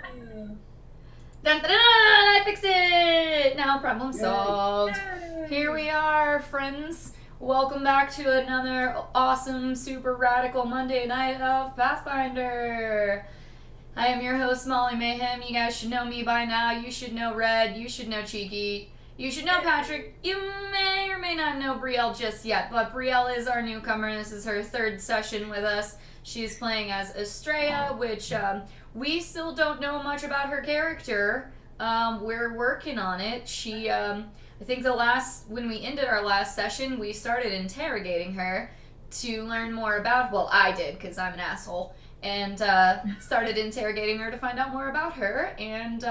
Dun, dun, dun, I fixed it! Now problem solved. Yay. Here we are, friends. Welcome back to another awesome, super radical Monday night of Pathfinder. I am your host, Molly Mayhem. You guys should know me by now. You should know Red. You should know Cheeky. You should know Patrick. You may or may not know Brielle just yet, but Brielle is our newcomer. This is her third session with us. She's playing as Estrella, which we still don't know much about her character. We're working on it. I think when we ended our last session, we started interrogating her to learn more about. Well, I did because I'm an asshole, and started interrogating her to find out more about her. And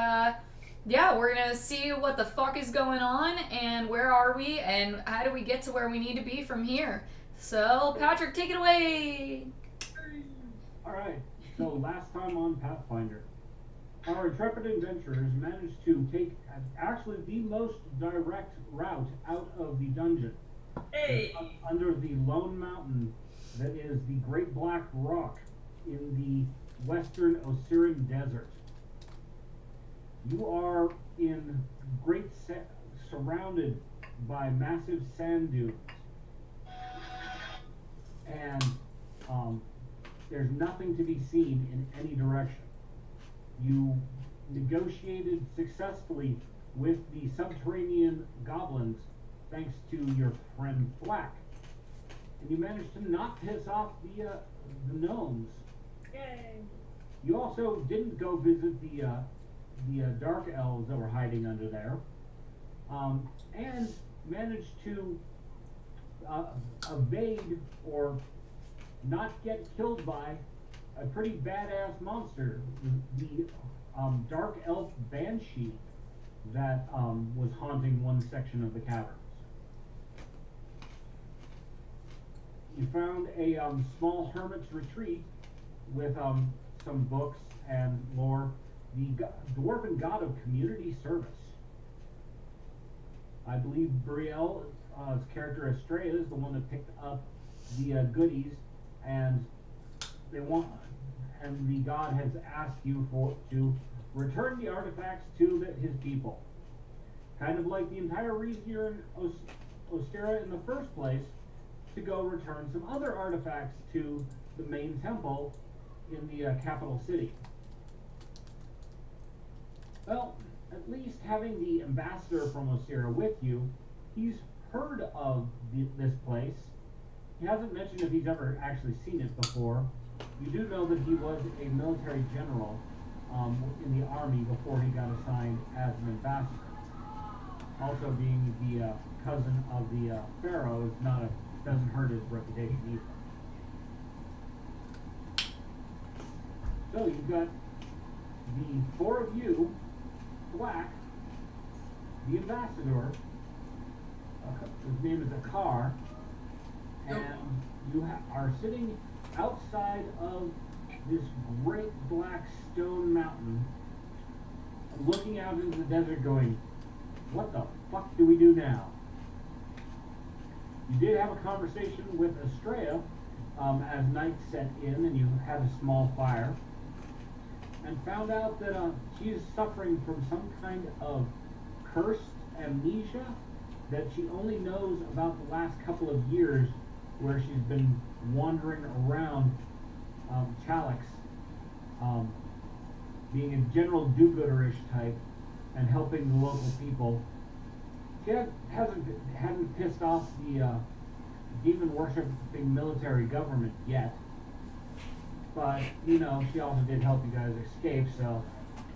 yeah, we're gonna see what the fuck is going on and where are we and how do we get to where we need to be from here. So, Patrick, take it away. Alright, so last time on Pathfinder, our intrepid adventurers managed to take actually the most direct route out of the dungeon. Hey! Under the Lone Mountain that is the Great Black Rock in the western Osiran Desert. You are in surrounded by massive sand dunes. And there's nothing to be seen in any direction. You negotiated successfully with the subterranean goblins thanks to your friend Black. And you managed to not piss off the gnomes. Yay! You also didn't go visit the dark elves that were hiding under there, and managed to evade or not get killed by a pretty badass monster, the dark elf banshee that was haunting one section of the caverns. You found a small hermit's retreat with some books and lore. The dwarven god of community service. I believe Brielle's character Estrella is the one that picked up the goodies, and the god has asked you to return the artifacts to his people. Kind of like the entire reason you're in Osira in the first place, to go return some other artifacts to the main temple in the capital city. Well, at least having the ambassador from Osira with you, he's heard of this place. He hasn't mentioned if he's ever actually seen it before. You do know that he was a military general in the army before he got assigned as an ambassador. Also, being the cousin of the pharaoh doesn't hurt his reputation either. So you've got the four of you. Black, the ambassador, his name is Akar, and you are sitting outside of this great black stone mountain, looking out into the desert going, what the fuck do we do now? You did have a conversation with Estrella as night set in and you had a small fire. And found out that she is suffering from some kind of cursed amnesia that she only knows about the last couple of years, where she's been wandering around Chalix, being a general do-gooderish type and helping the local people. She hadn't pissed off the demon-worshipping military government yet. But, she also did help you guys escape, so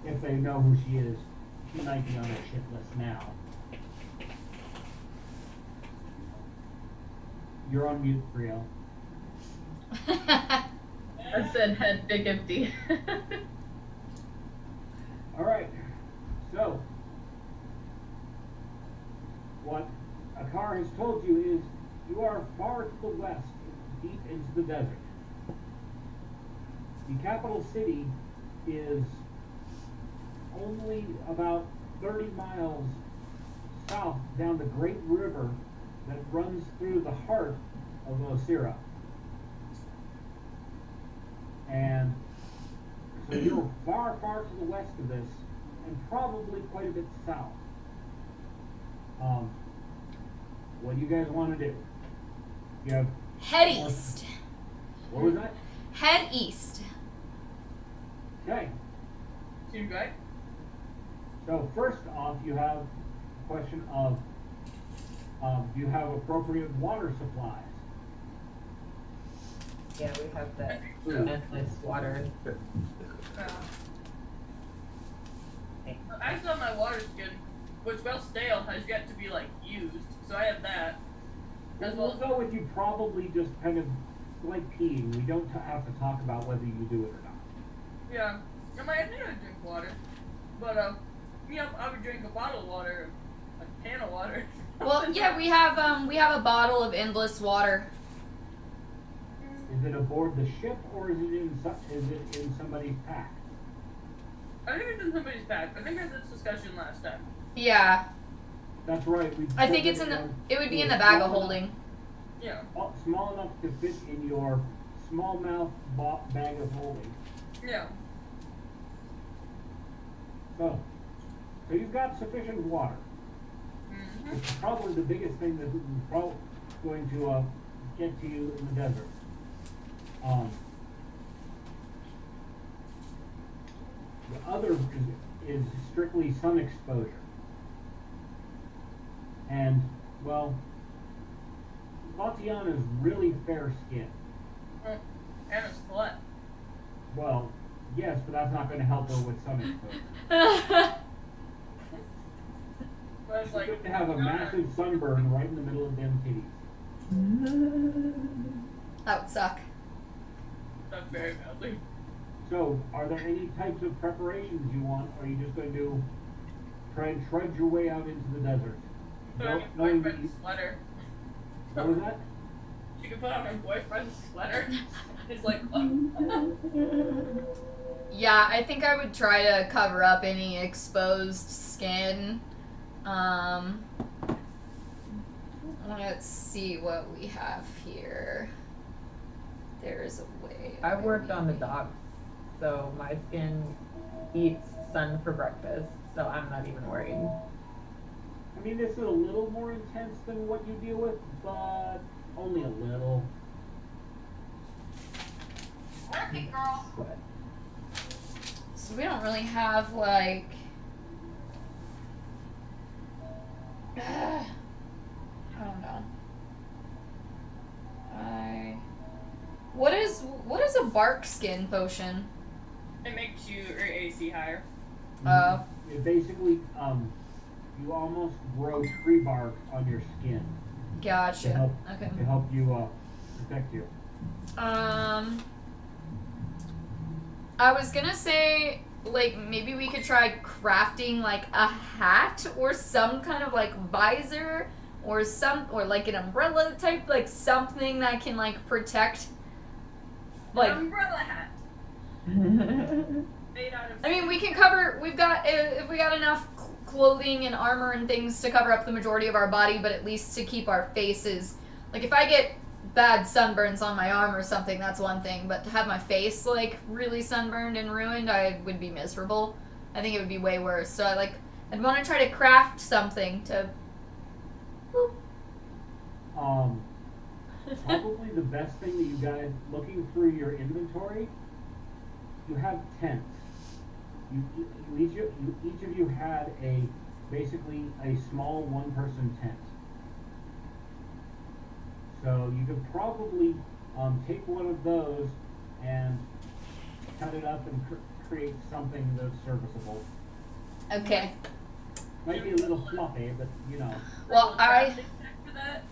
if they know who she is, she might be on their shit list now. You're on mute, Brielle. I said head big empty. Alright, so, what Akar has told you is, you are far to the west, deep into the desert. The capital city is only about 30 miles south down the great river that runs through the heart of Osira. And So you're far, far to the west of this, and probably quite a bit south. What do you guys want to do? You have Head east. What was that? Head east. Okay. Seems right. So first off, you have a question of do you have appropriate water supplies? Yeah, we have the Ooh. endless water. I still have my water skin, which, while stale, has yet to be like used. So I have that. As We'll well go with you probably just kind of like peeing. We don't have to talk about whether you do it or not. yeah. I might drink water, but yeah, I would drink a bottle of water, a can of water. Well, yeah, we have a bottle of endless water. Is it aboard the ship or is it in somebody's pack? I think it's in somebody's pack. I think we had this discussion last time. Yeah. That's right. I think it's in the. It would be in the bag of holding. Yeah. Small enough to fit in your small mouth bag of holding. Yeah. So you've got sufficient water. Mm-hmm. Which is probably the biggest thing that is probably going to get to you in the desert. The other is strictly sun exposure. And, well, Tatiana's really fair skin. And a slut. Well, yes, but that's not going to help her with sun exposure. But it's She's like, going to have a massive sunburn right in the middle of them titties. That would suck. That's very badly. So, are there any types of preparations you want, or are you just going to try and trudge your way out into the desert? Put on your Knowing that you, boyfriend's sweater. what was that? You can put on her boyfriend's sweater. It's like, Yeah, I think I would try to cover up any exposed skin. Let's see what we have here. There's a way. I worked on the dock, so my skin eats sun for breakfast, so I'm not even worried. I mean, this is a little more intense than what you deal with, but only a little. work it, girl. But So we don't really have like. I don't know. What is a bark skin potion? It makes your AC higher. Oh. It basically, you almost grow tree bark on your skin Gotcha. to help Okay. to help you protect you. I was gonna say, like, maybe we could try crafting, like, a hat or some kind of, like, visor or like, an umbrella type, like, something that can, like, protect, like, An umbrella hat made out of. I mean, we can cover, if we got enough clothing and armor and things to cover up the majority of our body, but at least to keep our faces, like, if I get bad sunburns on my arm or something, that's one thing, but to have my face, like, really sunburned and ruined, I would be miserable. I think it would be way worse. So I'd want to try to craft something to. Boop. Probably the best thing that you guys, looking through your inventory, you have tents. Each of you had basically a small one-person tent. So you could probably take one of those and cut it up and create something that's serviceable. Okay. Might be a little fluffy, but you know. Well, I For that.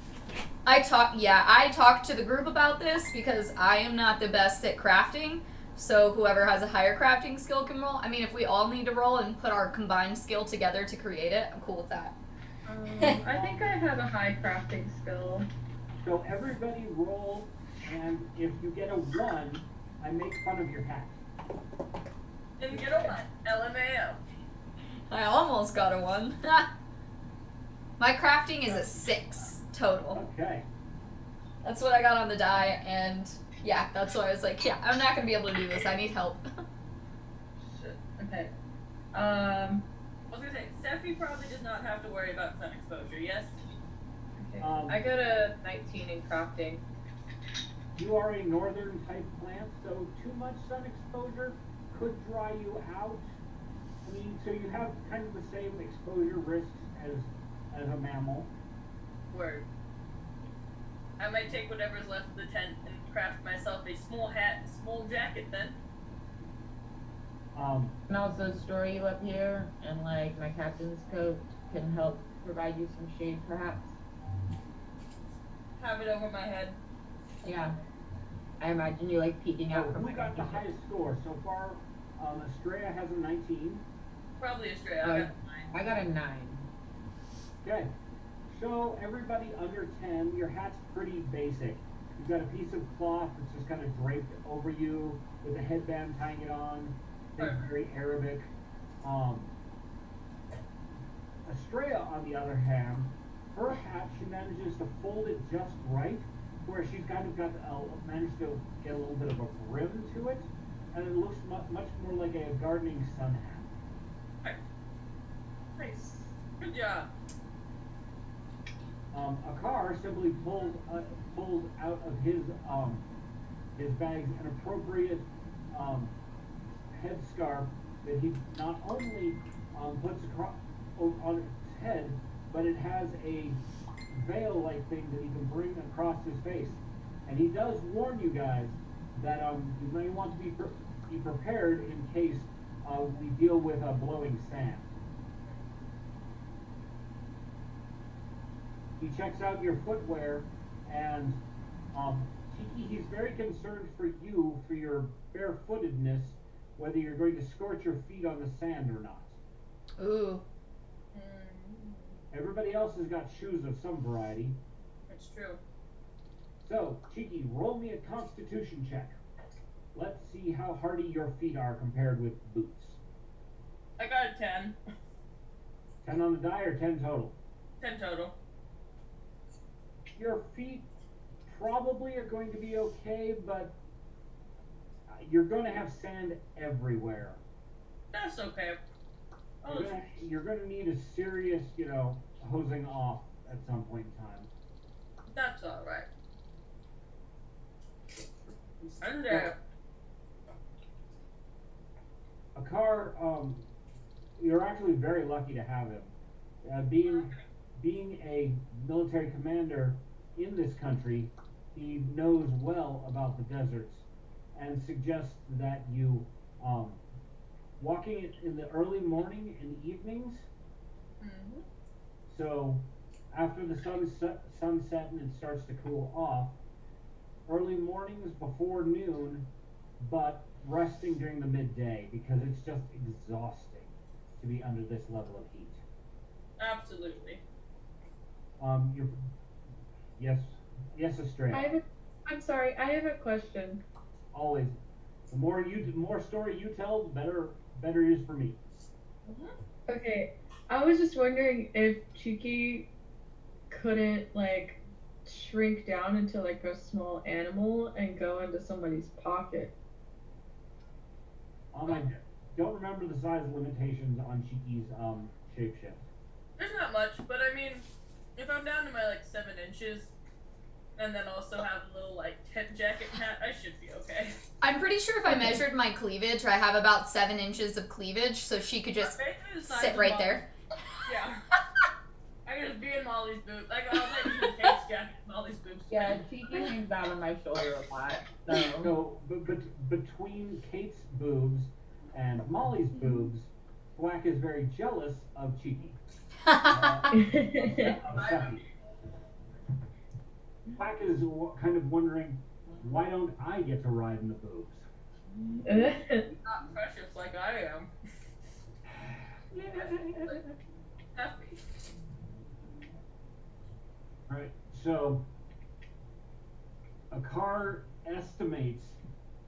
talked to the group about this because I am not the best at crafting. So whoever has a higher crafting skill can roll. I mean, if we all need to roll and put our combined skill together to create it, I'm cool with that. I think I have a high crafting skill. So everybody roll, and if you get a 1, I make fun of your hat. And get a one. LMAO. I almost got a 1. My crafting is a 6 total. Okay. That's what I got on the die, and yeah, that's why I was like, yeah, I'm not gonna be able to do this. I need help. I was gonna say, Steffi probably does not have to worry about sun exposure, yes? Okay. I got a 19 in crafting. You are a northern type plant, so too much sun exposure could dry you out. I mean, so you have kind of the same exposure risks as a mammal. Word. I might take whatever's left of the tent and craft myself a small hat and small jacket then. And also store you up here, and like my captain's coat can help provide you some shade, perhaps. Have it over my head. Yeah. I imagine you like peeking out from who my got the highest score so far? Estrella has a 19. Probably Australia. I got 9. I got a 9. Okay. So everybody under 10, your hat's pretty basic. You've got a piece of cloth that's just kind of draped over you with a headband tying it on. It's very Arabic. Estrella, on the other hand, her hat, she manages to fold it just right, where she's kind of got managed to get a little bit of a brim to it, and it looks much more like a gardening sun hat. Nice. Good job. A car simply pulls out of his bags an appropriate headscarf that he not only puts across on his head, but it has a veil-like thing that he can bring across his face. And he does warn you guys that you may want to be prepared in case we deal with blowing sand. He checks out your footwear, and he's very concerned for you, for your barefootedness, whether you're going to scorch your feet on the sand or not. Ooh. Everybody else has got shoes of some variety. That's true. So, Cheeky, roll me a constitution check. Let's see how hardy your feet are compared with boots. I got a 10. 10 on the die or 10 total? 10 total. Your feet probably are going to be okay, but you're going to have sand everywhere. That's okay. You're going to need a serious, hosing off at some point in time. That's alright. And a car, you're actually very lucky to have him. Being a military commander in this country, he knows well about the deserts and suggests that you, walking in the early morning and evenings. Mm-hmm. So after the sunset and it starts to cool off, early mornings before noon, but resting during the midday, because it's just exhausting to be under this level of heat. Absolutely. Yes, Estrella. I'm sorry, I have a question. Always. The more story you tell, the better it is for me. Mm-hmm. Okay, I was just wondering if Cheeky couldn't shrink down into a small animal and go into somebody's pocket. I don't remember the size limitations on Cheeky's shapeshift. There's not much, but I mean, if I'm down to my 7 inches, and then also have a little tent jacket hat, I should be okay. I'm pretty sure if I measured my cleavage, I have about 7 inches of cleavage, so she could just sit right there. Yeah. I can just be in Molly's boots. I'll take the Kate's jacket and Molly's boots. Yeah, Cheeky hangs out on my shoulder a lot. So Between Kate's boobs and Molly's boobs, Thwack is very jealous of Cheeky. Thwack is kind of wondering, why don't I get to ride in the boobs? Not precious like I am. Happy. Right, so a car estimates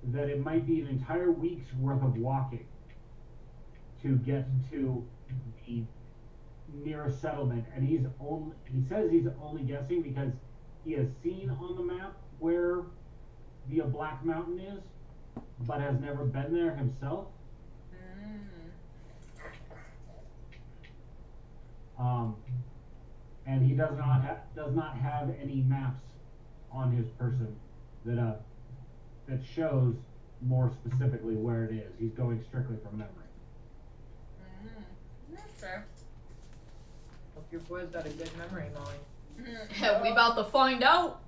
that it might be an entire week's worth of walking to get to the nearest settlement, and he says he's only guessing because he has seen on the map where the Black Mountain is, but has never been there himself. And he does not have any maps on his person that shows more specifically where it is. He's going strictly from memory. That's fair. Hope your boy's got a good memory, Molly. We about to find out.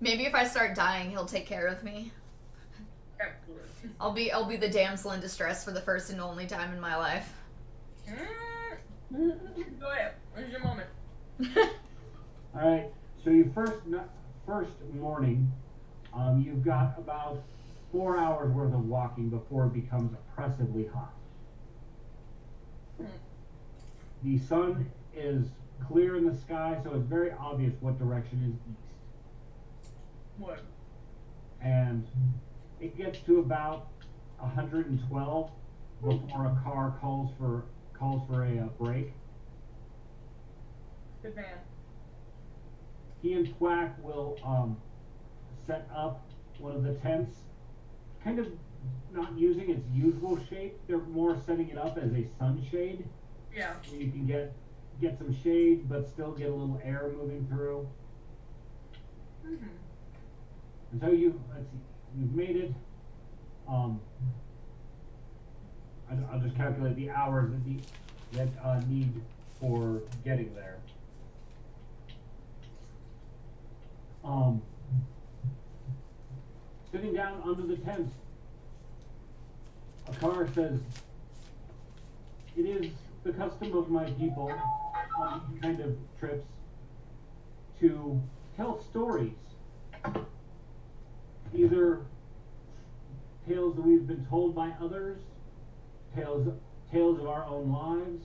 Maybe if I start dying, he'll take care of me. Absolutely. I'll be the damsel in distress for the first and only time in my life. Go ahead. Where's your moment? All right. So your first morning, you've got about 4 hours worth of walking before it becomes oppressively hot. The sun is clear in the sky, so it's very obvious what direction is east. What? And it gets to about 112 before a car calls for a break. Good man. He and Thwack will set up one of the tents, kind of not using its usual shape. They're more setting it up as a sunshade. Yeah. So you can get some shade, but still get a little air moving through. And so you've made it. I'll just calculate the hours that need for getting there. Sitting down under the tent, a car says, "It is the custom of my people on these kind of trips to tell stories. Either tales that we've been told by others, tales of our own lives,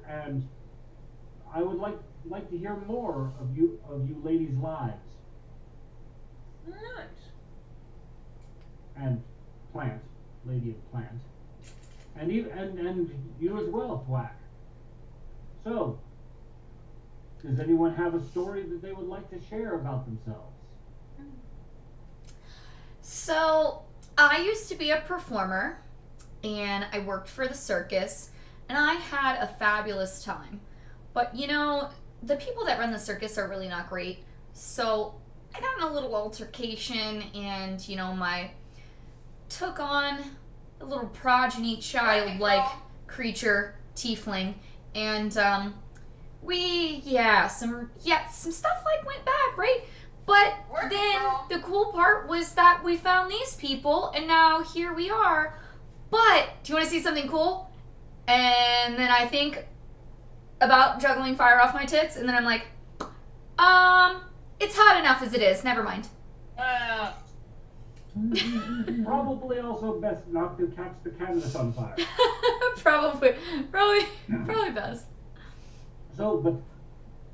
and I would like to hear more of you ladies' lives." Nice. And Plant, Lady of Plant, and you as well, Thwack. So, does anyone have a story that they would like to share about themselves? So, I used to be a performer, and I worked for the circus, and I had a fabulous time. But, the people that run the circus are really not great. So, I got in a little altercation, and, took on a little progeny child-like creature, tiefling, and, some stuff, went bad, right? But then the cool part was that we found these people, and now here we are. But, do you want to see something cool? And then I think about juggling fire off my tits, and then I'm like, it's hot enough as it is, never mind. Probably also best not to catch the canvas on fire. Probably best. So, but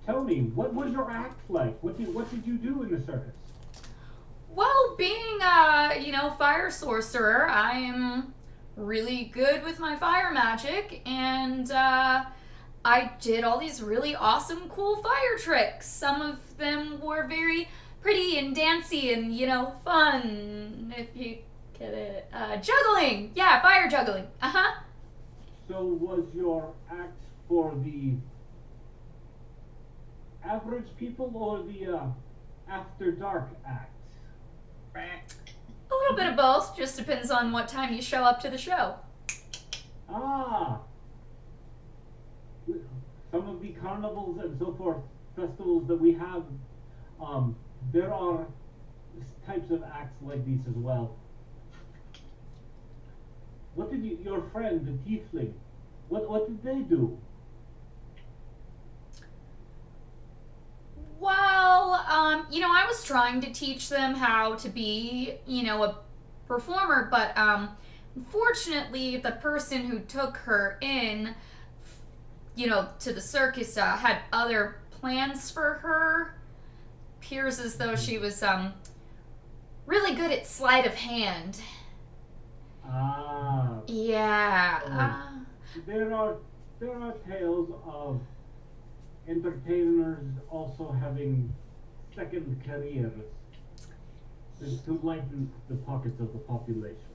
Tony, what was your act like? What did you do in the circus? Well, being a, fire sorcerer, I am really good with my fire magic, and I did all these really awesome, cool fire tricks. Some of them were very pretty and dancy and, fun, if you get it. Juggling! Yeah, fire juggling. Uh-huh. So was your act for the average people or the after dark act? A little bit of both. Just depends on what time you show up to the show. Ah! Some of the carnivals and so forth, festivals that we have, there are types of acts like these as well. What did your friend, the tiefling, what did they do? Well, I was trying to teach them how to be, a performer, but, unfortunately, the person who took her in, to the circus, had other plans for her. Appears as though she was, really good at sleight of hand. Ah. Yeah. There are tales of entertainers also having second careers to lighten the pockets of the population.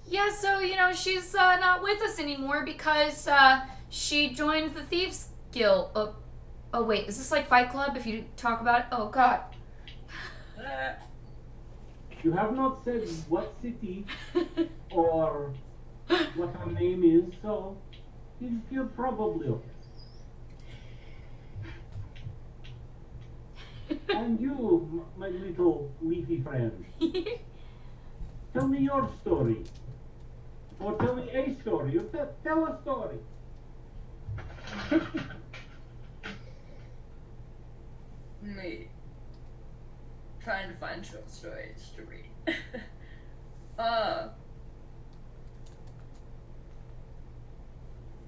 Yeah, so, she's not with us anymore because she joined the Thieves Guild. Oh, wait, is this like Fight Club if you talk about it? Oh, God. You have not said what city or what her name is, so you're probably okay. And you, my little leafy friend, tell me your story. Or tell me a story. Or tell a story. Me. Trying to find short stories to read.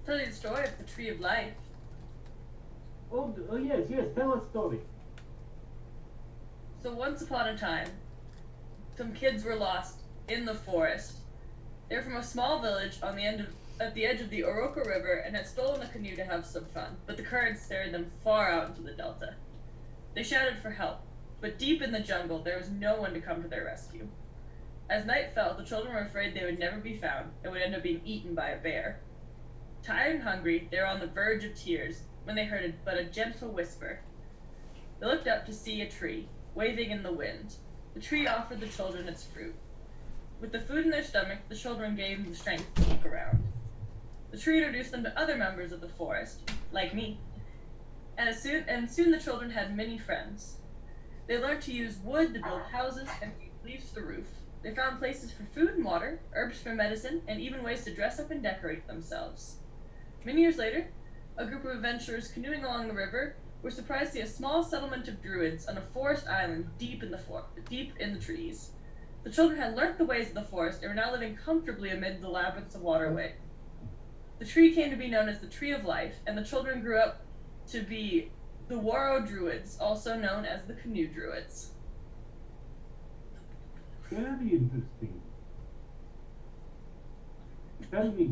Tell you the story of the Tree of Life. Oh yes, tell a story. So once upon a time, some kids were lost in the forest. They were from a small village at the edge of the Oroka River and had stolen a canoe to have some fun, but the currents carried them far out into the delta. They shouted for help, but deep in the jungle there was no one to come to their rescue. As night fell, the children were afraid they would never be found and would end up being eaten by a bear. Tired and hungry, they were on the verge of tears when they heard but a gentle whisper. They looked up to see a tree, waving in the wind. The tree offered the children its fruit. With the food in their stomach, the children gained the strength to look around. The tree introduced them to other members of the forest, like me. And soon the children had many friends. They learned to use wood to build houses and leaves to the roof. They found places for food and water, herbs for medicine, and even ways to dress up and decorate themselves. Many years later, a group of adventurers canoeing along the river were surprised to see a small settlement of druids on a forest island deep in the trees. The children had learnt the ways of the forest and were now living comfortably amid the labyrinths of waterway. The tree came to be known as the Tree of Life, and the children grew up to be the Waro Druids, also known as the Canoe Druids. Very interesting. Tell me,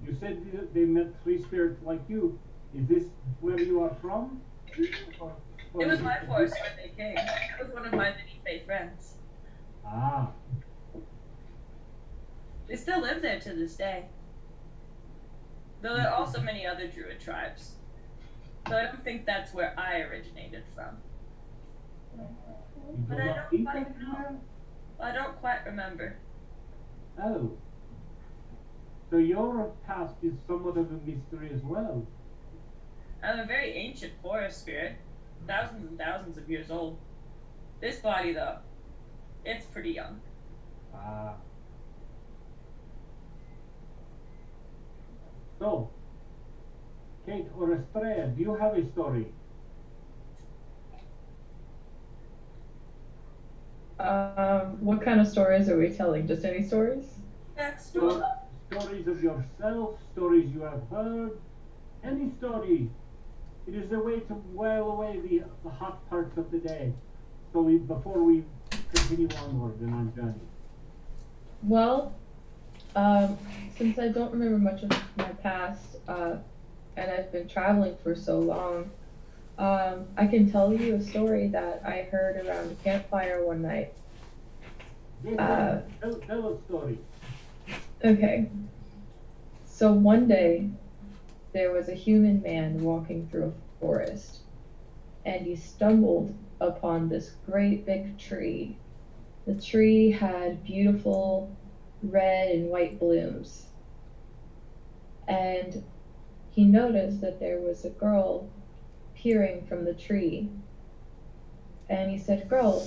you said they met three spirits like you. Is this where you are from? It was my forest when they came. It was one of my many fae friends. Ah. They still live there to this day. Though there are also many other druid tribes. So I don't think that's where I originated from. You But do I not don't think quite that know. I don't quite remember. Oh. So your past is somewhat of a mystery as well. I'm a very ancient forest spirit, thousands and thousands of years old. This body, though, it's pretty young. Ah. So, Kate or Estrella, do you have a story? What kind of stories are we telling? Just any stories? Backstory. Stories of yourself, stories you have heard, any story. It is a way to while away the hot parts of the day. So before we continue onward in our journey. Well, since I don't remember much of my past, and I've been traveling for so long, I can tell you a story that I heard around a campfire one night. Yes, tell a story. Okay. So one day, there was a human man walking through a forest, and he stumbled upon this great big tree. The tree had beautiful red and white blooms. And he noticed that there was a girl peering from the tree. And he said, "Girl,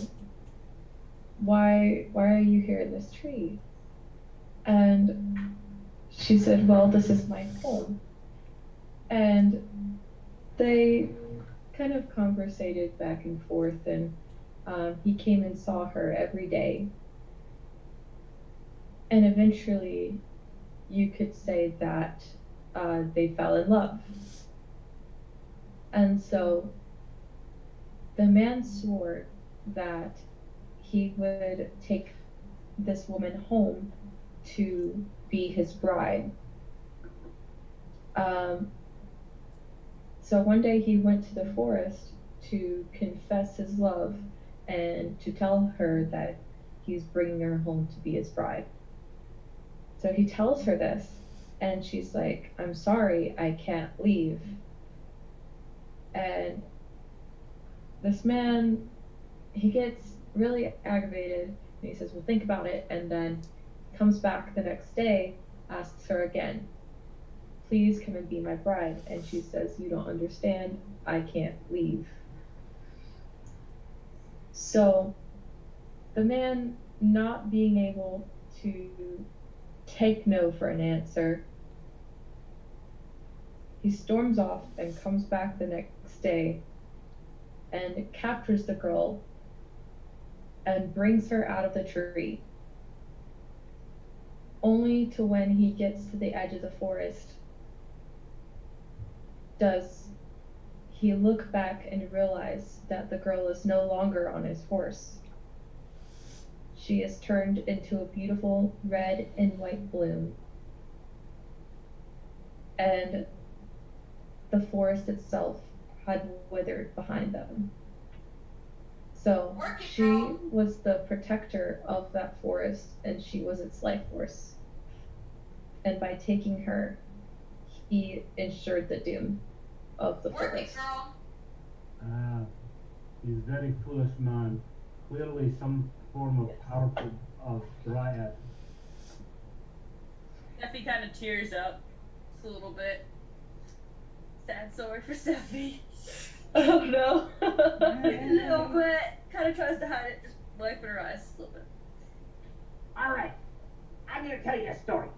why are you here in this tree?" And she said, "Well, this is my home." And they kind of conversated back and forth, and he came and saw her every day. And eventually, you could say that they fell in love. And so the man swore that he would take this woman home to be his bride. So one day he went to the forest to confess his love and to tell her that he's bringing her home to be his bride. So he tells her this, and she's like, I'm sorry, I can't leave. And this man, he gets really aggravated, and he says, well, think about it, and then comes back the next day, asks her again, please come and be my bride. And she says, you don't understand, I can't leave. So the man, not being able to take no for an answer, he storms off and comes back the next day and captures the girl and brings her out of the tree. Only to, when he gets to the edge of the forest, does he look back and realize that the girl is no longer on his horse. She is turned into a beautiful red and white bloom. And the forest itself had withered behind them. So she was the protector of that forest, and she was its life force. And by taking her, he ensured the doom of the forest. He's very foolish man. Clearly some form of powerful dryad. Steffi kind of tears up just a little bit. Sad story for Steffi. Oh no. A little bit. Kind of tries to hide it, just wiping her eyes a little bit. Alright, I'm gonna tell you a story.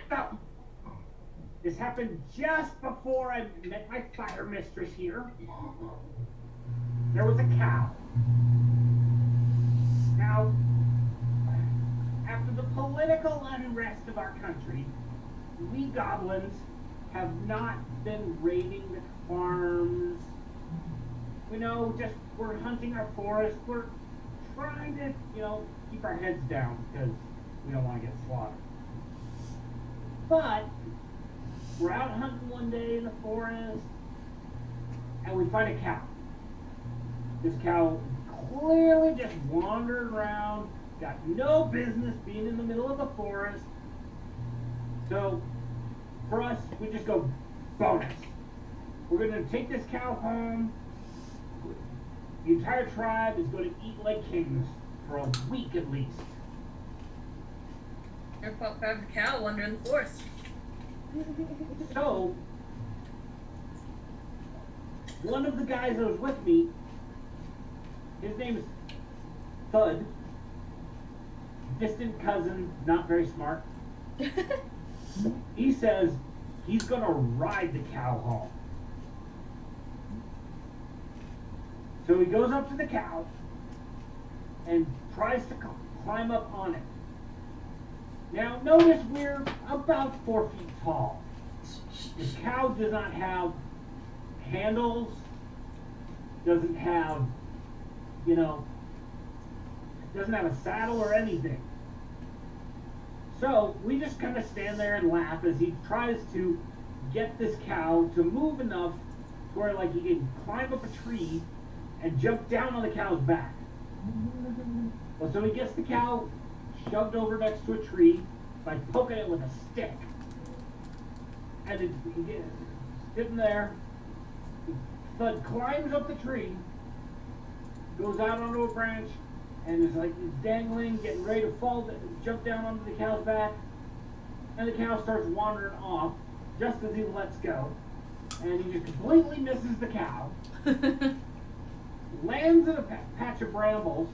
So, this happened just before I met my fire mistress here. There was a cow. Now, after the political unrest of our country, we goblins have not been raiding the farms. You know, just we're hunting our forest. We're trying to, keep our heads down because we don't want to get slaughtered. But we're out hunting one day in the forest, and we find a cow. This cow clearly just wandered around, got no business being in the middle of the forest. So, for us, we just go bonus. We're going to take this cow home. The entire tribe is going to eat like kings for a week at least. Your pop grabbed a cow wandering the forest. So, one of the guys that was with me, his name is Thud. Distant cousin, not very smart. He says he's gonna ride the cow home. So he goes up to the cow and tries to climb up on it. Now notice we're about 4 feet tall. The cow does not have handles, doesn't have, doesn't have a saddle or anything. So we just kind of stand there and laugh as he tries to get this cow to move enough to where he can climb up a tree and jump down on the cow's back. Well, so he gets the cow shoved over next to a tree by poking it with a stick. And it's sitting there. Thud climbs up the tree, goes out onto a branch, and is dangling, getting ready to fall, jump down onto the cow's back. And the cow starts wandering off just as he lets go. And he just completely misses the cow. Lands in a patch of brambles.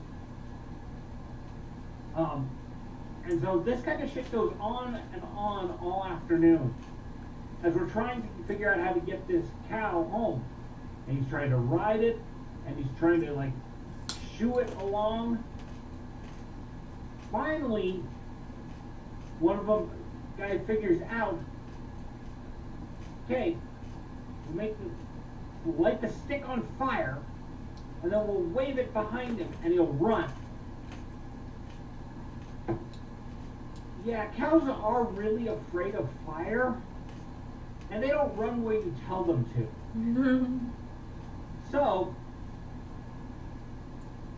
And so this kind of shit goes on and on all afternoon as we're trying to figure out how to get this cow home. And he's trying to ride it, and he's trying to shoo it along. Finally, one of them guy figures out, okay, we'll light the stick on fire, and then we'll wave it behind him, and he'll run. Yeah, cows are really afraid of fire, and they don't run where you tell them to. So,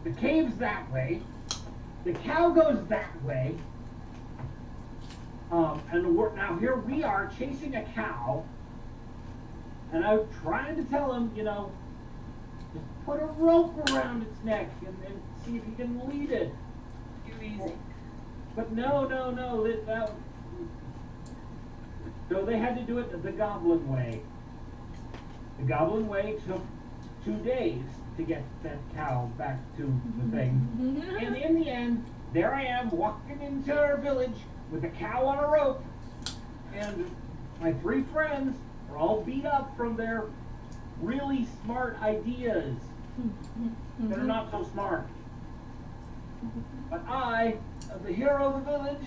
the cave's that way, the cow goes that way, Now here we are chasing a cow, and I'm trying to tell him, just put a rope around its neck and see if you can lead it. Too easy. But no. So they had to do it the goblin way. The goblin way took 2 days to get that cow back to the thing. And in the end, there I am walking into our village with a cow on a rope. And my 3 friends are all beat up from their really smart ideas that are not so smart. But I am the hero of the village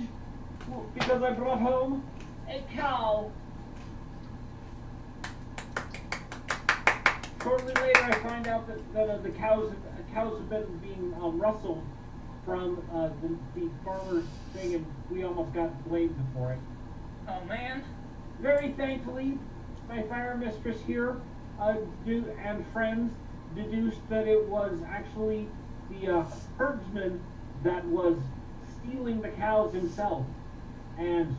because I brought home a cow. Shortly later, I find out that the cows have been being rustled from the farmer's thing, and we almost got blamed for it. Oh man. Very thankfully, my fire mistress here and friends deduced that it was actually the herdsman that was stealing the cows himself, and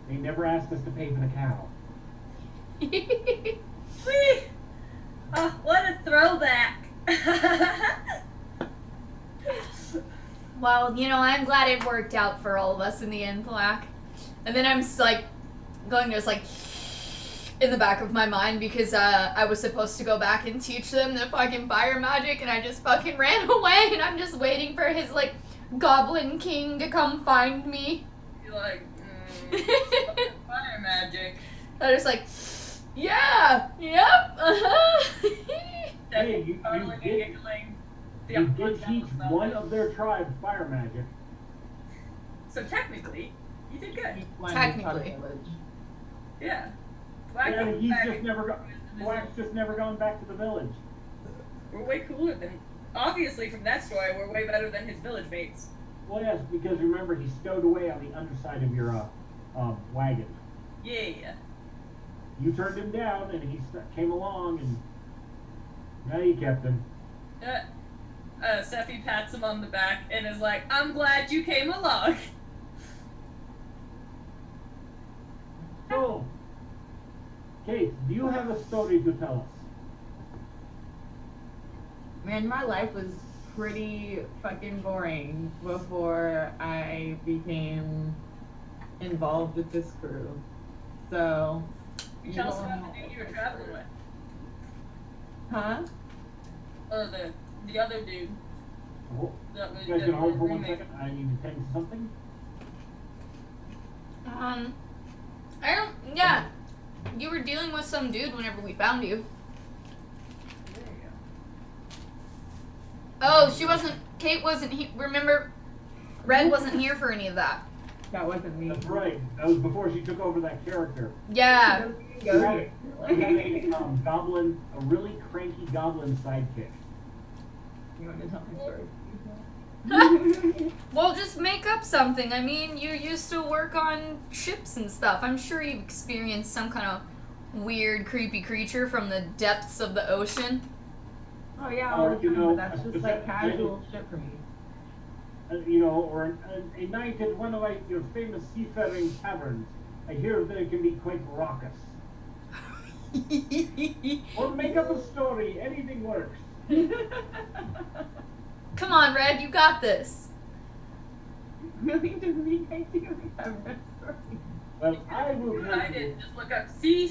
they never asked us to pay for the cow. Whee! Oh, what a throwback. Well, I'm glad it worked out for all of us in the end, Black. And then I'm like going just like in the back of my mind because I was supposed to go back and teach them the fucking fire magic, and I just fucking ran away, and I'm just waiting for his like goblin king to come find me. You're like, fire magic. I was like, yeah, yep, Hey, you did teach one of their tribe fire magic. So technically, you did good. Technically. Yeah. And Black's just never gone back to the village. We're way cooler than. Obviously, from that story, we're way better than his village mates. Well, yes, because remember, he stowed away on the underside of your wagon. Yeah. You turned him down, and he came along, and now you kept him. Sephi pats him on the back and is like, I'm glad you came along. So, Kate, do you have a story to tell us? Man, my life was pretty fucking boring before I became involved with this crew. So, Tell us about the dude you were traveling with. Huh? Or the other dude. Oh, That was you guys can hold for 1 roommate. second. I need to tell you something. yeah. You were dealing with some dude whenever we found you. There you Oh, Kate wasn't here. Remember, Red wasn't here for any of that. That wasn't me. That's right. That was before she took over that character. Yeah. You had a really cranky goblin sidekick. You want to tell my story? Well, just make up something. I mean, you used to work on ships and stuff. I'm sure you've experienced some kind of weird, creepy creature from the depths of the ocean. Oh yeah, all the You time, know, but that's just like casual shit for me. Or a night at one of your famous seafaring taverns. I hear that it can be quite raucous. Or make up a story. Anything works. Come on, Red, you got this. Really, do we guys have that story? Well, I will go. tell I you. did just look up sea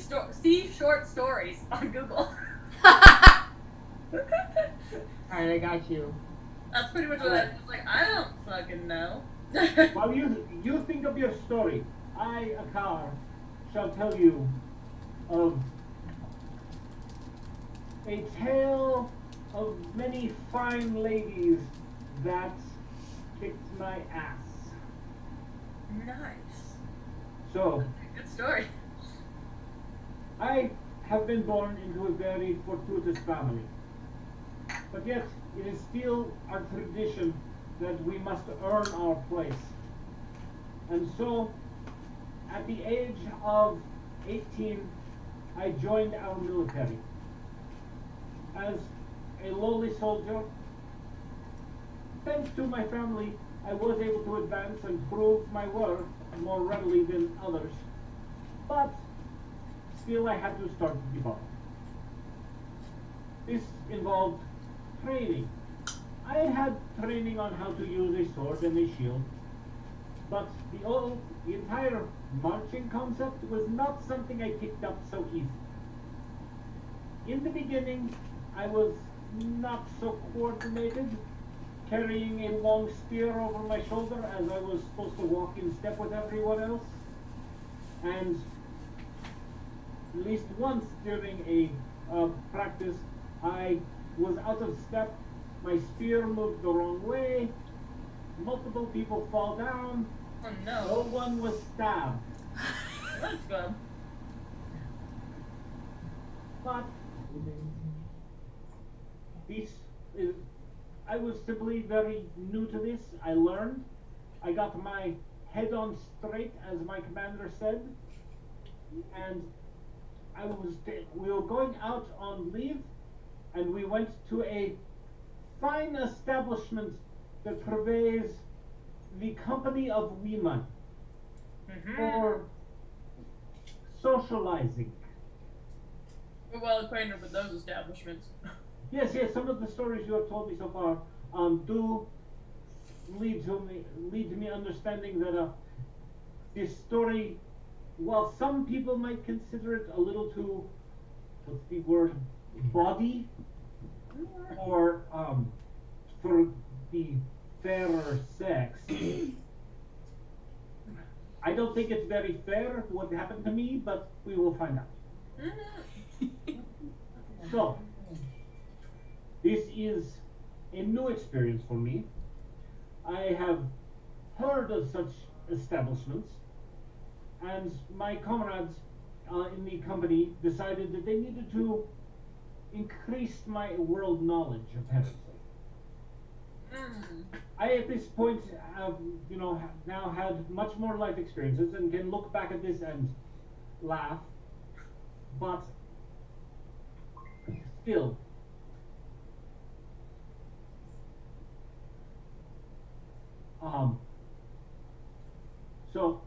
short stories on Google. Alright, I got you. That's pretty much what I was like. I don't fucking know. While you think of your story, I, Akar, shall tell you of a tale of many fine ladies that kicked my ass. Nice. So, Good story. I have been born into a very fortuitous family. But yet, it is still our tradition that we must earn our place. And so, at the age of 18, I joined our military. As a lowly soldier, thanks to my family, I was able to advance and prove my worth more readily than others, but still I had to start debugging. This involved training. I had training on how to use a sword and a shield, but the entire marching concept was not something I picked up so easily. In the beginning, I was not so coordinated, carrying a long spear over my shoulder as I was supposed to walk in step with everyone else. And at least once during a practice, I was out of step, my spear moved the wrong way, multiple people fall down, Oh no no. one was stabbed. That's good. But this is, I was simply very new to this. I learned. I got my head on straight, as my commander said, and we were going out on leave, and we went to a fine establishment that purveys the company of women for socializing. We're well acquainted with those establishments. Yes, some of the stories you have told me so far do lead to me understanding that this story, while some people might consider it a little too, what's the word, bawdy, or for the fairer sex, I don't think it's very fair what happened to me, but we will find out. So, this is a new experience for me. I have heard of such establishments, and my comrades in the company decided that they needed to increase my world knowledge, apparently. I, at this point, have, now had much more life experiences and can look back at this and laugh, but still, so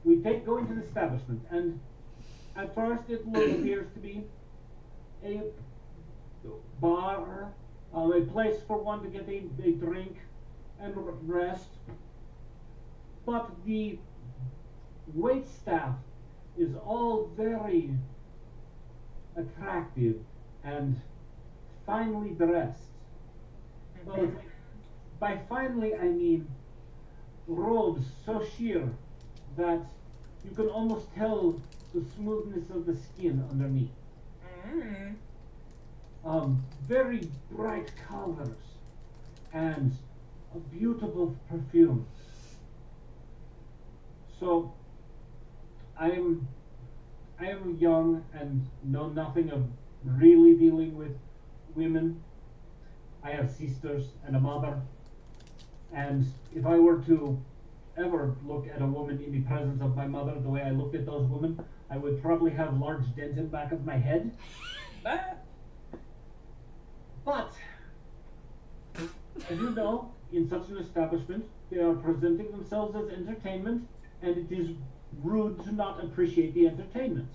we go into the establishment, and at first it appears to be a bar, a place for one to get a drink and rest, but the wait staff is all very attractive and finely dressed. Well, by finely I mean robes so sheer that you can almost tell the smoothness of the skin underneath. Very bright colors and beautiful perfumes. So I am young and know nothing of really dealing with women. I have sisters and a mother, and if I were to ever look at a woman in the presence of my mother the way I looked at those women, I would probably have large dents in the back of my head. But, as you know, in such an establishment, they are presenting themselves as entertainment, and it is rude to not appreciate the entertainment.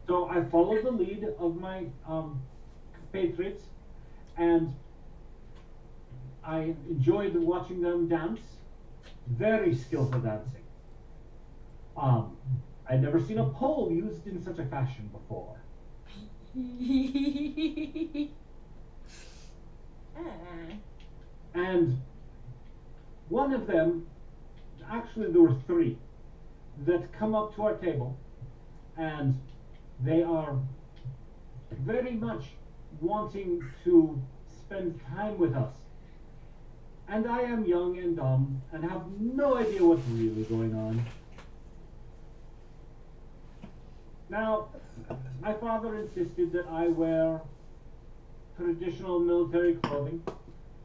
So I followed the lead of my patriots, and I enjoyed watching them dance. Very skillful dancing. I'd never seen a pole used in such a fashion before. And one of them, actually there were three, that come up to our table, and they are very much wanting to spend time with us. And I am young and dumb and have no idea what's really going on. Now, my father insisted that I wear traditional military clothing.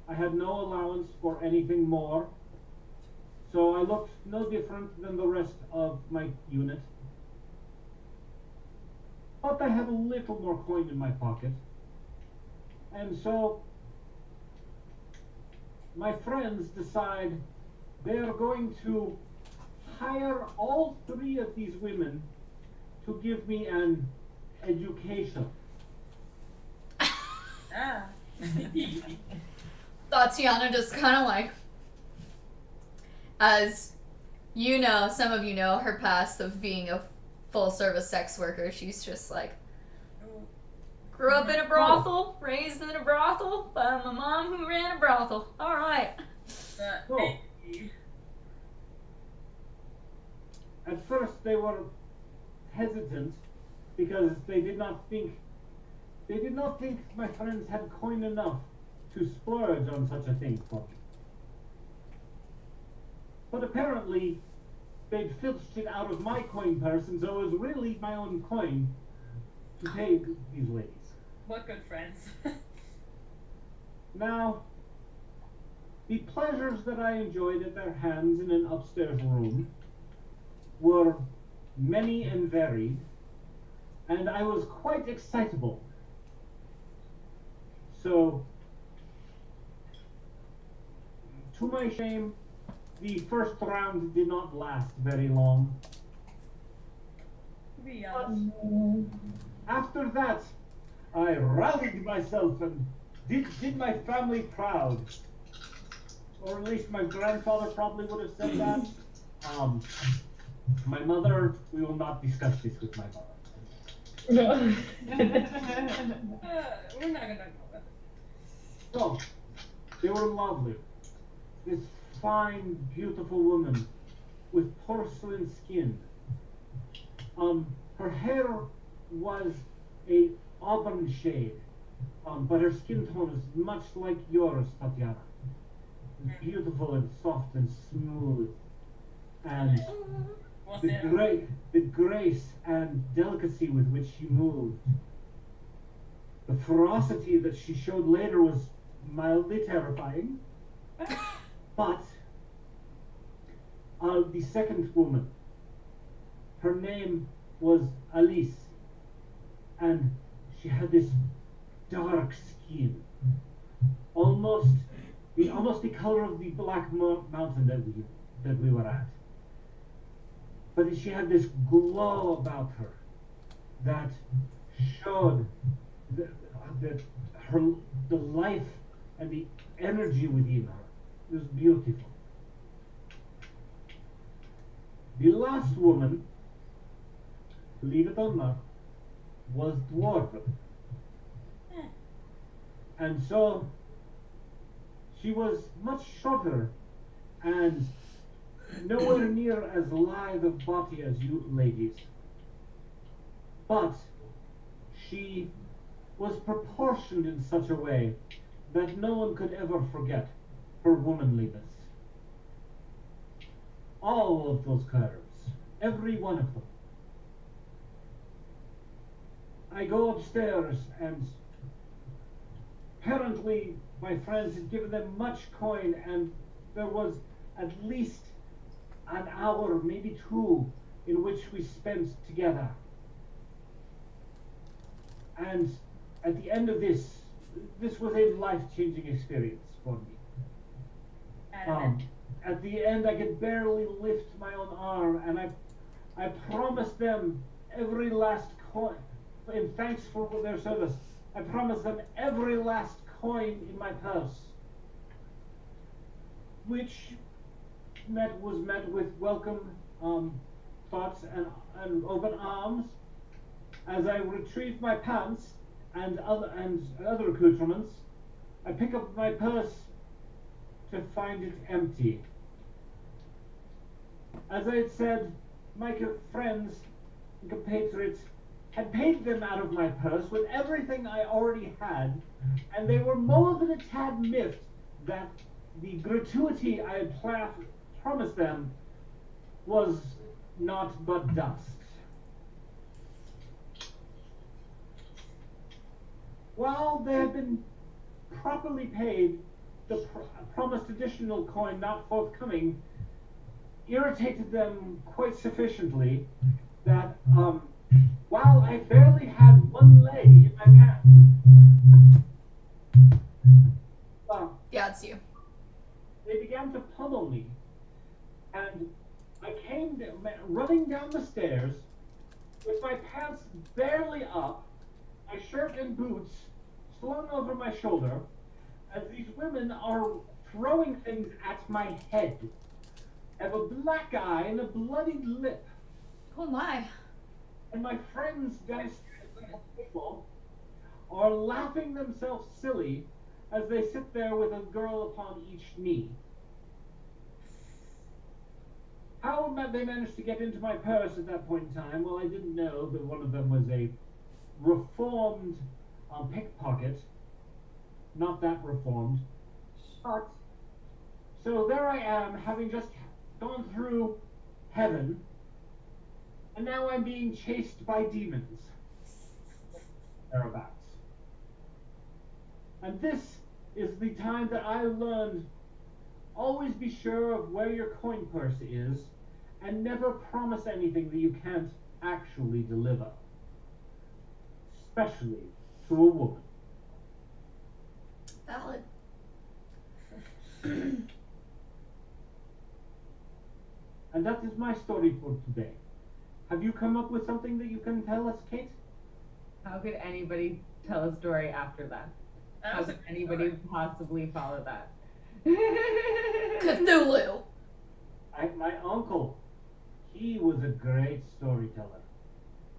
I had no allowance for anything more, so I looked no different than the rest of my unit. But I had a little more coin in my pocket. And so my friends decide they are going to hire all 3 of these women to give me an education. Ah. Tatiana just kind of like, as you know, some of you know her past of being a full-service sex worker. She's just like, grew up in a brothel, raised in a brothel by my mom who ran a brothel. All right. So, at first they were hesitant because they did not think my friends had coin enough to splurge on such a thing for me. But apparently they'd filched it out of my coin purse, and so it was really my own coin to pay these ladies. What good friends. Now, the pleasures that I enjoyed at their hands in an upstairs room were many and varied, and I was quite excitable. So, to my shame, the first round did not last very long. To be honest. After that, I rallied myself and did my family proud. Or at least my grandfather probably would have said that. My mother, we will not discuss this with my mother. We're not gonna talk about it. So, they were lovely. This fine, beautiful woman with porcelain skin. Her hair was a auburn shade, but her skin tone is much like yours, Tatiana. It's beautiful and soft and smooth, and the grace and delicacy with which she moved. The ferocity that she showed later was mildly terrifying. But the second woman, her name was Alice, and she had this dark skin, almost the color of the black mountain that we were at. But she had this glow about her that showed the life and the energy within her. It was beautiful. The last woman, believe it or not, was dwarven. And so she was much shorter and nowhere near as lithe of body as you ladies. But she was proportioned in such a way that no one could ever forget her womanliness. All of those curves, every one of them. I go upstairs, and apparently my friends had given them much coin, and there was at least an hour, maybe 2, in which we spent together. And at the end of this was a life-changing experience for me. At the end, I could barely lift my own arm, and I promised them every last coin, in thanks for their service. I promised them every last coin in my purse, which was met with welcome thoughts and open arms. As I retrieved my pants and other accoutrements, I pick up my purse to find it empty. As I had said, my friends and compatriots had paid them out of my purse with everything I already had, and they were more than a tad miffed that the gratuity I had promised them was naught but dust. While they had been properly paid, the promised additional coin not forthcoming irritated them quite sufficiently that while I barely had one leg in my pants, Yeah, it's you. they began to pummel me and I came running down the stairs with my pants barely up, my shirt and boots slung over my shoulder, as these women are throwing things at my head. I have a black eye and a bloodied lip, Oh my. and my friends downstairs at the table are laughing themselves silly as they sit there with a girl upon each knee. How they managed to get into my purse at that point in time, well, I didn't know, but one of them was a reformed pickpocket. Not that reformed. But, so there I am, having just gone through heaven, and now I'm being chased by demons. Thereabouts. And this is the time that I learned, always be sure of where your coin purse is, and never promise anything that you can't actually deliver. Especially to a woman. Valid. And that is my story for today. Have you come up with something that you can tell us, Kate? How could anybody tell a story after that? That How was a could good anybody story. possibly follow that? Cthulhu. My uncle, he was a great storyteller.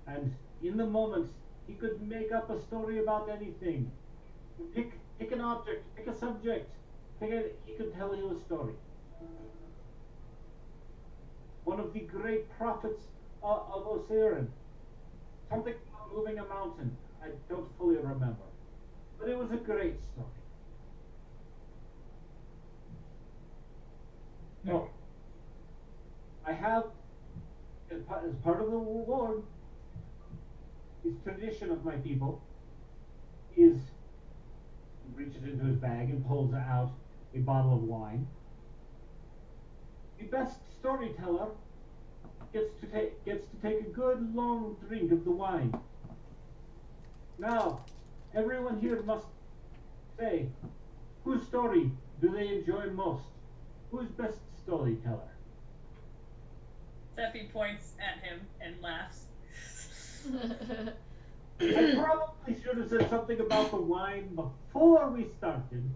And in the moment, he could make up a story about anything. Pick an object, pick a subject, he could tell you a story. One of the great prophets of Osira. Something about moving a mountain. I don't fully remember. But it was a great story. So, I have, as part of the reward, his tradition of my people is he reaches into his bag and pulls out a bottle of wine. The best storyteller gets to take a good long drink of the wine. Now, everyone here must say, whose story do they enjoy most? Who's best storyteller? Steffi points at him and laughs. I probably should have said something about the wine before we started,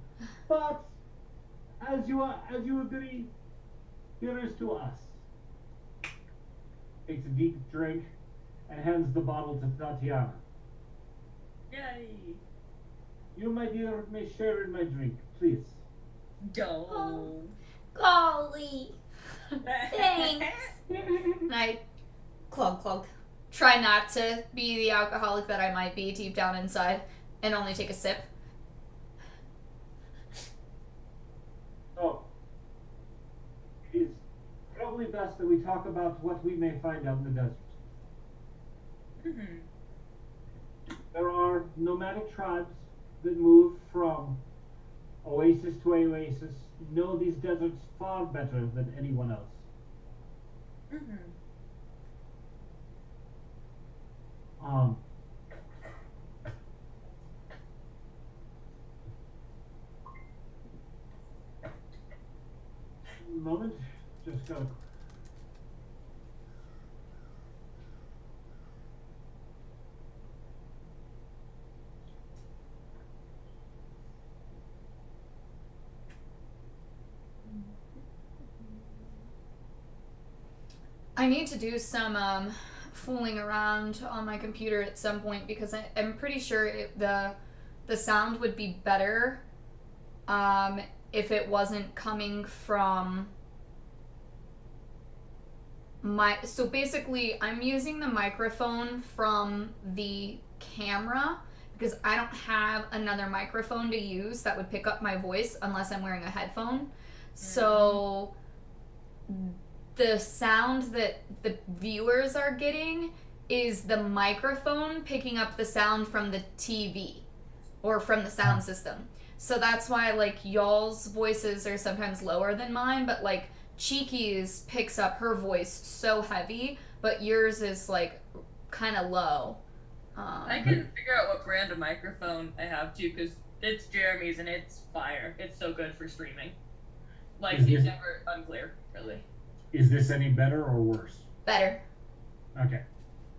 but as you agree, here is to us. Takes a deep drink and hands the bottle to Tatiana. Yay! You, my dear, may share in my drink, please. Go. Oh. Golly. Thanks. And I clog. Try not to be the alcoholic that I might be deep down inside and only take a sip. So, it is probably best that we talk about what we may find out in the desert. Mm-hmm. There are nomadic tribes that move from oasis to oasis, know these deserts far better than anyone else. Mm-hmm. Moment, just gotta. I need to do some fooling around on my computer at some point because I'm pretty sure the sound would be better if it wasn't coming from my. So basically, I'm using the microphone from the camera because I don't have another microphone to use that would pick up my voice unless I'm wearing a headphone. So the sound that the viewers are getting is the microphone picking up the sound from the TV or from the sound system. So that's why, like, y'all's voices are sometimes lower than mine, but, like, Cheeky's picks up her voice so heavy, but yours is, like, kind of low. I can figure out what brand of microphone I have too, because it's Jeremy's and it's fire. It's so good for streaming. Like, it's never unclear, really. Is this any better or worse? Better. Okay.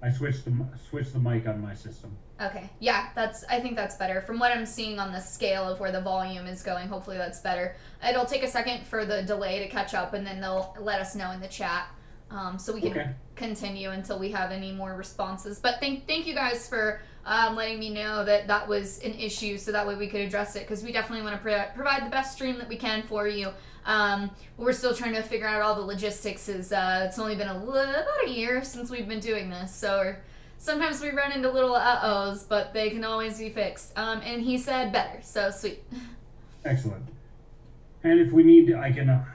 I switched the mic on my system. Okay. Yeah, I think that's better. From what I'm seeing on the scale of where the volume is going, hopefully that's better. It'll take a second for the delay to catch up, and then they'll let us know in the chat. So we can continue until we have any more responses. But thank you guys for letting me know that was an issue, so that way we could address it, because we definitely want to provide the best stream that we can for you. We're still trying to figure out all the logistics. It's only been about a year since we've been doing this, so sometimes we run into little uh-ohs, but they can always be fixed. And he said better, so sweet. Excellent. And if we need, I can.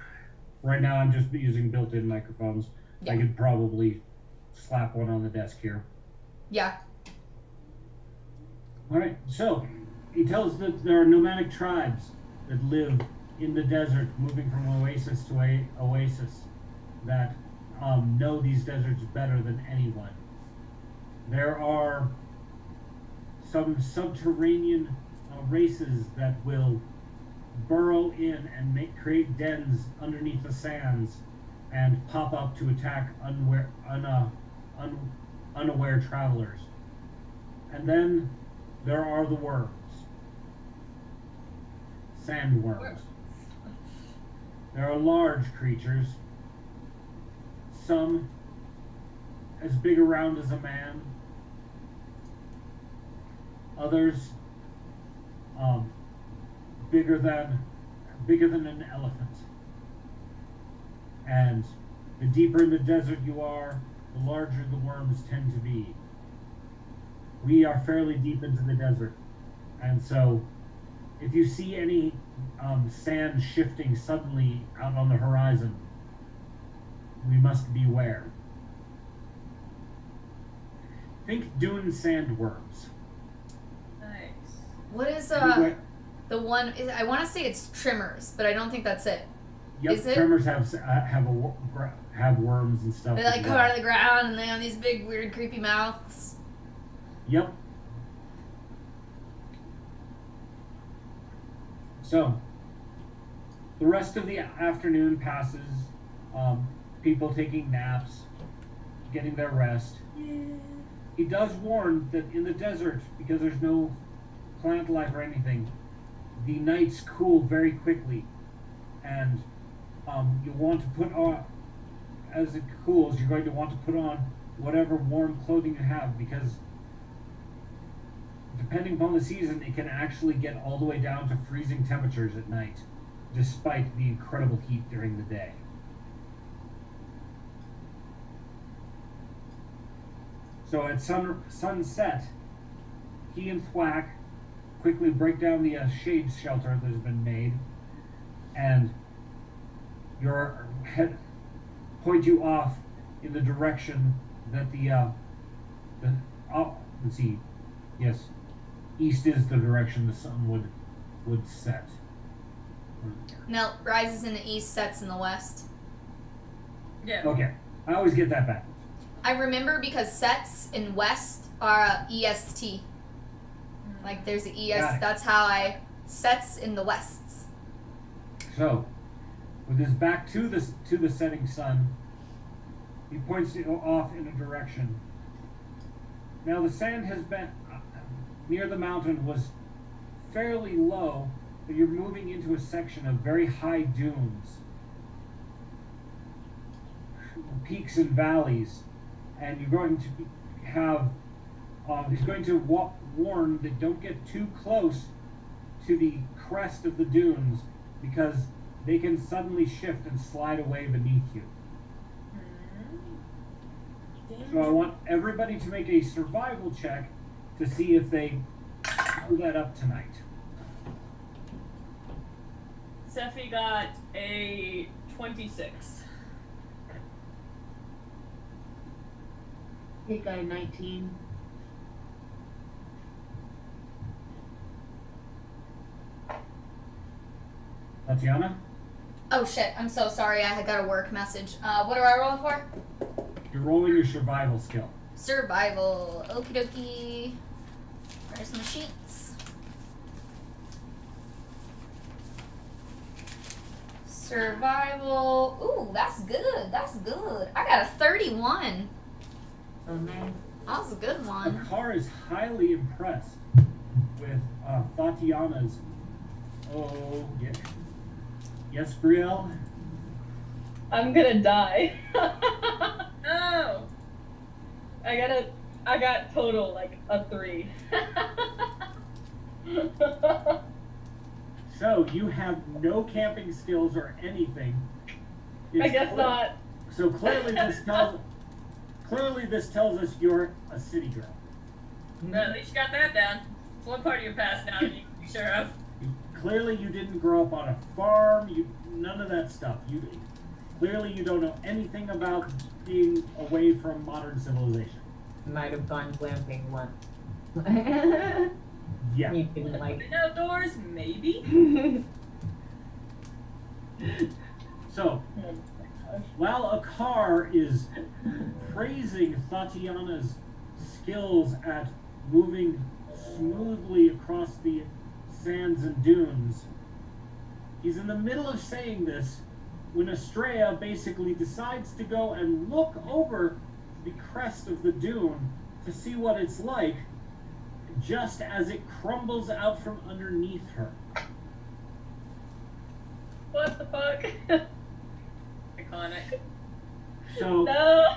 Right now, I'm just using built-in microphones. Yeah. I could probably slap one on the desk here. Yeah. All right. So he tells that there are nomadic tribes that live in the desert, moving from oasis to oasis, that know these deserts better than anyone. There are some subterranean races that will burrow in and create dens underneath the sands and pop up to attack unaware travelers. And then there are the worms. Sandworms. There are large creatures, some as big around as a man, others bigger than an elephant. And the deeper in the desert you are, the larger the worms tend to be. We are fairly deep into the desert, and so if you see any sand shifting suddenly out on the horizon, we must beware. Think dune sandworms. Nice. What is the one? I want to say it's trimmers, but I don't think that's it. Yep, Is it? tremors have worms and stuff. They like come out of the ground and they have these big, weird, creepy mouths. Yep. So, the rest of the afternoon passes, people taking naps, getting their rest. Yeah. He does warn that in the desert, because there's no plant life or anything, the nights cool very quickly, and you want to put on, as it cools, you're going to want to put on whatever warm clothing you have, because depending upon the season, it can actually get all the way down to freezing temperatures at night, despite the incredible heat during the day. So at sunset, he and Thwack quickly break down the shade shelter that has been made, and your head point you off in the direction that let's see, yes, east is the direction the sun would set. No, rises in the east, sets in the west. Yeah. Okay, I always get that backwards. I remember because sets in west are EST. Like there's an ES. Got it. That's how sets in the wests. So, with his back to the setting sun, he points it off in a direction. Now the sand has been near the mountain was fairly low, but you're moving into a section of very high dunes, peaks and valleys, and you're going to have. He's going to warn that don't get too close to the crest of the dunes, because they can suddenly shift and slide away beneath you. So I want everybody to make a survival check to see if they pull that up tonight. Sephi got a 26. He got a 19. Tatiana, Oh shit! I'm so sorry. I had got a work message. What do I roll for? you're rolling your survival skill. Survival. Okie dokie. Where's my sheets? Survival. Ooh, that's good. That's good. I got a 31. Oh, nice. That was a good The one. car is highly impressed with Tatiana's. Oh, yeah. Yes, Brielle? I'm gonna die. No. I got total like a 3. So, you have no camping skills or anything. I It's guess clear- not. So clearly this tells us you're a city girl. Well, at least you got that down. It's one part of your past now that you can be sure of. Clearly you didn't grow up on a farm, none of that stuff. Clearly you don't know anything about being away from modern civilization. Might have gone glamping once. Yeah. You didn't like. Living outdoors, maybe. So, while a car is praising Tatiana's skills at moving smoothly across the sands and dunes, he's in the middle of saying this when Estrella basically decides to go and look over the crest of the dune to see what it's like, just as it crumbles out from underneath her. What the fuck? Iconic. So No.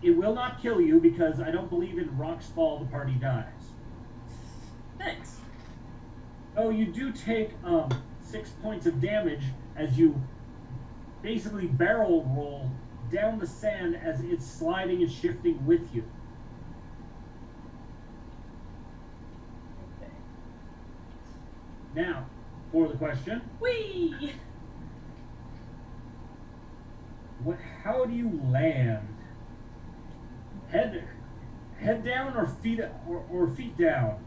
it will not kill you because I don't believe in rocks fall, the party dies. Thanks. Oh, you do take 6 points of damage as you basically barrel roll down the sand as it's sliding and shifting with you. Okay. Now, for the question, Whee! how do you land? Head down or feet down?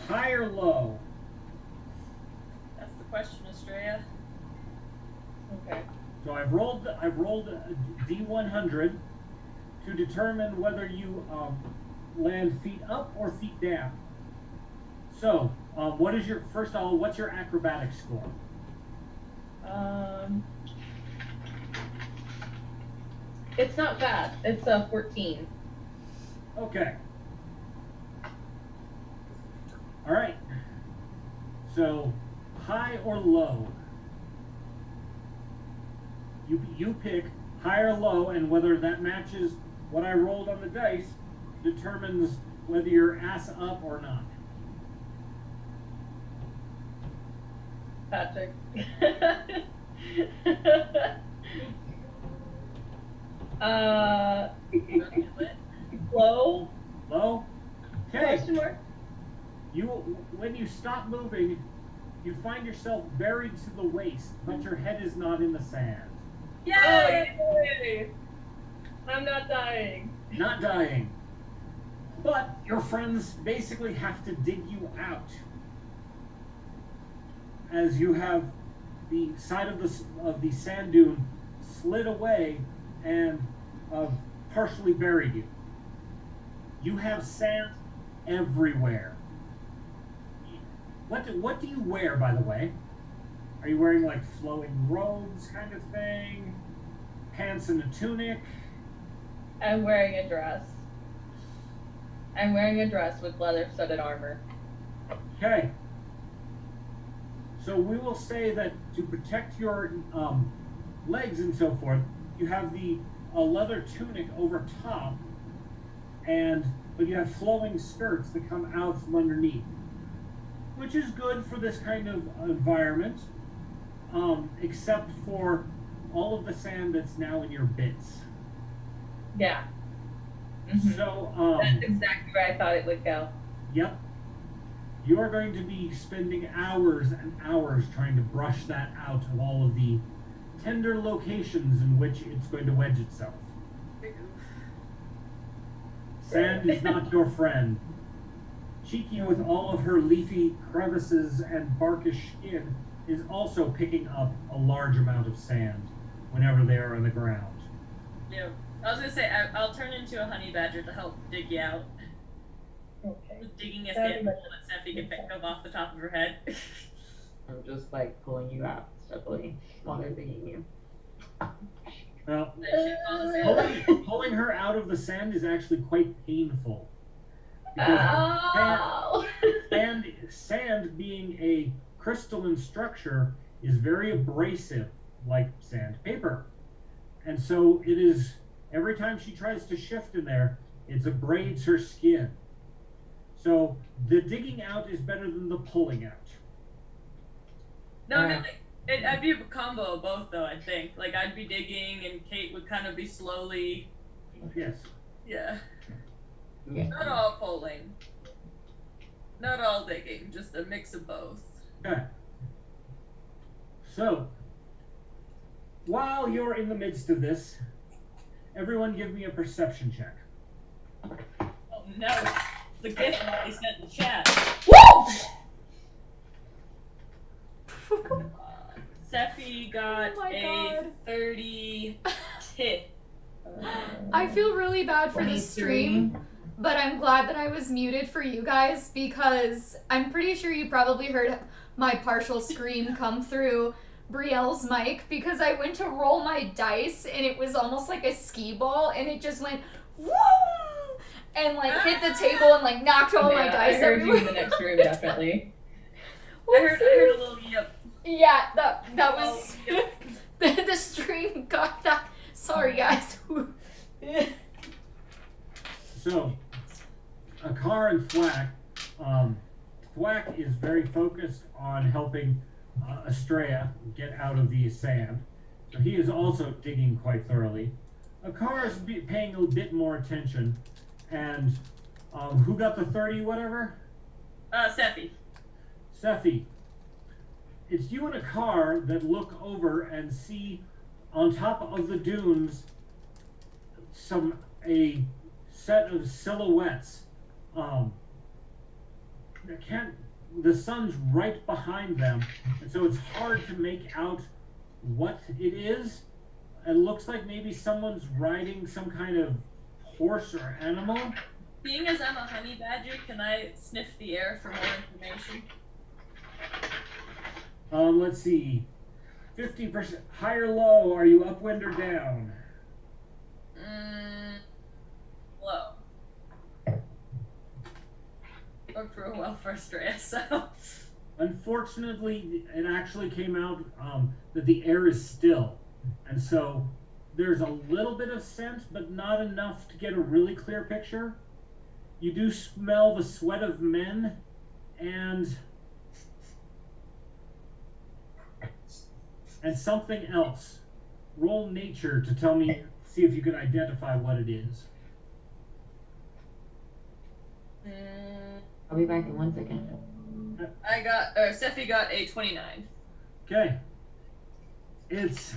High or low? That's the question, Estrella. Okay. So I've rolled a D100 to determine whether you land feet up or feet down. So, what's your acrobatics score? It's not bad. It's 14. Okay. All right. So, high or low? You pick high or low, and whether that matches what I rolled on the dice determines whether you're ass up or not. Patrick. Low? Low? Okay. Question mark? When you stop moving, you find yourself buried to the waist, but your head is not in the sand. Yay! Oh, yay! I'm not dying. Not dying. But your friends basically have to dig you out, as you have the side of the sand dune slid away and partially buried you. You have sand everywhere. What do you wear, by the way? Are you wearing like flowing robes kind of thing? Pants and a tunic? I'm wearing a dress. I'm wearing a dress with leather-studded armor. Okay. So we will say that to protect your legs and so forth, you have the leather tunic over top, but you have flowing skirts that come out from underneath, which is good for this kind of environment, except for all of the sand that's now in your bits. Yeah. Mhm. So, That's exactly where I thought it would go. yep. You are going to be spending hours and hours trying to brush that out of all of the tender locations in which it's going to wedge itself. Sand is not your friend. Cheeky, with all of her leafy crevices and barkish skin, is also picking up a large amount of sand whenever they are on the ground. Yeah. I was gonna say, I'll turn into a honey badger to help dig you out. Okay. Digging a That'd sand be hole that Steffi can pick up off the top of her head. I'm just like pulling you out steadily while they're digging you. Well, That shit on the sand. pulling her out of the sand is actually quite painful. Because Ow! sand being a crystalline structure is very abrasive, like sandpaper. And so it is, every time she tries to shift in there, it abrades her skin. So the digging out is better than the pulling out. No, no, I'd be a combo of both, though, I think. Like, I'd be digging, and Kate would kind of be slowly... Yes. Yeah. Yeah. Not all pulling. Not all digging, just a mix of both. Okay. So, while you're in the midst of this, everyone give me a perception check. Oh, no. The gift that they sent in the chat. Sephi got Oh my a God. 30 tip. I feel really bad for the stream, but I'm glad that I was muted for you guys because I'm pretty sure you probably heard my partial scream come through Brielle's mic because I went to roll my dice and it was almost like a skee ball and it just went woo and like hit the table and like knocked all my dice I heard you in everywhere. the next room, definitely. I heard a little yep. Yeah, that was Oh, the stream got that. Sorry guys. So, Akar and Thwack, Thwack is very focused on helping Estrella get out of the sand. So he is also digging quite thoroughly. Akar is paying a bit more attention. And who got the 30 whatever? Sephi. Sephi. It's you and Akar that look over and see on top of the dunes a set of silhouettes. The sun's right behind them, and so it's hard to make out what it is. It looks like maybe someone's riding some kind of horse or animal. Being as I'm a honey badger, can I sniff the air for more information? Let's see. 50% high or low, are you upwind or down? Low. Worked real well for Estrella, so. Unfortunately, it actually came out that the air is still. And so there's a little bit of scent, but not enough to get a really clear picture. You do smell the sweat of men and something else. Roll nature to tell me, see if you can identify what it is. I'll be back in 1 second. Sephi got a 29. Okay. It's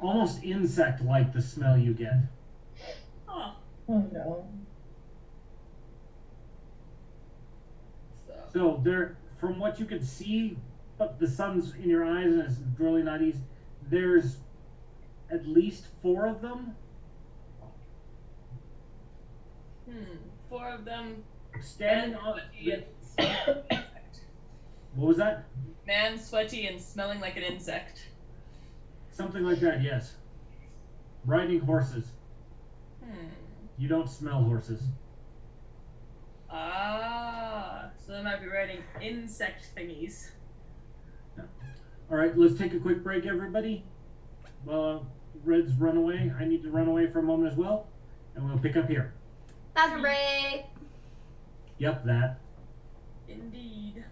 almost insect-like, the smell you get. Oh. Oh no. So there, from what you can see, but the sun's in your eyes and it's really not easy. There's at least 4 of them. 4 of them. Standing on. Sweaty and smelling like an insect. What was that? Man sweaty and smelling like an insect. Something like that, yes. Riding horses. You don't smell horses. So they might be riding insect thingies. All right, let's take a quick break, everybody. Red's run away. I need to run away for a moment as well, and we'll pick up here. Bathroom break. Yep, that. Indeed.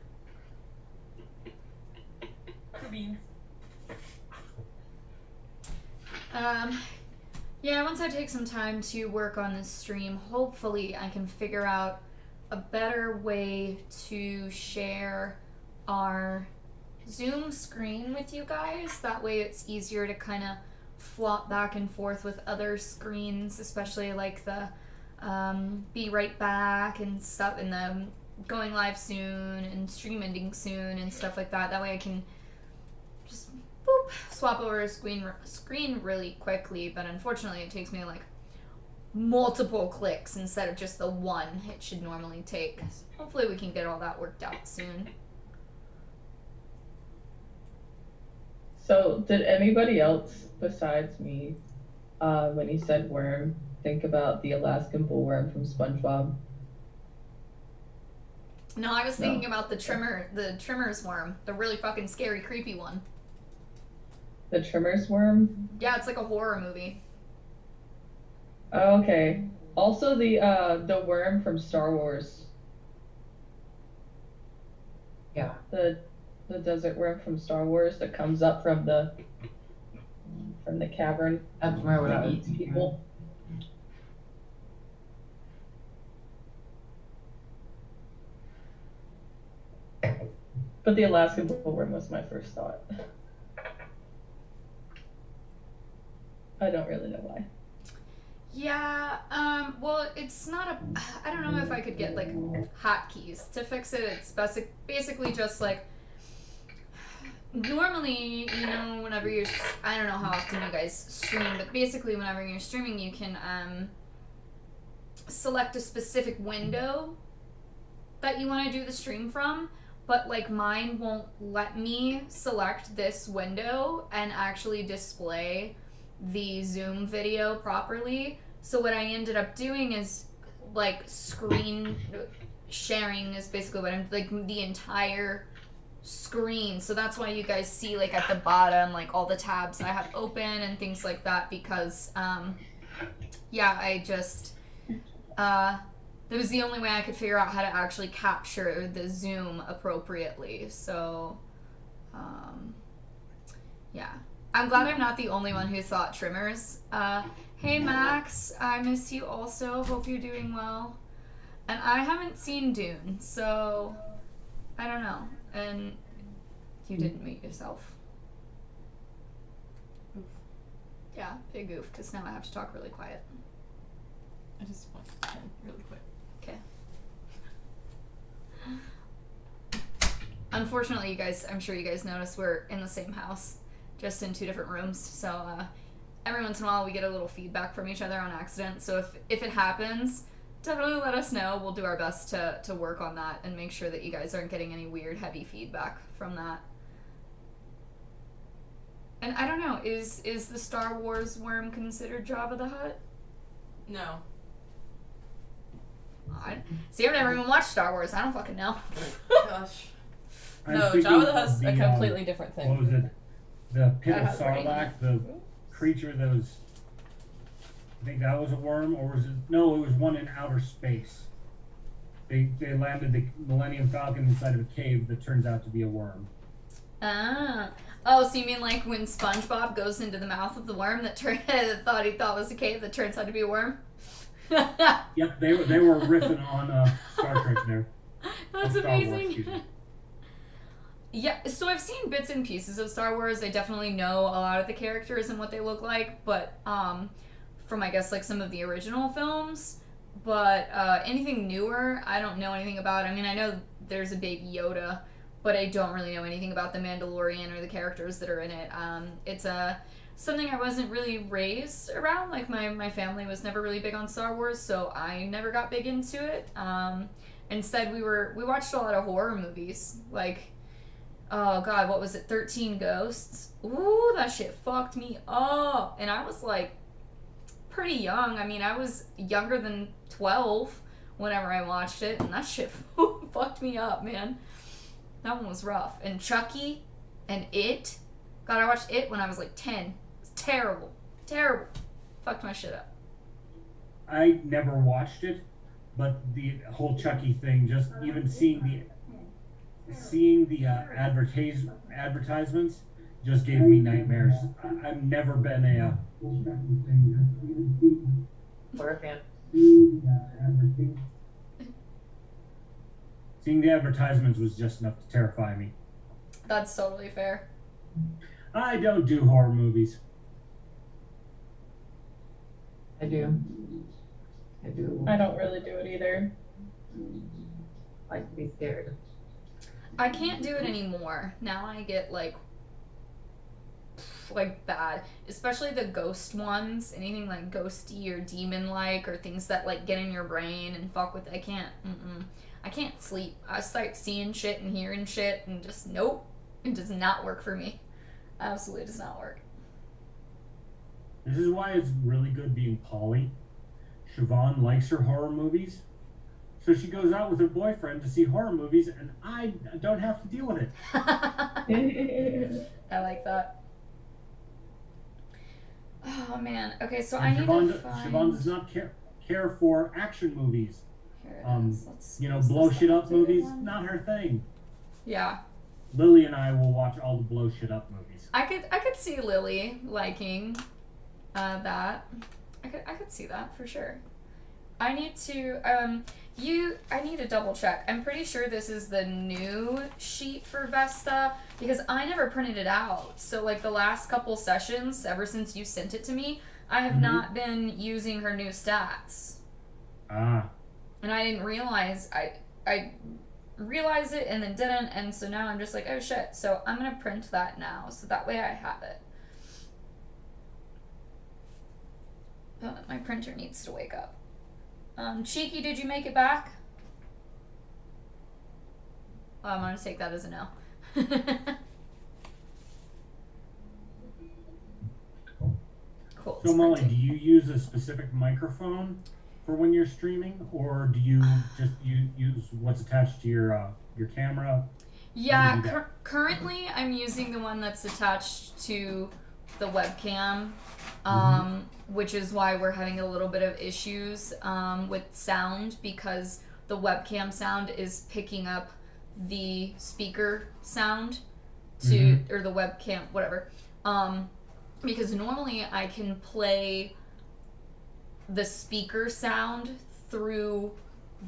Cool beans. Yeah, once I take some time to work on this stream, hopefully I can figure out a better way to share our Zoom screen with you guys. That way it's easier to kind of flop back and forth with other screens, especially like the be right back and stuff, and the going live soon and stream ending soon and stuff like that. That way I can just boop, swap over a screen really quickly, but unfortunately it takes me like multiple clicks instead of just the one it should normally take. Hopefully we can get all that worked out soon. So, did anybody else besides me, when you said worm, think about the Alaskan bullworm from SpongeBob? No, I was thinking about the trimmer's worm, the really fucking scary, creepy one. The Trimmer's worm? Yeah, it's like a horror movie. Oh, okay. Also, the worm from Star Wars. Yeah. The desert worm from Star Wars that comes up from the cavern That's where what I and was eats thinking. people. But the Alaskan bullworm was my first thought. I don't really know why. Yeah, well, it's not a... I don't know if I could get, like, hotkeys to fix it. It's basically just, like... Normally, you know, whenever you're... I don't know how often you guys stream, but basically whenever you're streaming, you can, select a specific window that you want to do the stream from. But, like, mine won't let me select this window and actually display the Zoom video properly. So what I ended up doing is, like, screen sharing is basically what I'm, like, the entire screen. So that's why you guys see, like, at the bottom, like, all the tabs I have open and things like that, because, yeah, I just, that was the only way I could figure out how to actually capture the Zoom appropriately. So, yeah. I'm glad I'm not the only one who thought trimmers. Hey Max, I miss you also. Hope you're doing well. And I haven't seen Dune, so I don't know. And you didn't mute yourself. Oof. Yeah, big oof, because now I have to talk really quiet. I just want to turn really quick. Okay. Unfortunately, you guys, I'm sure you guys noticed we're in the same house, just in 2 different rooms. So every once in a while we get a little feedback from each other on accident. So if it happens, definitely let us know. We'll do our best to work on that and make sure that you guys aren't getting any weird, heavy feedback from that. And I don't know, is the Star Wars worm considered Jabba the Hutt? No. See, I've never even watched Star Wars. I don't fucking know. Gosh. I'm No, thinking Jabba the of Hutt's a completely different thing. What was it? The Pit of That has brain. Sarlacc, the creature that was... I think that was a worm, or was it... No, it was one in outer space. They landed the Millennium Falcon inside of a cave that turns out to be a worm. Ah. Oh, so you mean like when SpongeBob goes into the mouth of the worm that thought he thought was a cave that turns out to be a worm? Yep, they were riffing on Star Trek there. That's Star Wars, amazing. excuse me. Yeah, so I've seen bits and pieces of Star Wars. I definitely know a lot of the characters and what they look like, but from I guess like some of the original films. But anything newer, I don't know anything about. I mean, I know there's a baby Yoda, but I don't really know anything about the Mandalorian or the characters that are in it. It's something I wasn't really raised around. Like my family was never really big on Star Wars, so I never got big into it. Instead, we watched a lot of horror movies. Like, oh god, what was it? 13 Ghosts. Ooh, that shit fucked me up. And I was like pretty young. I mean, I was younger than 12 whenever I watched it, and that shit fucked me up, man. That one was rough. And Chucky and It. God, I watched It when I was like 10. It's terrible. Terrible. Fucked my shit up. I never watched it, but the whole Chucky thing, just even seeing the advertisements just gave me nightmares. I've never been a Horror fan. Seeing the advertisements was just enough to terrify me. That's totally fair. I don't do horror movies. I do. I do. I don't really do it either. Like to be scared. I can't do it anymore. Now I get like like bad, especially the ghost ones. Anything like ghosty or demon like, or things that like get in your brain and fuck with. I can't sleep. I start seeing shit and hearing shit and just nope. It does not work for me. Absolutely does not work. This is why it's really good being poly. Siobhan likes her horror movies, so she goes out with her boyfriend to see horror movies, and I don't have to deal with it. I like that. Oh man. Okay, so And I need to find. Siobhan does not care for action movies. Here it is. Is Blow this shit the up updated movies, one? not her thing. Yeah. Lily and I will watch all the blow shit up movies. I could see Lily liking that. I could see that for sure. I need to I need to double check. I'm pretty sure this is the new sheet for Vesta because I never printed it out. So like the last couple sessions, ever since you sent it to me, I have not been using her new stats. Ah. And I didn't realize I realized it and then didn't, and so now I'm just like, oh shit. So I'm gonna print that now, so that way I have it. Oh, my printer needs to wake up. Cheeky, did you make it back? Oh, I'm gonna take that as a no. Cool. So Molly, do you use a specific microphone for when you're streaming, or do you just use what's attached to your camera? Yeah, currently I'm using the one that's attached to the webcam, which is why we're having a little bit of issues with sound, because the webcam sound is picking up the speaker sound to or the webcam, whatever. Because normally I can play the speaker sound through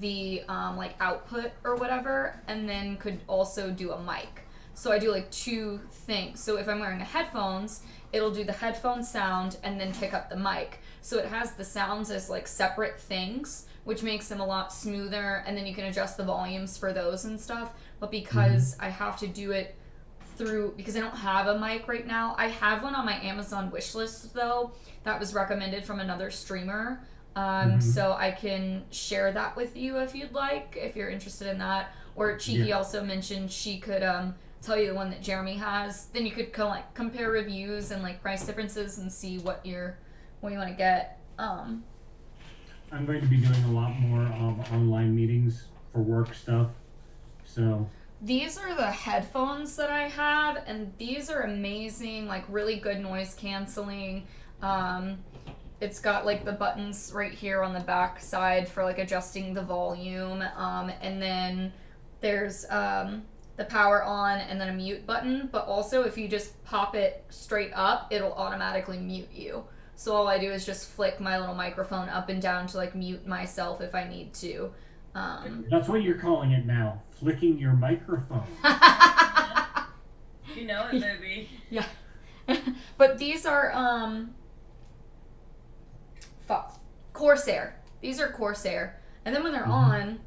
the like output or whatever, and then could also do a mic. So I do like two things. So if I'm wearing headphones, it'll do the headphone sound and then pick up the mic. So it has the sounds as like separate things, which makes them a lot smoother, and then you can adjust the volumes for those and stuff. But because I have to do it through, because I don't have a mic right now. I have one on my Amazon wish list though, that was recommended from another streamer. So I can share that with you if you'd like, if you're interested in that. Or Cheeky also mentioned she could tell you the one that Jeremy has. Then you could compare reviews and like price differences and see what you want to get. I'm going to be doing a lot more online meetings for work stuff. So these are the headphones that I have, and these are amazing, like really good noise canceling. It's got like the buttons right here on the back side for like adjusting the volume, and then there's the power on and then a mute button, but also if you just pop it straight up, it'll automatically mute you. So all I do is just flick my little microphone up and down to like mute myself if I need to. That's what you're calling it now, flicking your microphone. You know it, baby. Yeah. But these are Corsair. These are Corsair. And then when they're on,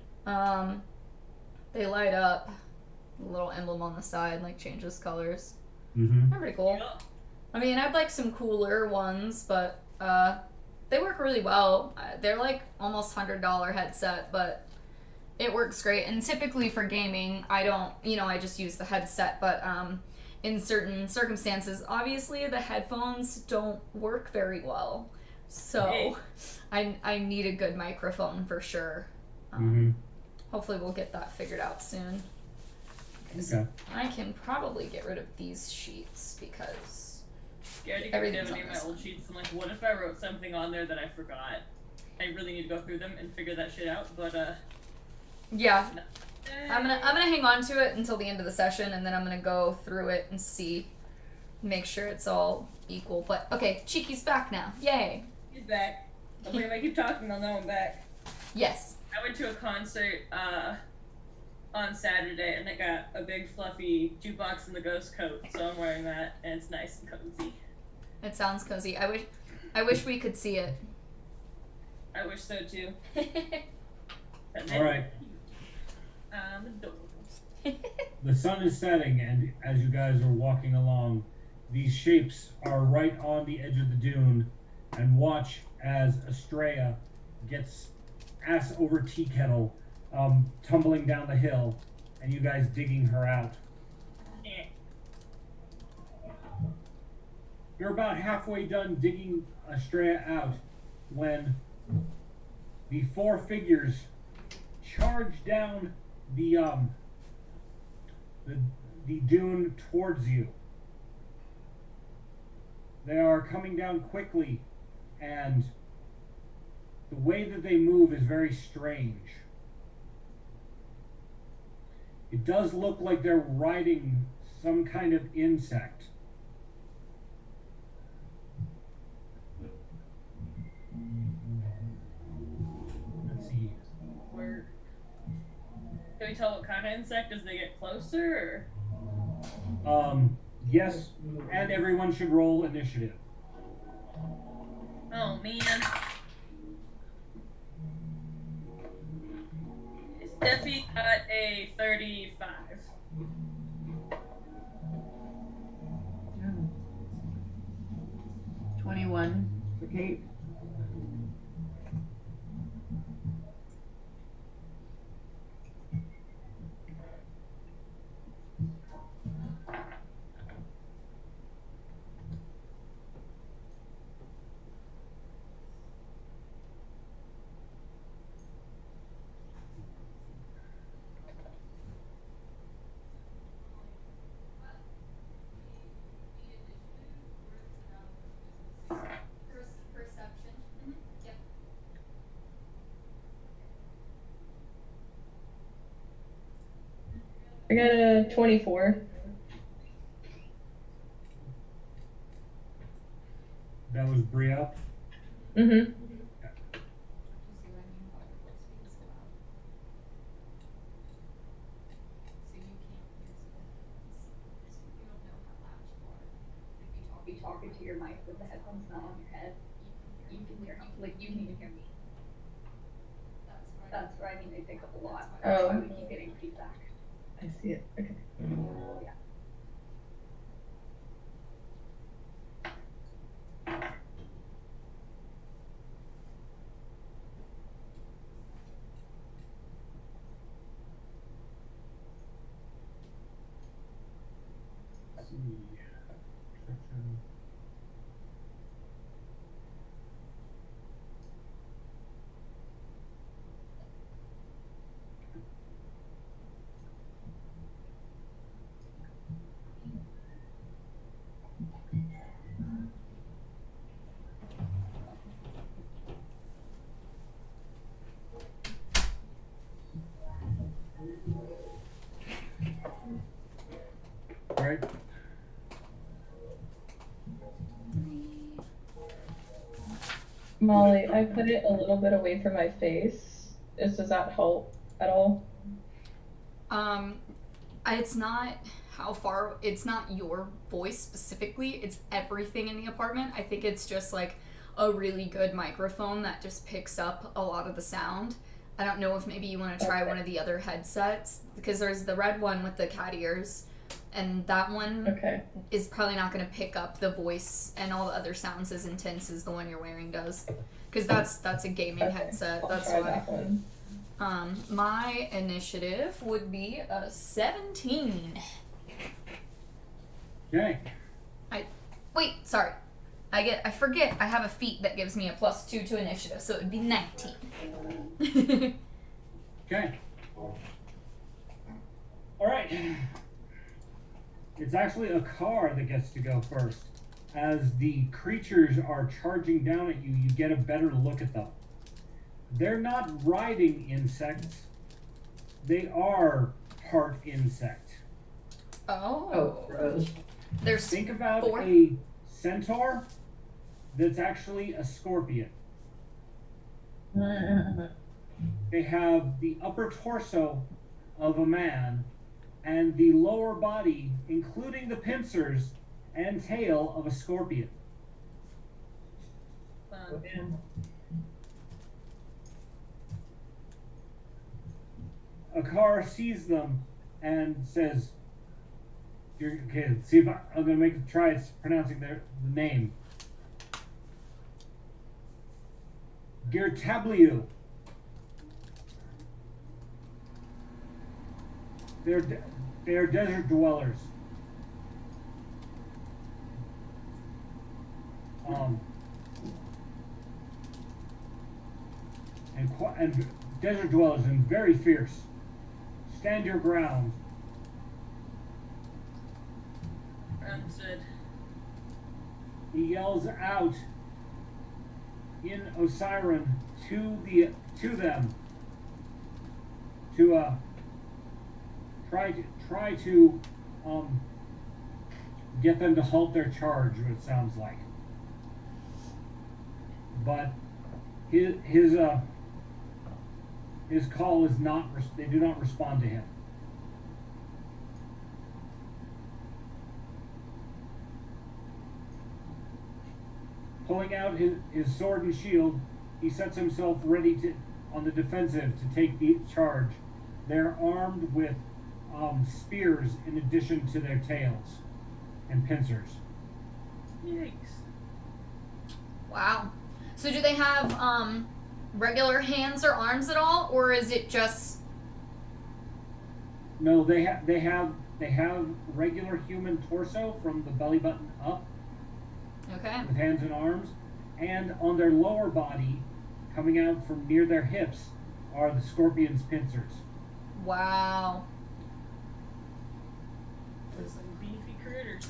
they light up. A little emblem on the side like changes colors. They're pretty cool. Yeah. I mean, I'd like some cooler ones, but they work really well. They're like almost $100 headset, but it works great. And typically for gaming, I don't, I just use the headset, but in certain circumstances, obviously the headphones don't work very well. So I need a good microphone for sure. Hopefully we'll get that figured out soon. Okay. I can probably get rid of these sheets because Scared to get rid of any of my old sheets. I'm like, what if I wrote something on there that I forgot? I really need to go through them and figure that shit out, but yeah. No. I'm gonna hang on to it until the end of the session, and then I'm gonna go through it and see, make sure it's all equal. But okay, Cheeky's back now. Yay! He's back. Hopefully if I keep talking, they'll know I'm back. Yes. I went to a concert on Saturday, and I got a big fluffy jukebox in the ghost coat, so I'm wearing that, and it's nice and cozy. It sounds cozy. I wish we could see it. I wish so too. All right. I'm adorable. The sun is setting, and as you guys are walking along, these shapes are right on the edge of the dune, and watch as Estrella gets ass over tea kettle, tumbling down the hill, and you guys digging her out. You're about halfway done digging Estrella out when the four figures charge down the dune towards you. They are coming down quickly, and the way that they move is very strange. It does look like they're riding some kind of insect. Let's see. Can we tell what kind of insect as they get closer? Yes, and everyone should roll initiative. Oh man. Steffi got a 35. 21 for Kate. Perception. Yep. I got a 24. That was Bria. Mm-hmm. Be talking to your mic with the headphones not on your head. You can hear, like, you can even hear me. That's where I mean they pick up a lot. That's why we keep getting feedback. I see it. Okay. Yeah. Let's see. Perception. Right. Molly, I put it a little bit away from my face. Does that help at all? It's not how far. It's not your voice specifically. It's everything in the apartment. I think it's just like a really good microphone that just picks up a lot of the sound. I don't know if maybe you want to try one of the other headsets, because there's the red one with the cat ears, and that one is probably not going to pick up the voice and all the other sounds as intense as the one you're wearing does, because that's a gaming headset. I'll That's try why. that one. My initiative would be a 17. Okay. Wait, sorry. I forget I have a feat that gives me a +2 to initiative, so it would be 19. Okay. Alright. It's actually a car that gets to go first. As the creatures are charging down at you, you get a better look at them. They're not riding insects. They are part insect. Oh. Gross. There's Think about 4. a centaur that's actually a scorpion. They have the upper torso of a man and the lower body, including the pincers and tail of a scorpion. Fun. A car sees them and says, Okay, see if I'm gonna try pronouncing the name. Gertabliu. They're desert dwellers. And desert dwellers and very fierce. Stand your ground. Understood. He yells out in Osiran to them to try to get them to halt their charge. It sounds like, but his call is not. They do not respond to him. Pulling out his sword and shield, he sets himself ready on the defensive to take the charge. They're armed with spears in addition to their tails and pincers. Yikes. Wow. So do they have regular hands or arms at all, or is it just? No, they have regular human torso from the belly button up. Okay. With hands and arms, and on their lower body, coming out from near their hips, are the scorpion's pincers. Wow. Those some beefy critters.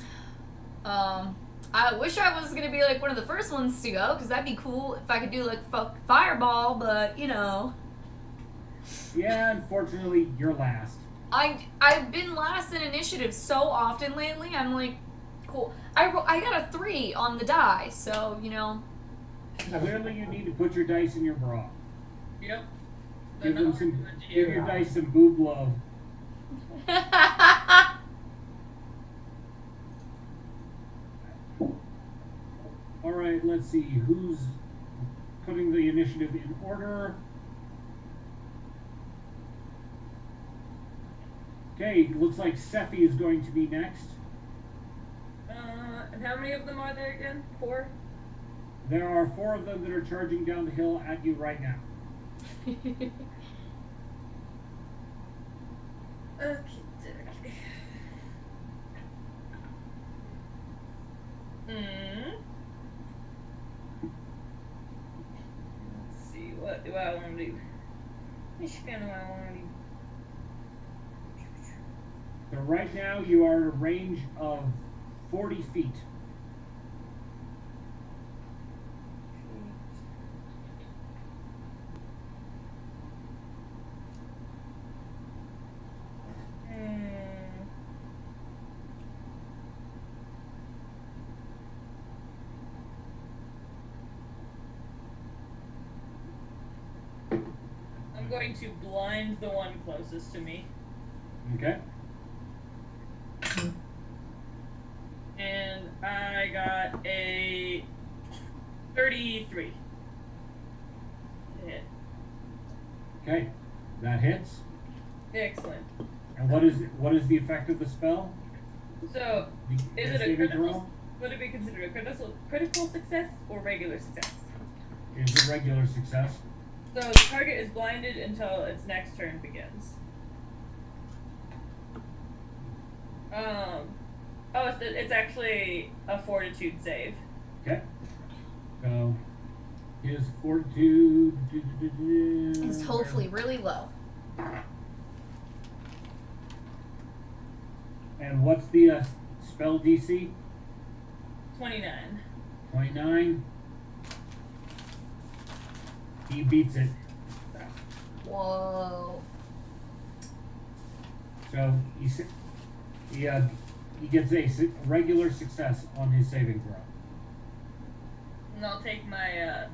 I wish I was gonna be like one of the first ones to go, because that'd be cool if I could do like fireball, but you know. Yeah, unfortunately, you're last. I've been last in initiative so often lately. I'm like, cool. I got a 3 on the die, so you know. Clearly, you need to put your dice in your bra. Yep. Give your dice some boob love. All right, let's see who's putting the initiative in order. Okay, looks like Sephi is going to be next. And how many of them are there again? 4? There are 4 of them that are charging down the hill at you right now. Okay. Let's see, what do I want to do? Which one do I want to do? So right now you are at a range of 40 feet. I'm going to blind the one closest to me. Okay. And I got a 33 to hit. Okay, that hits. Excellent. And what is the effect of the spell? So, The is it a saving critical? throw? Would it be considered a critical success or regular success? It's a regular success. So the target is blinded until its next turn begins. It's actually a fortitude save. Okay. So his fortitude Is hopefully really low. And what's the spell DC? 29. 29. He beats it. Whoa. So he gets a regular success on his saving throw. And I'll take my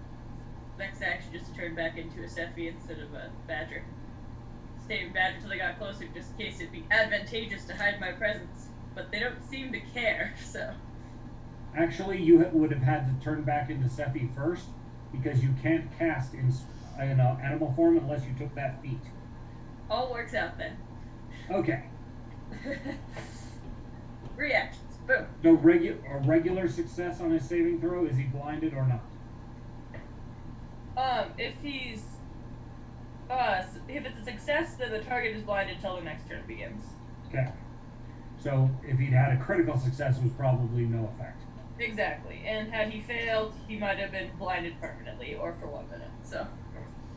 next action just to turn back into a Sephi instead of a Badger. Stay Badger until they got closer, just in case it'd be advantageous to hide my presence. But they don't seem to care, so. Actually, you would have had to turn back into Sephi first, because you can't cast in animal form unless you took that feat. All works out then. Okay. Reactions. Boom. So a regular success on his saving throw, is he blinded or not? If he's if it's a success, then the target is blinded until the next turn begins. Okay. So if he'd had a critical success, it was probably no effect. Exactly. And had he failed, he might have been blinded permanently or for 1 minute. So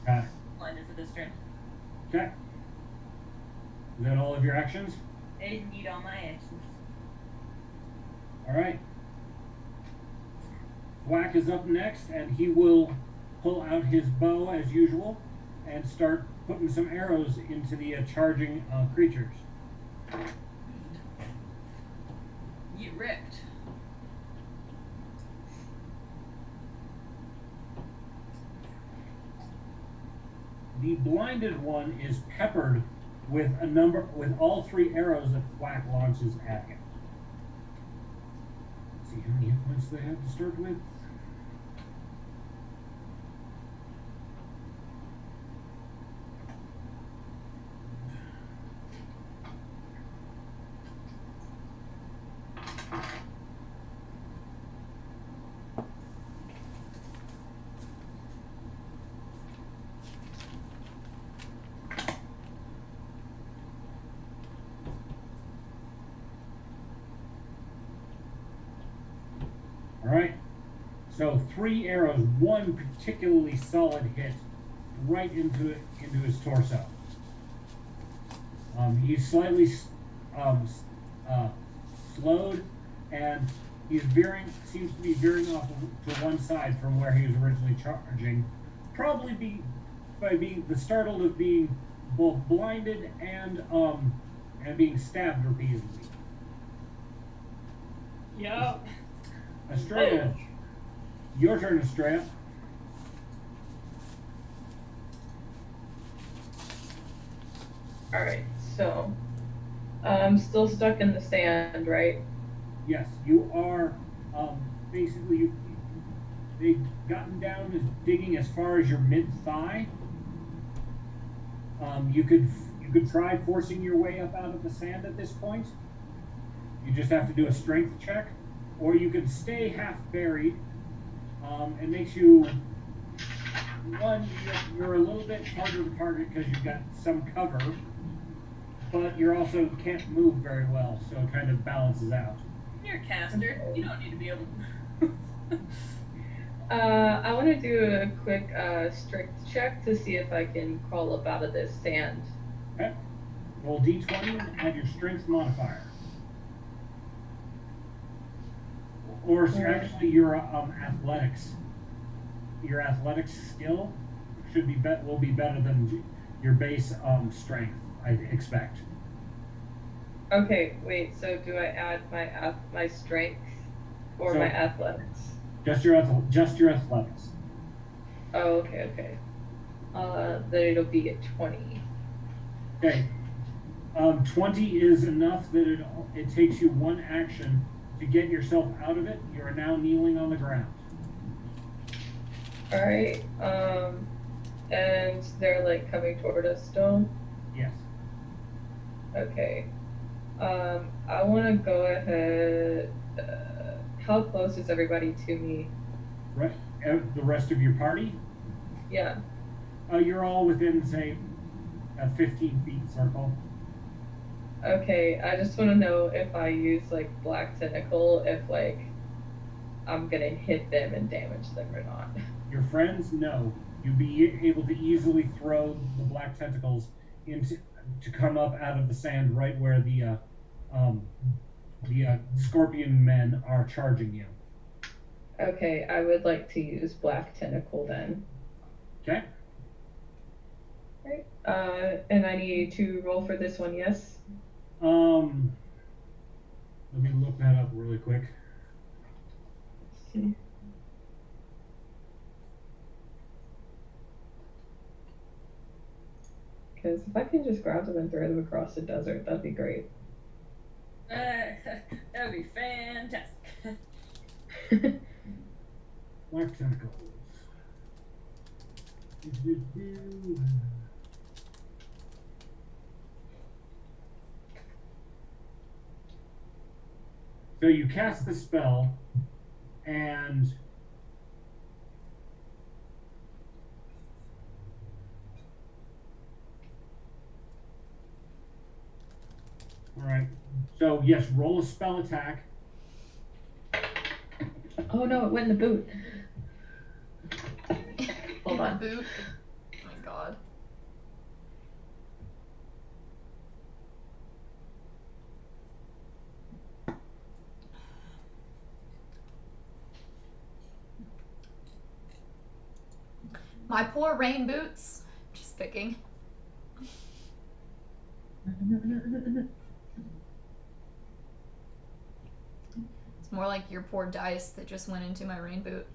Okay. blinded for this turn. Okay. Is that all of your actions? I need all my actions. All right. Thwack is up next, and he will pull out his bow as usual and start putting some arrows into the charging creatures. Get wrecked. The blinded one is peppered with all 3 arrows that Thwack launches at him. Let's see how many hit points they have to start with. All right. So 3 arrows, one particularly solid hit right into his torso. He's slightly slowed, and he's seems to be veering off to one side from where he was originally charging. Probably by being startled of being both blinded and being stabbed repeatedly. Yup. Estrella, your turn, Estrella. Alright, so I'm still stuck in the sand, right? Yes, you are. Basically, they've gotten down as digging as far as your mid thigh. You could try forcing your way up out of the sand at this point. You just have to do a strength check, or you could stay half buried. It makes you you're a little bit harder to target because you've got some cover, but you also can't move very well, so it kind of balances out. You're a caster. You don't need to be able to. I want to do a quick strength check to see if I can crawl up out of this sand. Okay. Roll d20 and add your strength modifier. Or actually your athletics. Your athletics skill will be better than your base strength, I expect. Okay, wait. So do I add my strength or my athletics? Just your athletics. Oh, okay. Then it'll be a 20. Okay. 20 is enough that it takes you 1 action to get yourself out of it. You are now kneeling on the ground. All right. And they're like coming toward us still. Yes. Okay. I want to go ahead. How close is everybody to me? Right. The rest of your party? Yeah. You're all within, say, a 15 feet circle. Okay. I just want to know if I use like black tentacle, if like I'm gonna hit them and damage them or not. Your friends, no. You'd be able to easily throw the black tentacles to come up out of the sand right where the scorpion men are charging you. Okay, I would like to use black tentacle then. Okay. Right. And I need to roll for this one, yes? Let me look that up really quick. Let's see. Because if I can just grab them and throw them across the desert, that'd be great. That would be fantastic. Black tentacles. So you cast the spell, and all right. So yes, roll a spell attack. Oh no, it went in the boot. Hold In on. the boot. Oh my god. My poor rain boots. Just picking. It's more like your poor dice that just went into my rain boot.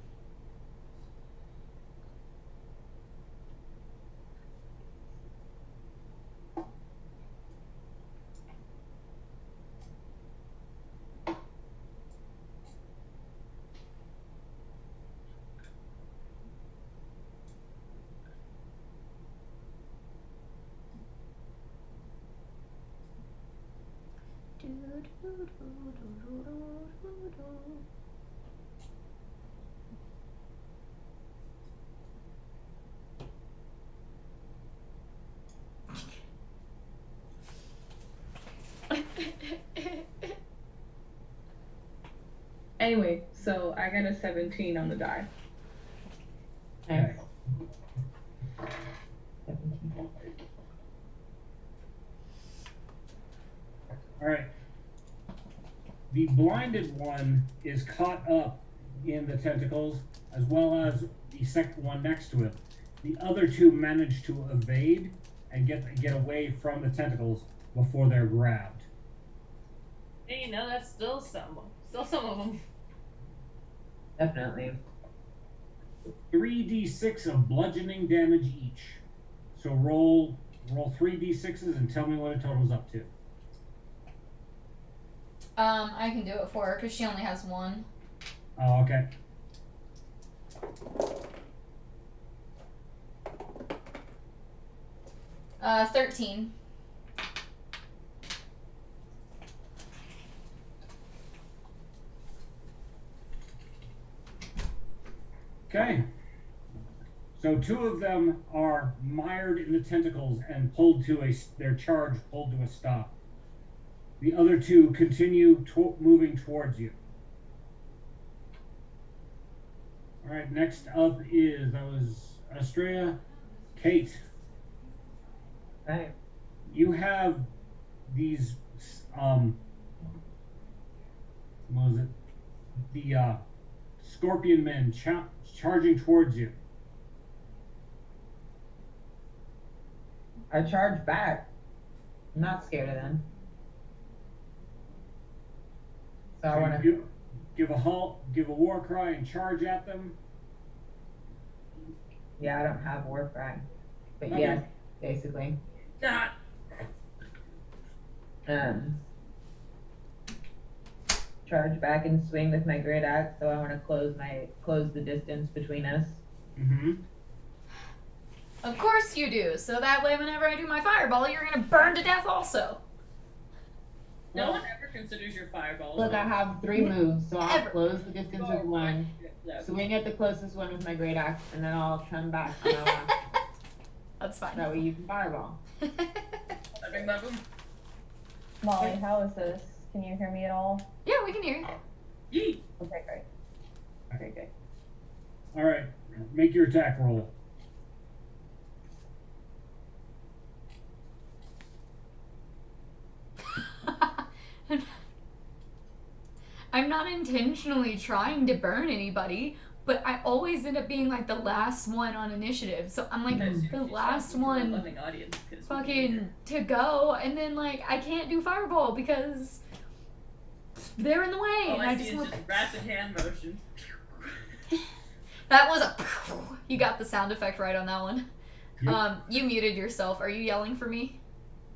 Anyway, so I got a 17 on the die. Nice. All right. The blinded one is caught up in the tentacles, as well as the second one next to it. The other two manage to evade and get away from the tentacles before they're grabbed. Hey, that's still some of them. Definitely. 3d6 of bludgeoning damage each. So roll 3d6s and tell me what it totals up to. I can do it for her because she only has one. Oh, okay. Uh, 13. Okay. So two of them are mired in the tentacles and pulled to their charge pulled to a stop. The other two continue moving towards you. All right, next up that was Australia. Kate, Right. you have these, what was it? The scorpion men charging towards you. I charge back. I'm not scared of them. So I want to. You give a halt, give a war cry, and charge at them. Yeah, I don't have war cry, but Okay. yes, basically. Nah. Charge back and swing with my great axe. So I want to close the distance between us. Mm-hmm. Of course you do. So that way, whenever I do my fireball, you're gonna burn to death also. No one ever considers your fireballs. Look, I have 3 moves, so I'll Ever. close the distance with one, Yeah. swing at the closest one with my great axe, and then I'll come back. On my last. That's fine. That way you can fireball. Loving them. Molly, how is this? Can you hear me at all? Yeah, we can hear you. Yeet. Okay, great. Okay, good. All right, make your attack roll. I'm not intentionally trying to burn anybody, but I always end up being like the last one on initiative. So I'm like the last one Loving audience, 'cause fucking to go, and then like I can't do fireball because they're in the way. all and I I see is want just rapid hand motion. that was a you got the sound effect right on that one. Yep. You muted yourself. Are you yelling for me?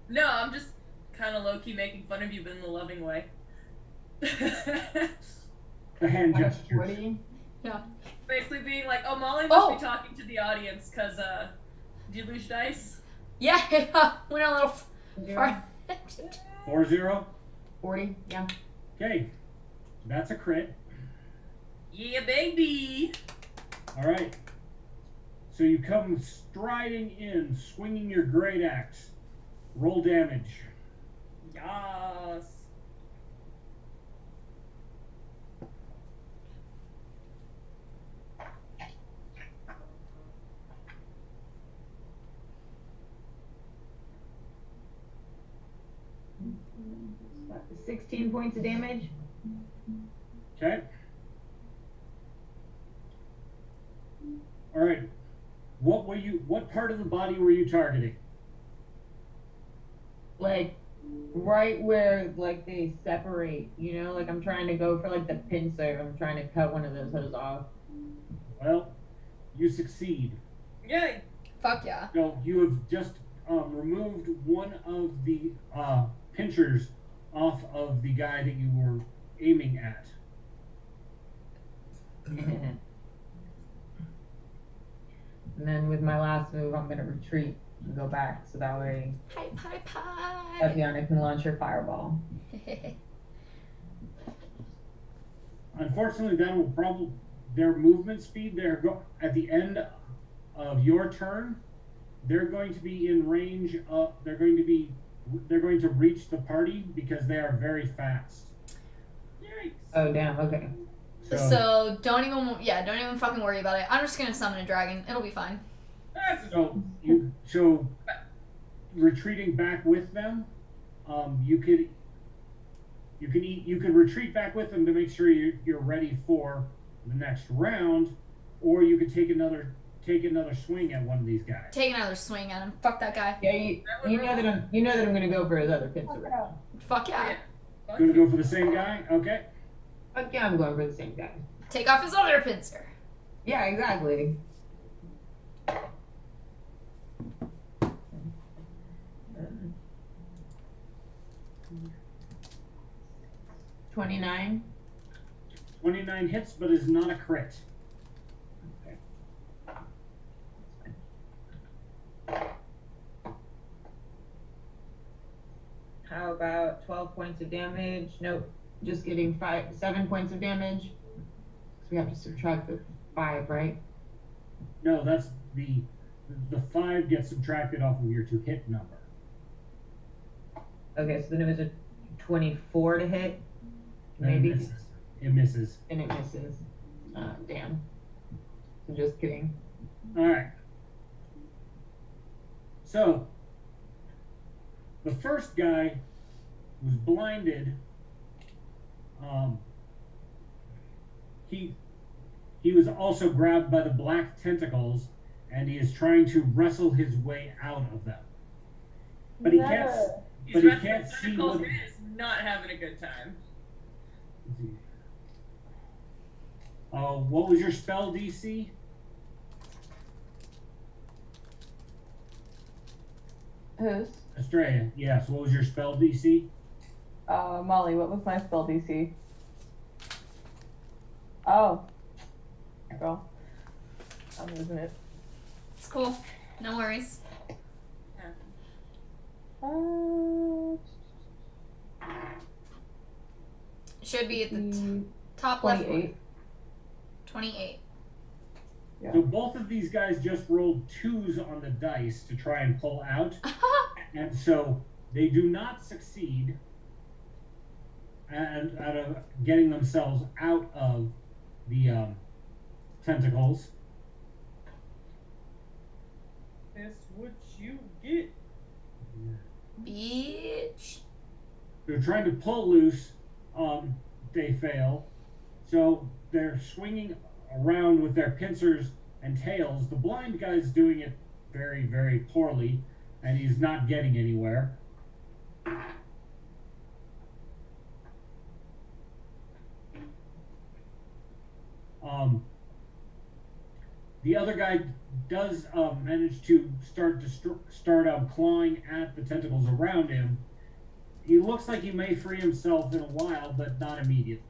No, I'm just kind of low key making fun of you, but in a loving way. The hand I got gestures. 40. Basically being like, oh, Molly must Oh. be talking to the audience, cause did you lose your dice? Yeah, went a little far. 4-0. 40, yeah. Okay. That's a crit. Yeah, baby. All right. So you come striding in, swinging your great axe. Roll damage. Yes. So 16 points of damage. Okay. All right. What part of the body were you targeting? Like right where like they separate, you know, like I'm trying to go for like the pincer. I'm trying to cut one of those hose off. Well, you succeed. Yay. Fuck yeah. So you have just removed one of the pinchers off of the guy that you were aiming at. And then with my last move, I'm gonna retreat and go back, so that way Pie. Tatiana can launch her fireball. Unfortunately, that will probably their movement speed. At the end of your turn. They're going to be in range of. They're going to reach the party because they are very fast. Yikes. Oh damn, okay. So don't even fucking worry about it. I'm just gonna summon a dragon. It'll be fine. That's So retreating back with them, you could retreat back with them to make sure you're ready for the next round, or you could take another swing at one of these guys. Take another swing at him. Fuck that guy. Yeah, you know that I'm gonna go for his other pincer round. Fuck yeah. Gonna go for the same guy? Okay. Fuck yeah, I'm going for the same guy. Take off his other pincer. Yeah, exactly. Um, 29. 29 hits, but is not a crit. Okay. How about 12 points of damage? Nope. Just getting 7 points of damage. So we have to subtract the 5, right? No, that's the 5 gets subtracted off of your to hit number. Okay, so then it was a 24 to hit. And Maybe. It misses. And it misses. Damn. So just kidding. All right. So the first guy was blinded. He was also grabbed by the black tentacles, and he is trying to wrestle his way out of them. But he can't. But he can't see what. Is not having a good time. What was your spell DC? Whose? Estrella. Yes. What was your spell DC? Molly, what was my spell DC? Oh. Girl. I'm losing it. It's cool. No worries. Should be at the top left. 28. 28. Yeah. So both of these guys just rolled 2s on the dice to try and pull out, and so they do not succeed and out of getting themselves out of the tentacles. That's what you get. Bitch. They're trying to pull loose. They fail. So they're swinging around with their pincers and tails. The blind guy's doing it very, very poorly, and he's not getting anywhere. The other guy does manage to start clawing at the tentacles around him. He looks like he may free himself in a while, but not immediately.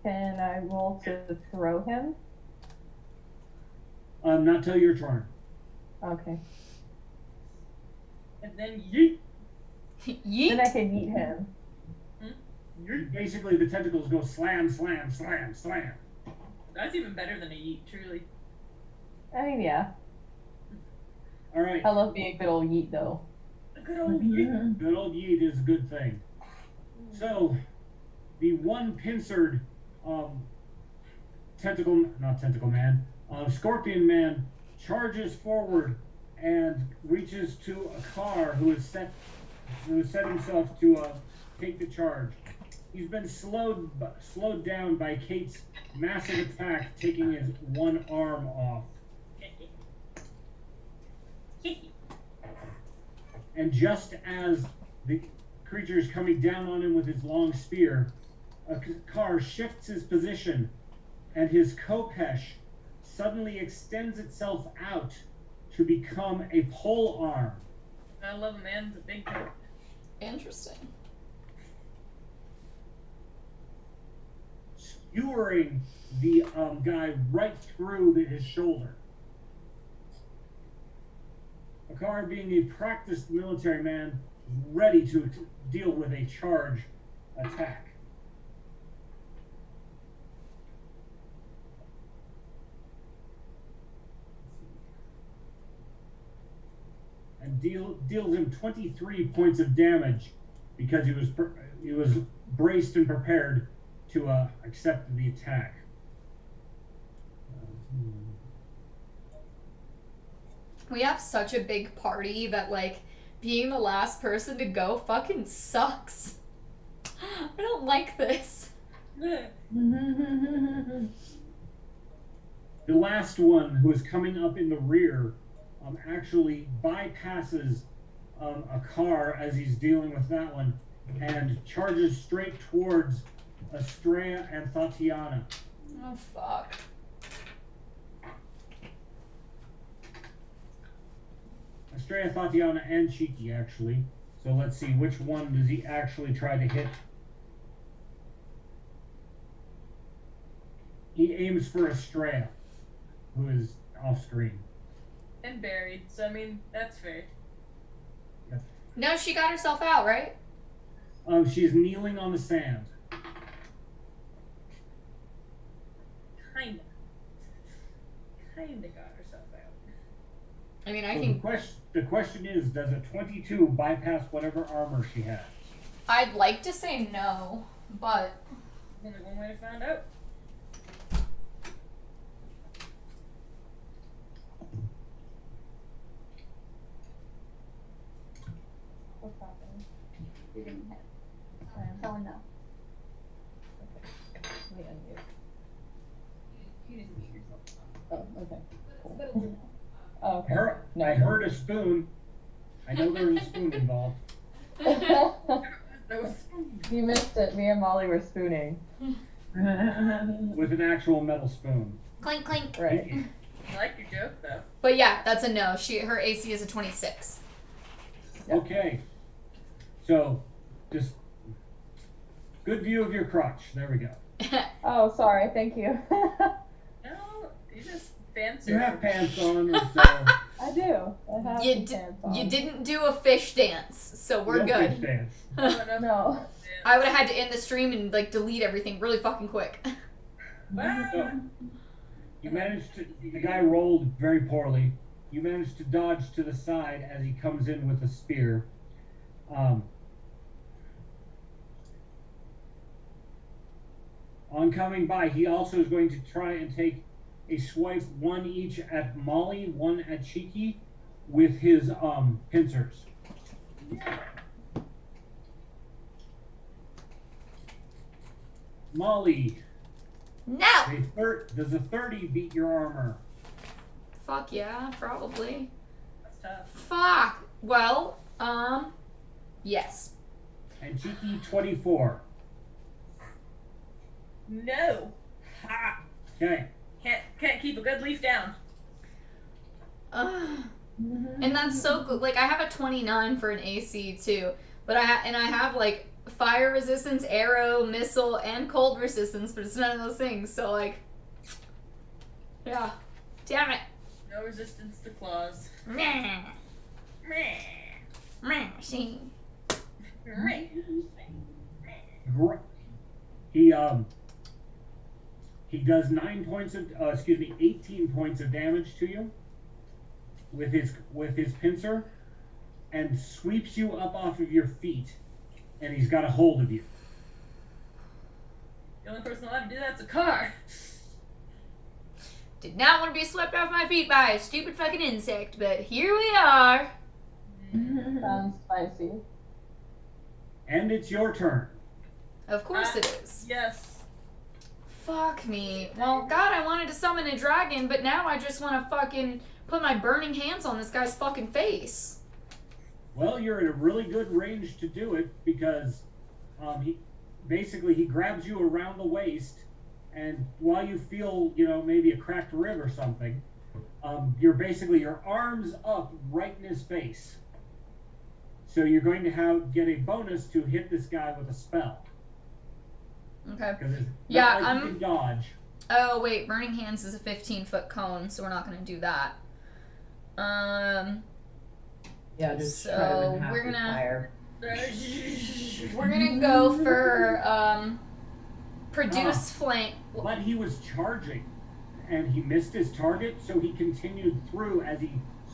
Can I roll to throw him? Not till your turn. Okay. And then yeet. Then I can eat him. Basically, the tentacles go slam, slam, slam, slam. That's even better than a yeet, truly. I mean, yeah. All right. I love being a good old yeet, though. A good old yeet. Good old yeet is a good thing. So, the one pincered scorpion man charges forward and reaches to a car who has set himself to take the charge. He's been slowed down by Kate's massive attack, taking his one arm off. And just as the creature is coming down on him with his long spear, a car shifts his position, and his khopesh suddenly extends itself out to become a pole arm. I love a man with a big coat. Interesting. Skewering the guy right through his shoulder. Akar, being a practiced military man, is ready to deal with a charge attack. And deals him 23 points of damage because he was braced and prepared to accept the attack. We have such a big party that, like, being the last person to go fucking sucks. I don't like this. The last one, who is coming up in the rear, actually bypasses a car as he's dealing with that one and charges straight towards Estrella and Tatiana. Oh, fuck. Estrella, Tatiana, and Cheeky, actually. So let's see, which one does he actually try to hit? He aims for Estrella, who is off screen. And buried, so I mean, that's fair. No, she got herself out, right? She's kneeling on the sand. Kinda got herself out. I mean, I So can. the question is, does a 22 bypass whatever armor she has? I'd like to say no, but Only one way to find out. What's happening? You're gonna hit. Tell him no. Let me unmute. You didn't mute yourself. Oh, okay. But it's a no. Oh, okay. I heard a spoon. I know there was a spoon involved. You missed it. Me and Molly were spooning. With an actual metal spoon. clink, clink. Right. I like your joke, though. But yeah, that's a no. Her AC is a 26. Okay. So, just good view of your crotch. There we go. Oh, sorry. Thank you. No, you just fancy. You have pants on, so I do. I have You some di- pants on. You didn't do a fish dance, so we're no fish good. dance. No. I would have had to end the stream and like delete everything really fucking quick. So, you managed to. The guy rolled very poorly. You managed to dodge to the side as he comes in with a spear. On coming by, he also is going to try and take a swipe, one each at Molly, one at Cheeky, with his pincers. Molly, No! does a 30 beat your armor? Fuck yeah, probably. That's tough. Fuck! Well, yes. And Cheeky 24. No. Ha! Okay. Can't keep a good leaf down. And that's so good. Like, I have a 29 for an AC too, but I have like fire resistance, arrow, missile, and cold resistance, but it's none of those things. So like, yeah, damn it. No resistance to claws. Meh. See. He does 18 points of damage to you with his pincer, and sweeps you up off of your feet, and he's got a hold of you. The only person allowed to do that's a car. Did not want to be swept off my feet by a stupid fucking insect, but here we are. Sounds spicy. And it's your turn. Of course it is. Yes. Fuck me. Well, God, I wanted to summon a dragon, but now I just want to fucking put my burning hands on this guy's fucking face. Well, you're in a really good range to do it because he grabs you around the waist, and while you feel, maybe a cracked rib or something, your arms up right in his face. So you're going to get a bonus to hit this guy with a spell. Okay. Yeah, I'm. You can dodge. Oh wait, burning hands is a 15-foot cone, so we're not gonna do that. Yeah, just try So to half we're the gonna fire. we're gonna go for produce flame. But he was charging, and he missed his target, so he continued through as he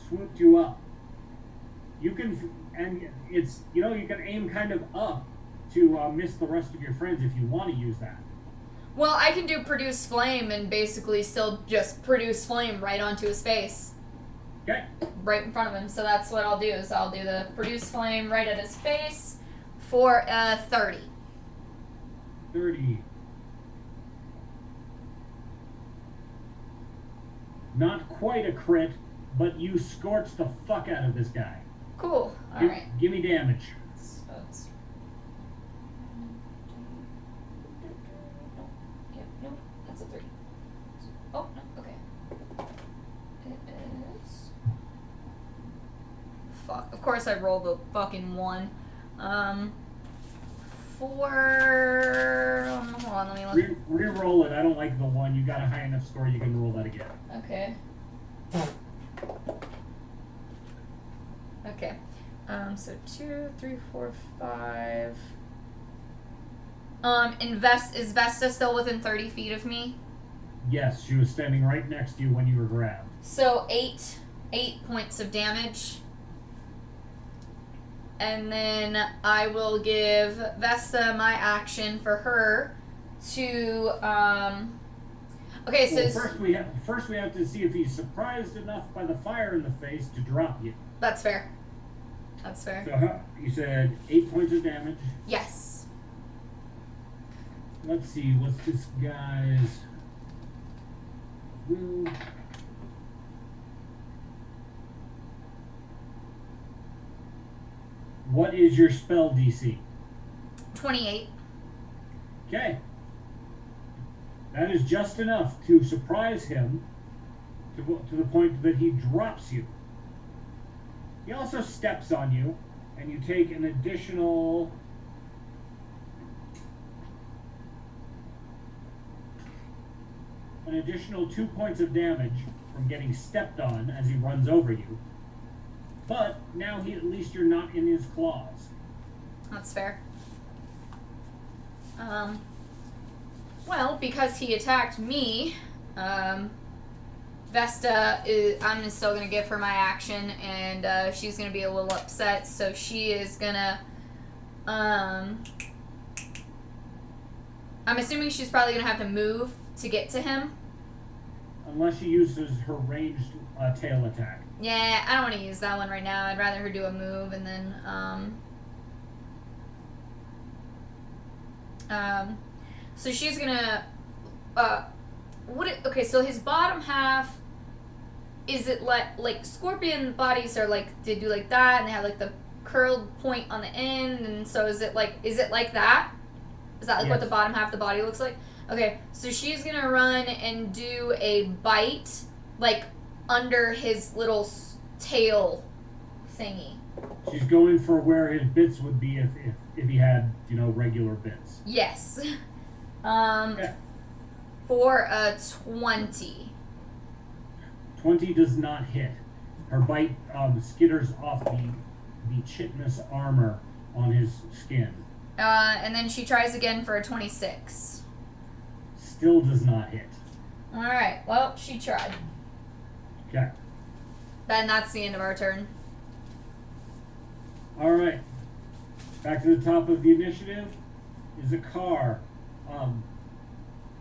swooped you up. You can aim kind of up to miss the rest of your friends if you want to use that. Well, I can do produce flame and basically still just produce flame right onto his face. Okay. Right in front of him. So that's what I'll do, is I'll do the produce flame right at his face for 30. 30. Not quite a crit, but you scorch the fuck out of this guy. Cool. Alright. Give me damage. So it's... Yeah, no, that's a 3. Oh, no, okay. It is... Fuck. Of course I rolled the fucking 1. Hold on, let me look. Re-roll it. I don't like the 1. You got a high enough score, you can roll that again. Okay. Okay. So 2, 3, 4, 5. Is Vesta still within 30 feet of me? Yes, she was standing right next to you when you were grabbed. So 8 points of damage. And then I will give Vesta my action for her to okay, so well, first we have to see if he's surprised enough by the fire in the face to drop you. that's fair. That's fair. So you said 8 points of damage. Yes. Let's see, what's this guy's will? What is your spell DC? 28. Okay. That is just enough to surprise him to the point that he drops you. He also steps on you, and you take an additional... an additional 2 points of damage from getting stepped on as he runs over you. But now at least you're not in his claws. That's fair. Well, because he attacked me, Vesta I'm still gonna give her my action, and she's gonna be a little upset, so she is gonna, I'm assuming she's probably gonna have to move to get to him. Unless she uses her ranged tail attack. Yeah, I don't want to use that one right now. I'd rather her do a move and then, so she's gonna, okay, so his bottom half, is it like scorpion bodies are like, they do like that, and they have like the curled point on the end, and so is it like that? Is that like Yes. what the bottom half of the body looks like? Okay, so she's gonna run and do a bite, like, under his little tail thingy. She's going for where his bits would be if he had, regular bits. Yes. Yeah. For a 20. 20 does not hit. Her bite skitters off the chitinous armor on his skin. And then she tries again for a 26. Still does not hit. Alright, well, she tried. Okay. Then that's the end of our turn. Alright. Back to the top of the initiative is a car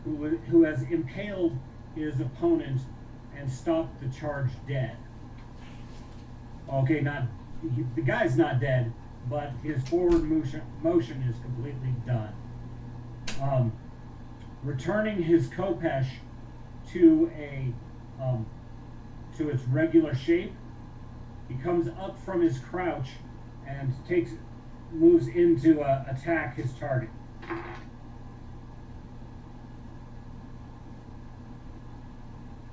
who has impaled his opponent and stopped the charge dead. Okay, the guy's not dead, but his forward motion is completely done. Returning his Kopesh to to its regular shape, he comes up from his crouch and moves in to attack his target.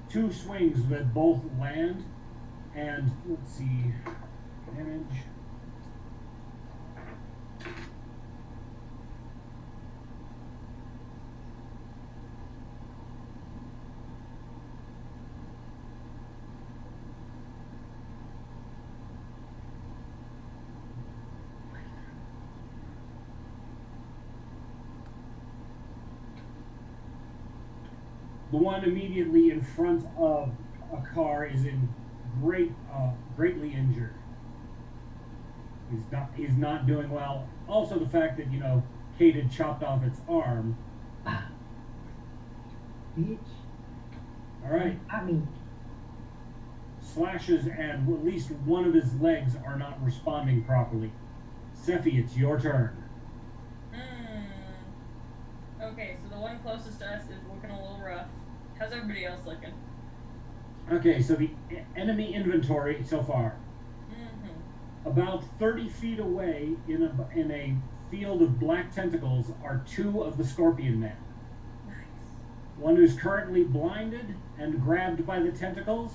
Two swings that both land, and let's see, damage. The one immediately in front of a car is in greatly injured. He's not doing well. Also, the fact that Kate had chopped off its arm. Bitch. All right. I mean, Slashes, and at least one of his legs are not responding properly. Sephi, it's your turn. Okay, so the one closest to us is looking a little rough. How's everybody else looking? Okay, so the enemy inventory so far. Mm-hmm. About 30 feet away in a field of black tentacles are two of the Scorpion Men. Nice. One who's currently blinded and grabbed by the tentacles,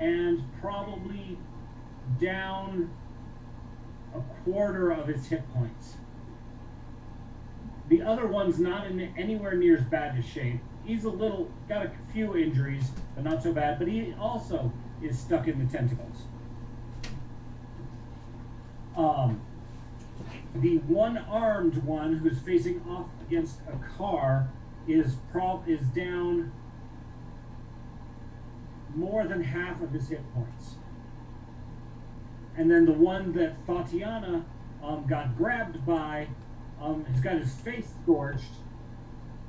and probably down a quarter of his hit points. The other one's not in anywhere near as bad a shape. He's got a few injuries, but not so bad, but he also is stuck in the tentacles. The one-armed one who's facing off against a car is down more than half of his hit points. And then the one that Tatiana got grabbed by has got his face scorched,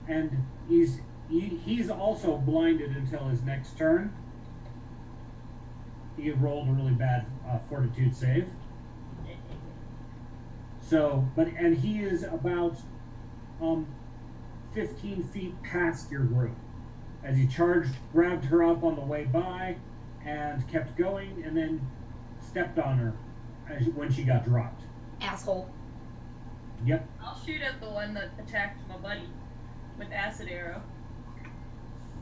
and he's also blinded until his next turn. He rolled a really bad fortitude save. So, and he is about 15 feet past your group as he charged, grabbed her up on the way by, and kept going, and then stepped on her when she got dropped. Asshole. Yep. I'll shoot at the one that attacked my buddy with acid arrow.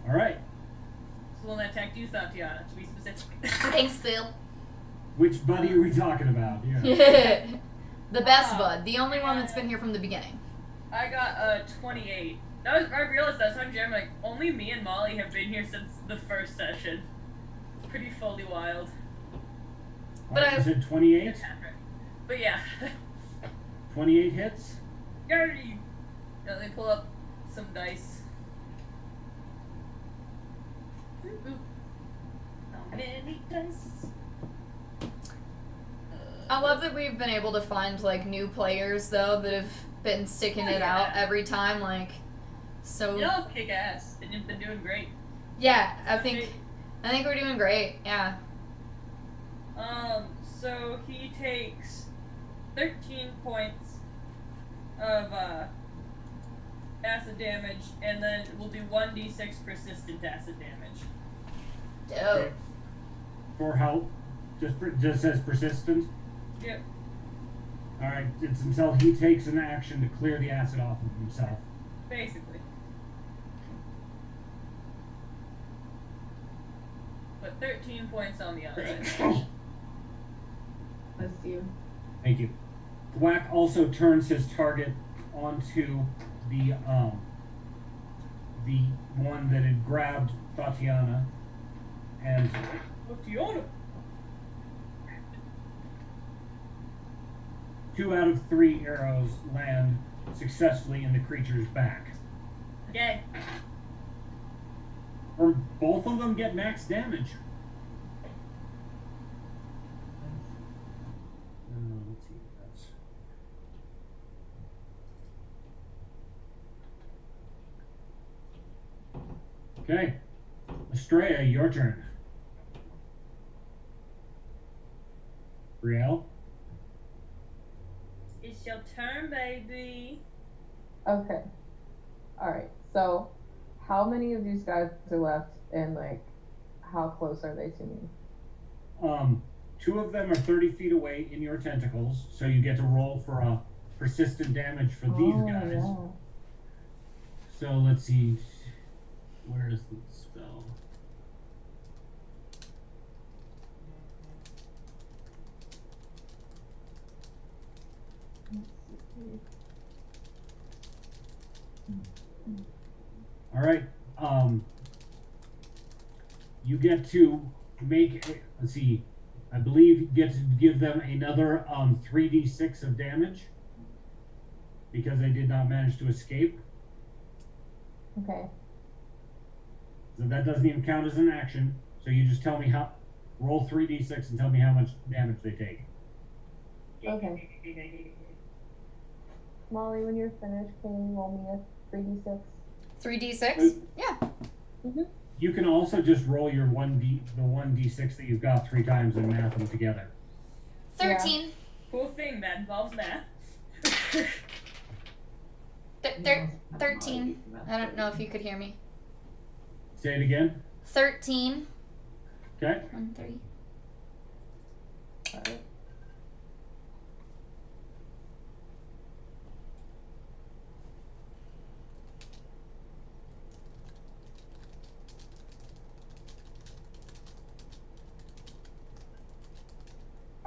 All right. It's the one that attacked you, Tatiana, to be specific. Thanks, Phil. Which buddy are we talking about? Yeah. The best bud. The only one that's been here from the beginning. I got a 28. I realized that time, Jeremy, like, only me and Molly have been here since the first session. It's pretty fully wild. But Is it 28? But yeah. 28 hits? Yay! Now let me pull up some dice. How many dice? I love that we've been able to find like new players though that have been sticking it out every time. Like, so. You all kick ass, and you've been doing great. Yeah, I think we're doing great. Yeah. So he takes 13 points of acid damage, and then we'll do 1d6 persistent acid damage. Dope. Okay. For how? Just says persistent? Yep. Alright, it's until he takes an action to clear the acid off of himself. Basically. But 13 points on the other side. bless you. Thank you. Thwack also turns his target onto the one that had grabbed Tatiana, and Tatiana! 2 out of 3 arrows land successfully in the creature's back. Okay. Or both of them get max damage. Let's see what that's. Okay. Estrella, your turn. Brielle? It's your turn, baby. Okay. Alright, so how many of these guys are left and like how close are they to me? 2 of them are 30 feet away in your tentacles, so you get to roll for a persistent damage for these guys. Yeah. So let's see. Where is the spell? All right. You get to make. Let's see. I believe you get to give them another 3d6 of damage because they did not manage to escape. Okay. So that doesn't even count as an action. So you just tell me how. Roll 3d6 and tell me how much damage they take. Okay. Molly, when you're finished, can you roll me a 3d6? 3d6? Yeah. You can also just roll your 1d6 that you've got 3 times and math them together. 13. Cool thing that involves math. 13. I don't know if you could hear me. Say it again. 13. Okay. 1, 3. Alright.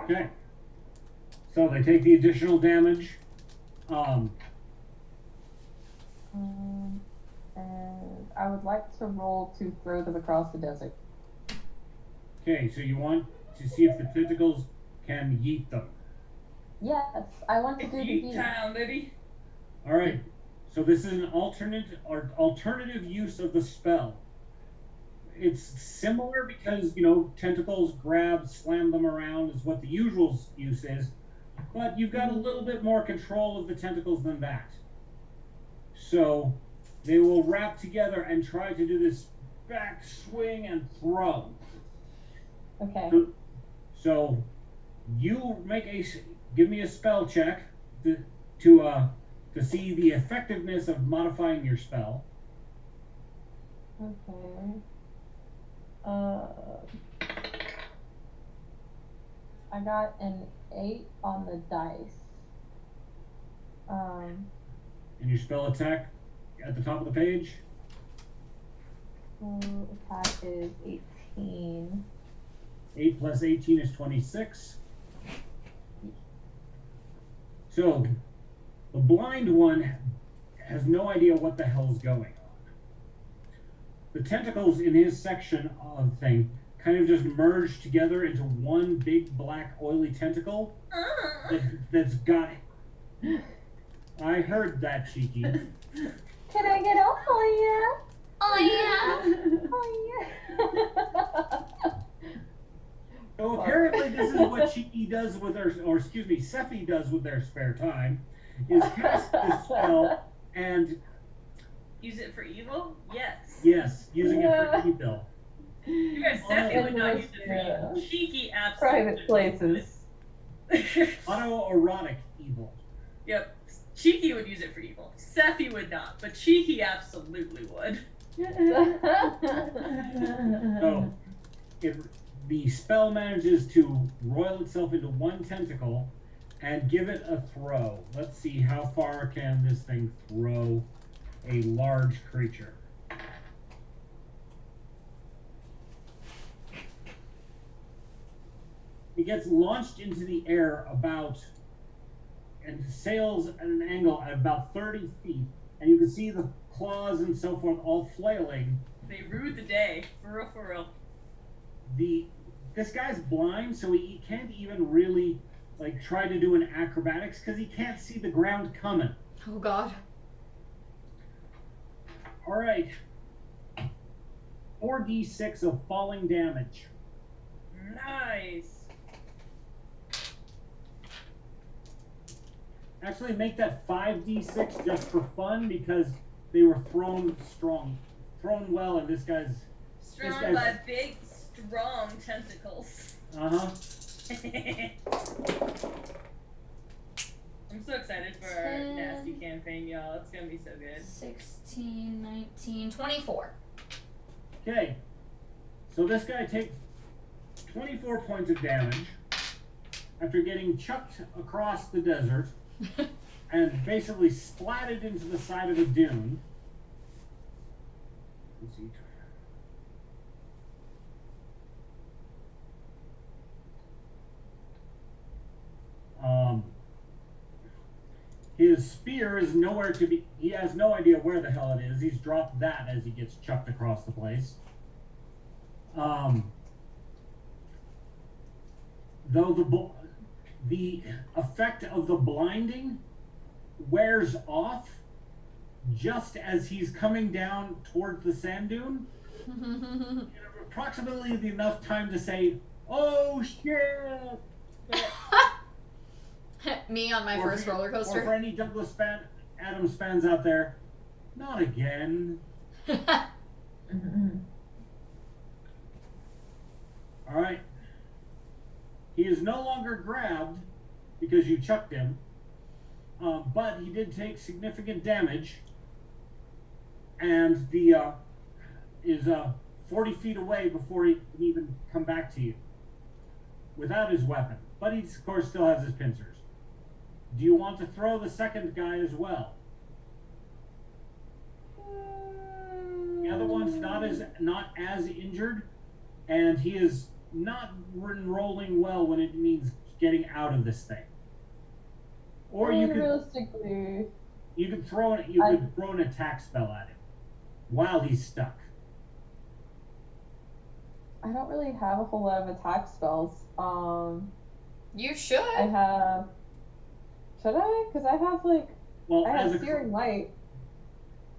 Okay. So they take the additional damage. And I would like to roll to throw them across the desert. Okay, so you want to see if the tentacles can yeet them. Yes, I want to do the Yeet yeet. town, baby. All right. So this is an alternative use of the spell. It's similar because, tentacles grab, slam them around is what the usual use is, but you've got a little bit more control of the tentacles than that. So they will wrap together and try to do this back swing and throw. Okay. So you give me a spell check to see the effectiveness of modifying your spell. Okay. I got an 8 on the dice. And your spell attack at the top of the page. So attack is 18. 8 plus 18 is 26. So the blind one has no idea what the hell's going on. The tentacles in his section of thing kind of just merge together into one big black oily tentacle that's got it. I heard that, Cheeky. Can I get off? Oh Oh, yeah. yeah. So apparently this is what Cheeky does with her, or excuse me, Sephi does with their spare time, is cast this spell and... Use it for evil? Yes. Yes, using it for evil. You guys definitely would not use it for evil. Cheeky, absolutely. Private places. Autoerotic evil. Yep. Cheeky would use it for evil. Sephi would not, but Cheeky absolutely would. So, if the spell manages to roil itself into one tentacle and give it a throw. Let's see how far can this thing throw a large creature. It gets launched into the air and sails at an angle at about 30 feet, and you can see the claws and so forth all flailing. They rued the day. For real, for real. This guy's blind, so he can't even really like try to do an acrobatics because he can't see the ground coming. Oh God. All right. 4d6 of falling damage. Nice. Actually, make that 5d6 just for fun because they were thrown well, and this guy's. Strong by big, strong tentacles. Uh-huh. I'm so excited for our nasty campaign, y'all. It's gonna be so good. 16, 19, 24. Okay. So this guy takes 24 points of damage after getting chucked across the desert and basically splatted into the side of a dune. Let's see. His spear is nowhere to be. He has no idea where the hell it is. He's dropped that as he gets chucked across the place. Though the effect of the blinding wears off just as he's coming down towards the sand dune. Approximately enough time to say, "Oh shit!" Me on my first roller Or coaster. for any Douglas Adams fans out there, not again. All right. He is no longer grabbed because you chucked him, but he did take significant damage, and the is 40 feet away before he can even come back to you without his weapon. But he, of course, still has his pincers. Do you want to throw the second guy as well? The other one's not as injured, and he is not rolling well when it means getting out of this thing. Or you could realistically, could throw an attack spell at him while he's stuck. I don't really have a whole lot of attack spells. You should. I have. Should I? Because I have like. Well, I have as a Searing Light.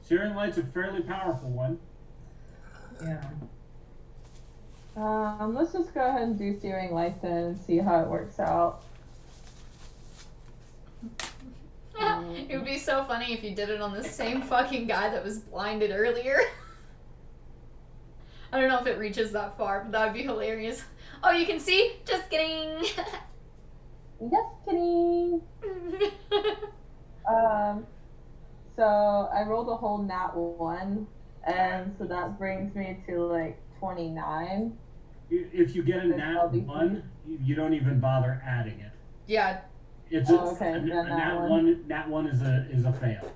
Searing Light's a fairly powerful one. Yeah. Let's just go ahead and do Searing Light then and see how it works out. It would be so funny if you did it on the same fucking guy that was blinded earlier. I don't know if it reaches that far, but that would be hilarious. Oh, you can see? Just kidding. Yes, kidding. So I rolled a whole nat 1, and so that brings me to like 29. If you get a nat 1, you don't even bother adding it. Yeah. It's okay. a nat 1 is a fail.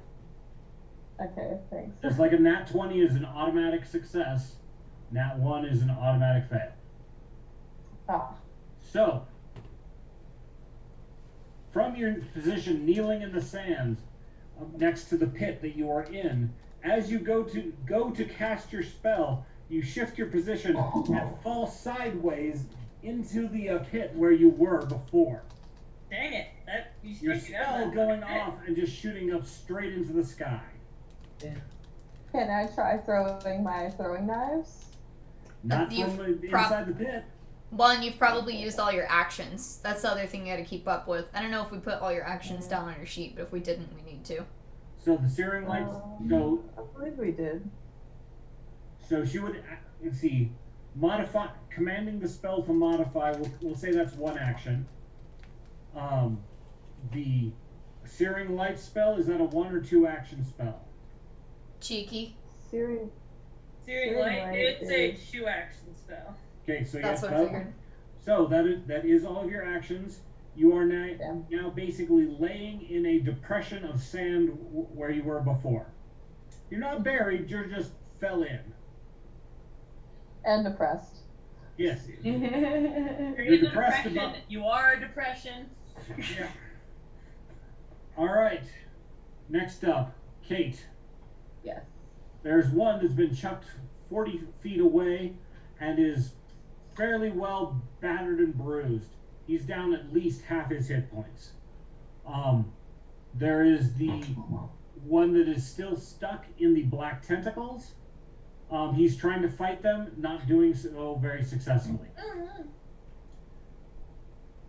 Okay, thanks. Just like a nat 20 is an automatic success, nat 1 is an automatic fail. Ah. So, from your position kneeling in the sand next to the pit that you are in, as you go to cast your spell, you shift your position and fall sideways into the pit where you were before. Dang it! Your spell going off and just shooting up straight into the sky. Can I try throwing my throwing knives? Not from inside the pit. One, you've probably used all your actions. That's the other thing you gotta keep up with. I don't know if we put all your actions down on your sheet, but if we didn't, we need to. So the Searing Lights, I believe we did. So she would, let's see, modify, commanding the spell to modify, we'll say that's one action. The Searing Light spell, is that a 1 or 2 action spell? Cheeky. Searing Light, it's a 2-action spell. Okay, so That's yes, what I figured. So that is all of your actions. You are now basically laying in a depression of sand where you were before. You're not buried, you just fell in. And depressed. Yes. You're in You're the depressed depression. about. You are a depression. Yeah. All right. Next up, Kate. Yes. There's one that's been chucked 40 feet away and is fairly well battered and bruised. he's down at least half his hit points. There is the one that is still stuck in the black tentacles. He's trying to fight them, not doing so very successfully.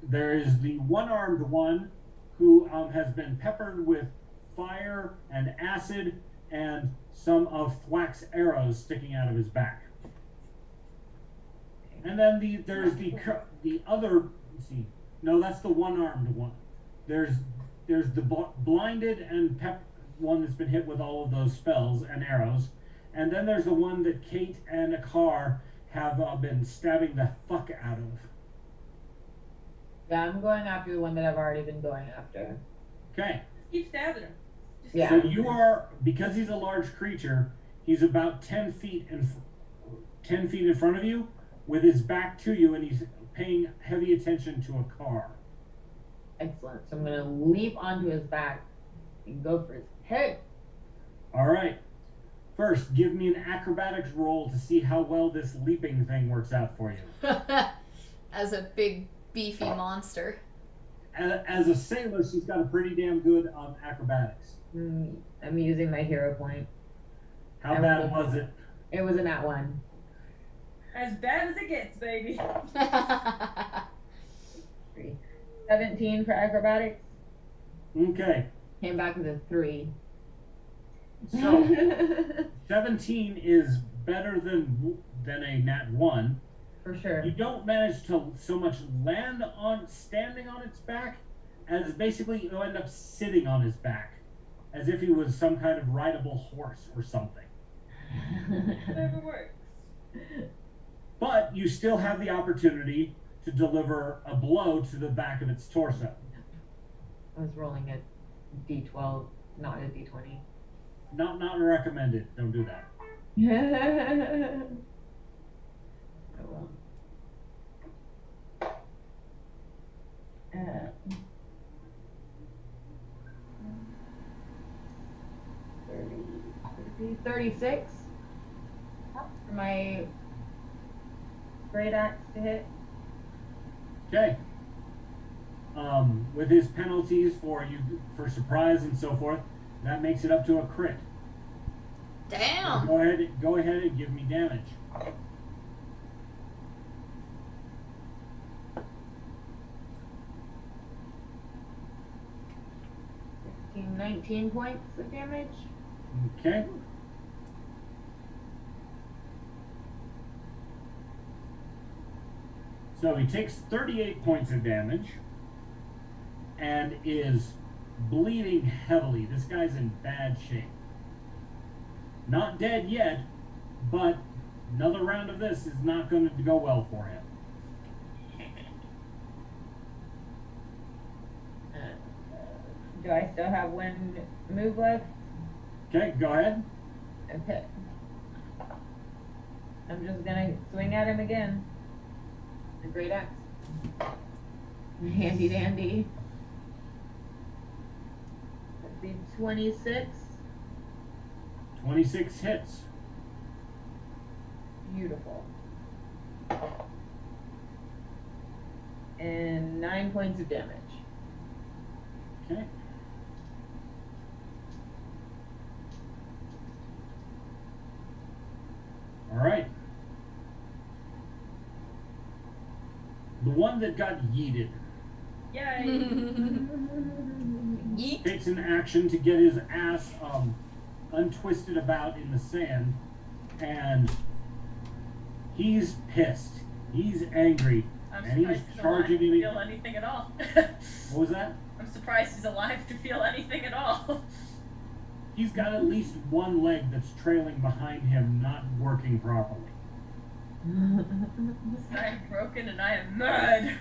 There is the one-armed one who has been peppered with fire and acid and some of Thwack's arrows sticking out of his back. And then there's the other. Let's see, no, that's the one-armed one. There's the blinded and one that's been hit with all of those spells and arrows, and then there's the one that Kate and Akar have been stabbing the fuck out of. Yeah, I'm going after the one that I've already been going after. Okay. Keep stabbing him. Just Yeah. So you are, because he's a large creature, he's about 10 feet in front of you, with his back to you, and he's paying heavy attention to Akar. Excellent. So I'm gonna leap onto his back and go for his head. All right. First, give me an acrobatics roll to see how well this leaping thing works out for you. As a big, beefy monster. As a sailor, she's got a pretty damn good acrobatics. I'm using my hero point. How bad was it? It was a nat 1. As bad as it gets, baby. 17 for acrobatics. Okay. Came back with a 3. So 17 is better than a nat 1. For sure. You don't manage to so much land on standing on its back as basically you end up sitting on his back as if he was some kind of rideable horse or something. Whatever works. But you still have the opportunity to deliver a blow to the back of its torso. I was rolling a d12, not a d20. Not recommended. Don't do that. Oh well. 36 for my great axe to hit. Okay. With his penalties for surprise and so forth, that makes it up to a crit. Damn. So go ahead and give me damage. 19 points of damage. Okay. So he takes 38 points of damage and is bleeding heavily. This guy's in bad shape. Not dead yet, but another round of this is not going to go well for him. Do I still have one move left? Okay, go ahead. Okay. I'm just gonna swing at him again. The great axe. Handy dandy. That'd be 26. 26 hits. Beautiful. And 9 points of damage. Okay. All right. The one that got yeeted Yay! Yeet. takes an action to get his ass untwisted about in the sand, and he's pissed. He's angry, I'm and he's surprised he's alive charging to in. feel anything at all. What was that? I'm surprised he's alive to feel anything at all. He's got at least one leg that's trailing behind him, not working properly. I am broken and I am mad.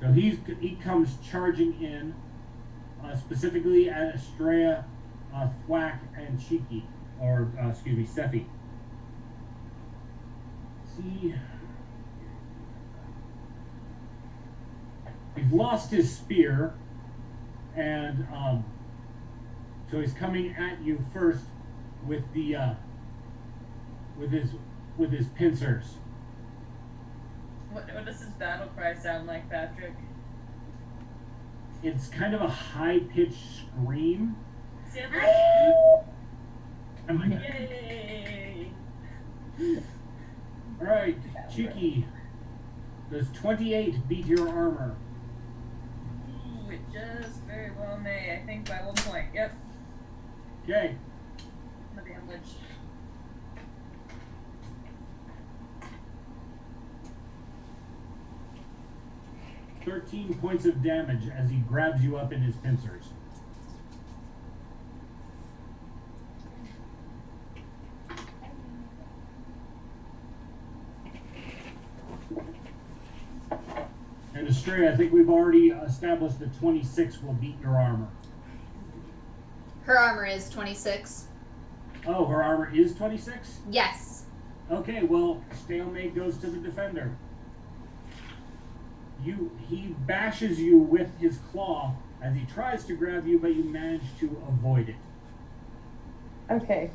So he comes charging in, specifically at Estrella, Thwack, and Cheeky, or excuse me, Sephi. See, he's lost his spear, and so he's coming at you first with the with his pincers. What does his battle cry sound like, Patrick? It's kind of a high-pitched scream. Yay! All right, Cheeky. Does 28 beat your armor? Ooh, it just very well may. I think by 1 point. Yep. Okay. The damage. "13 points of damage as he grabs you up in his pincers. And Astray, I think we've already established that 26 will beat your armor. Her armor is 26. Oh, her armor is 26? Yes. Okay, well, stalemate goes to the defender. He bashes you with his claw as he tries to grab you, but you manage to avoid it. Okay.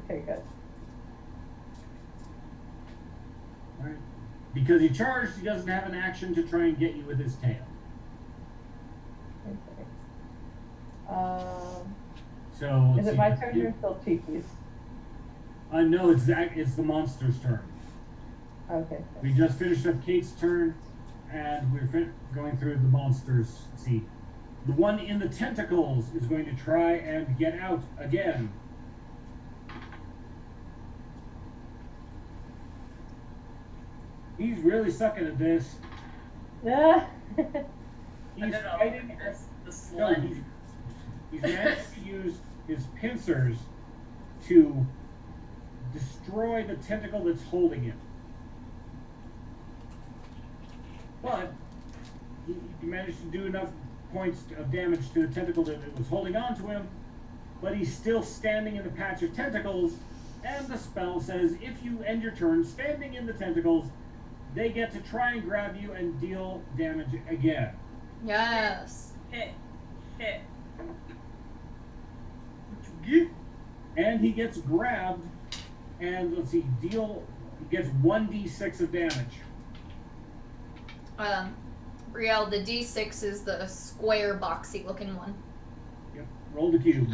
Okay, good. Alright. Because he charged, he doesn't have an action to try and get you with his tail. Okay. So Is let's it see. my turn or still Cheeky's? No, it's the monster's turn. Okay. We just finished up Kate's turn, and we're going through the monsters. Let's see. The one in the tentacles is going to try and get out again. He's really sucking at this. Yeah. He's I don't know. fighting. That's the No, slut. he's managed to use his pincers to destroy the tentacle that's holding him. But he managed to do enough points of damage to the tentacle that it was holding on to him, but he's still standing in the patch of tentacles, and the spell says if you end your turn standing in the tentacles, they get to try and grab you and deal damage again. Yes. Hit. Hit. And he gets grabbed, and let's see, he gets 1d6 of damage. Brielle, the D6 is the square boxy looking one. Yep, roll the cube.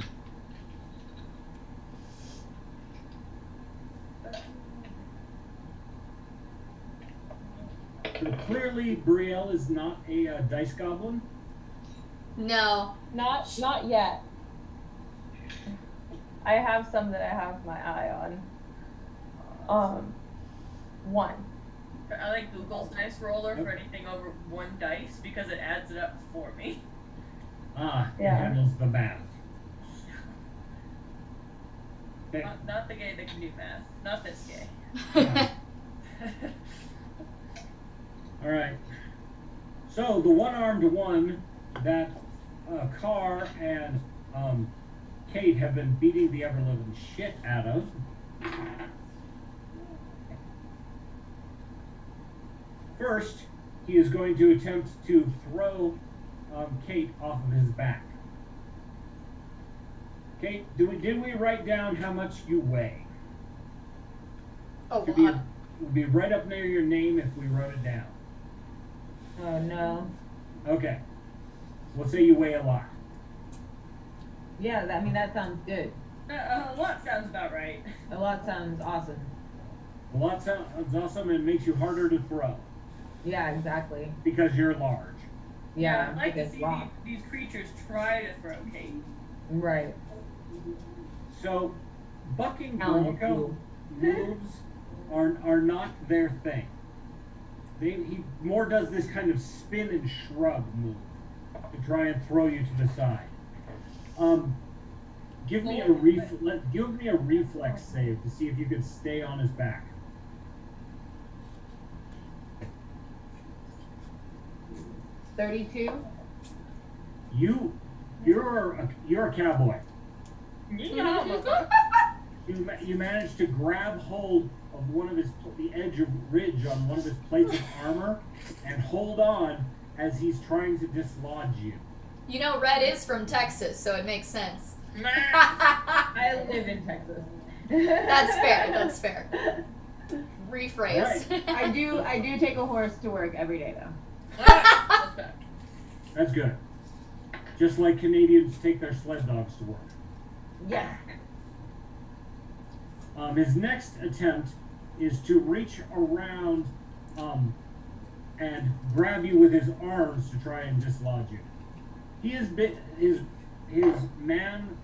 So clearly, Brielle is not a dice goblin. No. Not yet. I have some that I have my eye on. 1. I like Google's dice roller for anything over 1 dice because it adds it up for me. It Yeah. handles the math. Okay. Not the gay that can do math. Not this gay. All right. So the one-armed one that Carr and Kate have been beating the ever-living shit out of. First, he is going to attempt to throw Kate off of his back. Kate, did we write down how much you weigh? Oh, It well, would be right up near your name if we wrote it down. Oh no. Okay. We'll say you weigh a lot. Yeah, that sounds good. A lot sounds about right. A lot sounds awesome. A lot sounds awesome and makes you harder to throw Yeah, exactly. because you're large. Yeah, I'd like to it's see rock. these creatures try to throw Kate. Right. So, bucking Pound Bronco moves are not their thing. He more does this kind of spin and shrug move to try and throw you to the side. Give me a reflex save to see if you can stay on his back. 32. You're a cowboy. Yeah. You managed to grab hold of the edge of ridge on one of his plates of armor and hold on as he's trying to dislodge you. you know, Red is from Texas, so it makes sense. I live in Texas. That's fair. That's fair. Rephrase. I do take a horse to work every day though. That's bad. That's good. Just like Canadians take their sled dogs to work. Yes. His next attempt is to reach around and grab you with his arms to try and dislodge you. He is his man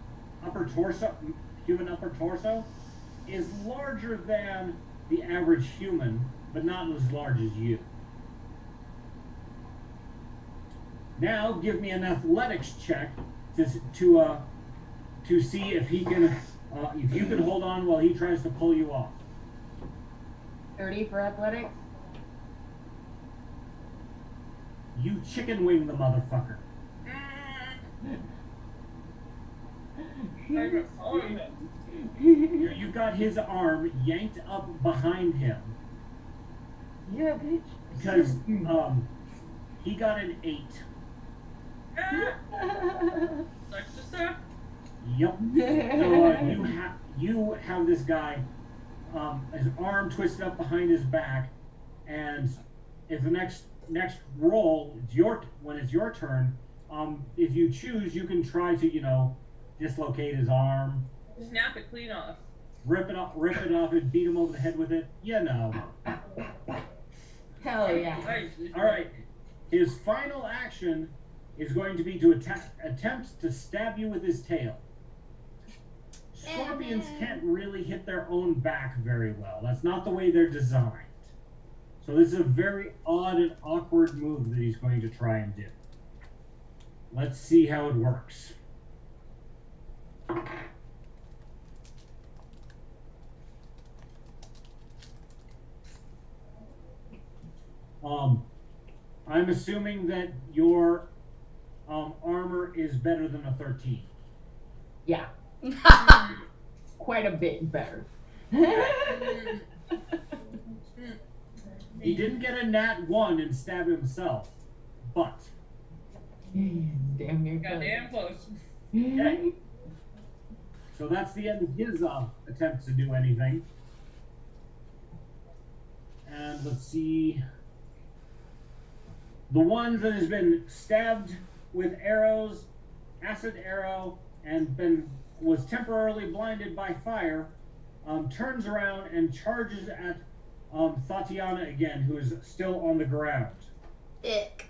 upper torso, human upper torso, is larger than the average human, but not as large as you. Now give me an athletics check to see if he can if you can hold on while he tries to pull you off. 30 for athletics. You chicken wing the motherfucker. You got his arm yanked up behind him Yeah, bitch. because he got an 8. Dexter? Yep. So you have this guy, his arm twisted up behind his back, and if the next roll, when it's your turn, if you choose, you can try to dislocate his arm, Snap it clean off. rip it off, and beat him over the head with it. Hell yeah. Nice. All right. His final action is going to be to attempt to stab you with his tail. Scorpions can't really hit their own back very well. That's not the way they're designed. So this is a very odd and awkward move that he's going to try and do. Let's see how it works. I'm assuming that your armor is better than a 13. Yeah. Quite a bit better. He didn't get a nat 1 and stab himself, but Damn near Goddamn close. okay. So that's the end of his attempt to do anything. And let's see. The one that has been stabbed with arrows, acid arrow, and was temporarily blinded by fire, turns around and charges at Tatiana again, who is still on the ground. Ick.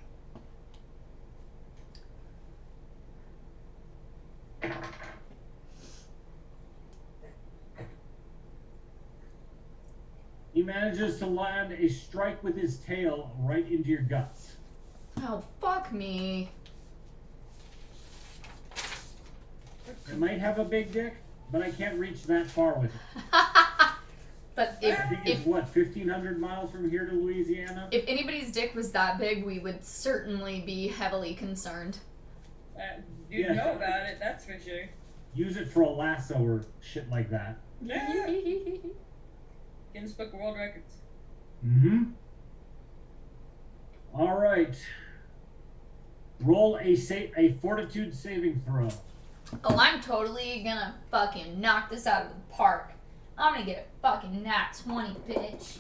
He manages to land a strike with his tail right into your guts. Oh, fuck me. It might have a big dick, but I can't reach that far with it. But I think it's 1,500 miles from here to Louisiana? if anybody's dick was that big, we would certainly be heavily concerned. You Yeah. know about it, that's for sure. Use it for a lasso or shit like that. Yeah. Guinness Book of World Records. Mm-hmm. All right. Roll a fortitude saving throw. Oh, I'm totally gonna fucking knock this out of the park. I'm gonna get a fucking nat 20, bitch.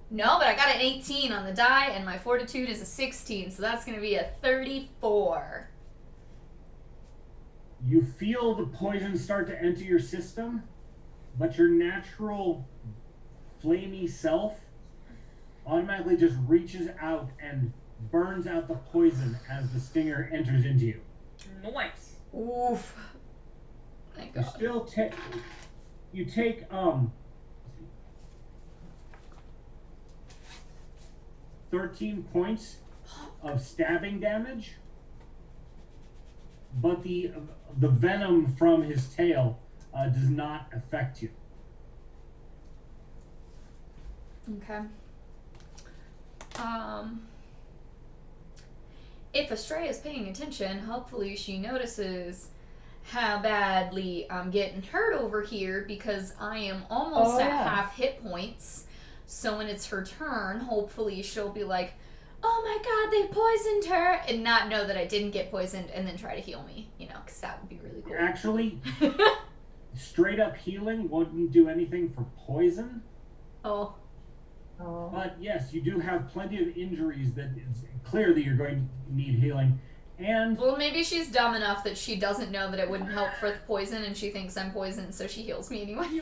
No, but I got an 18 on the die, and my fortitude is a 16, so that's gonna be a 34. You feel the poison start to enter your system, but your natural flamey self automatically just reaches out and burns out the poison as the stinger enters into you. Nice. Oof. Thank You God. still take 13 points of stabbing damage, but the venom from his tail does not affect you. Okay. If Astrea is paying attention, hopefully she notices how badly I'm getting hurt over here, because I am almost at half hit points. So when it's her turn, hopefully she'll be like, oh my god, they poisoned her, and not know that I didn't get poisoned and then try to heal me, because that would be really cool. Actually, straight up healing wouldn't do anything for poison. Oh. Oh. But yes, you do have plenty of injuries that it's clear that you're going to need healing. And Well, maybe she's dumb enough that she doesn't know that it wouldn't help for poison, and she thinks I'm poisoned, so she heals me anyway.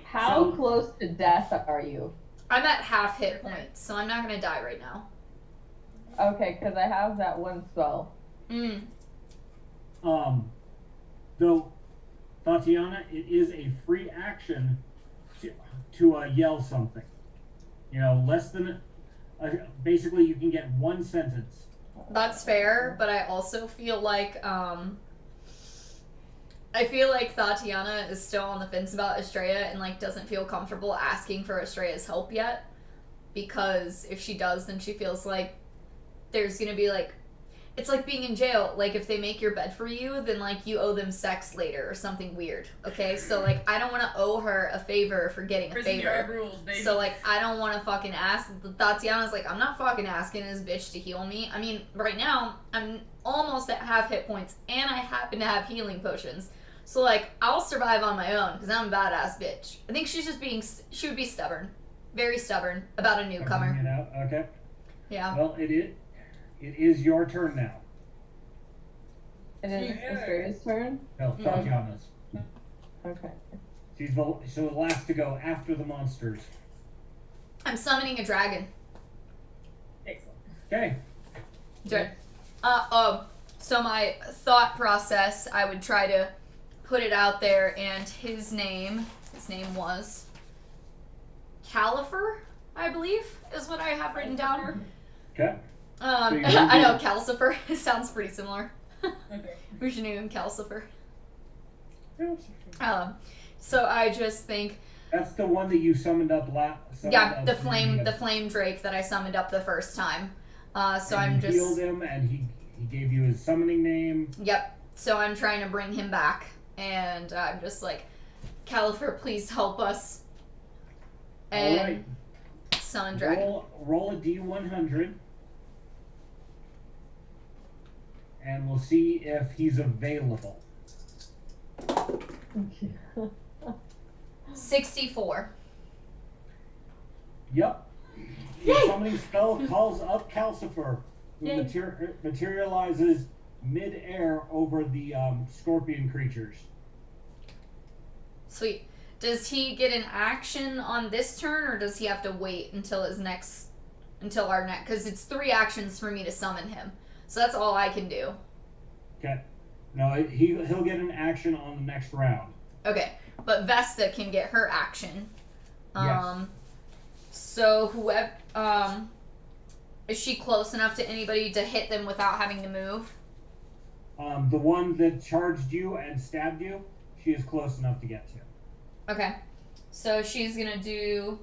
How close to death are you? I'm at half hit points, so I'm not gonna die right now. Okay, because I have that one spell. though Tatiana, it is a free action to yell something. You know, less than basically you can get one sentence. That's fair, but I also feel like Tatiana is still on the fence about Estrella and like doesn't feel comfortable asking for Estrella's help yet, because if she does, then she feels like there's gonna be like, it's like being in jail. Like if they make your bed for you, then like you owe them sex later or something weird. Okay, so like I don't want to owe her a favor for getting a Prison yard favor. rules, baby. So like I don't want to fucking ask. Tatiana's like, I'm not fucking asking this bitch to heal me. I mean, right now I'm almost at half hit points, and I happen to have healing potions. So like I'll survive on my own because I'm a badass bitch. I think she's just being. She would be stubborn, very stubborn about a newcomer. You know? Okay. Yeah. Well, it is your turn now. It is Estrella's turn? No, Tatiana's. Okay. She's the last to go after the monsters. I'm summoning a dragon. Excellent. Okay. So my thought process, I would try to put it out there, and his name was Califer, I believe, is what I have written down. Okay. I know, Calcifer. It sounds pretty similar. Okay. We should name him Calcifer. So I just think, That's the one that you summoned up the flame drake that I summoned up the first time. So I'm you just healed him, and he gave you his summoning name. Yep. So I'm trying to bring him back, and I'm just like, Califer, please help us. And All right. Summon dragon. Roll a D100, and we'll see if he's available. 64. Yep. Your summoning spell calls up Calcifer, who Yay. materializes mid-air over the scorpion creatures. Sweet. Does he get an action on this turn, or does he have to wait until our next? Because it's 3 actions for me to summon him, so that's all I can do. Okay. No, he'll get an action on the next round. Okay, but Vesta can get her action. Yes. So whoever, is she close enough to anybody to hit them without having to move? The one that charged you and stabbed you, she is close enough to get to. Okay, so she's gonna do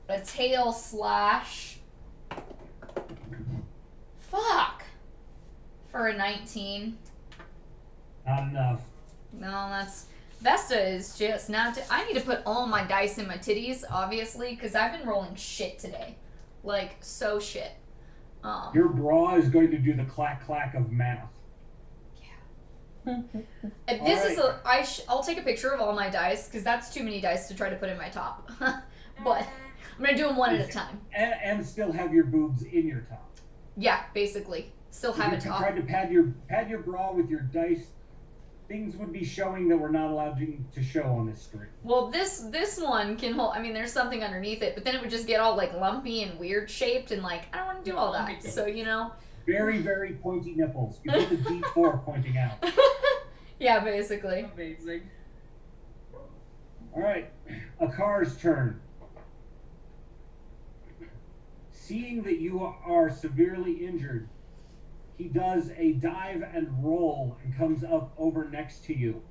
a tail slash. Fuck! For a 19. Not enough. No, that's. Vesta is just not. I need to put all my dice in my titties, obviously, because I've been rolling shit today. Like, so shit. Your bra is going to do the clack of math. I'll take a picture of all my dice, because that's too many dice to try to put in my top. But I'm going to do them one at a time. And still have your boobs in your top. Yeah, basically. Still have a If you top. tried to pad your bra with your dice, things would be showing that we're not allowed to show on this stream. Well, this one can hold. I mean, there's something underneath it, but then it would just get all like lumpy and weird shaped, and like I don't want to do all that. So you know. Very, very pointy nipples. You put the D4 pointing out. Yeah, basically. Amazing. All right, Akar's turn. Seeing that you are severely injured, he does a dive and roll and comes up over next to you.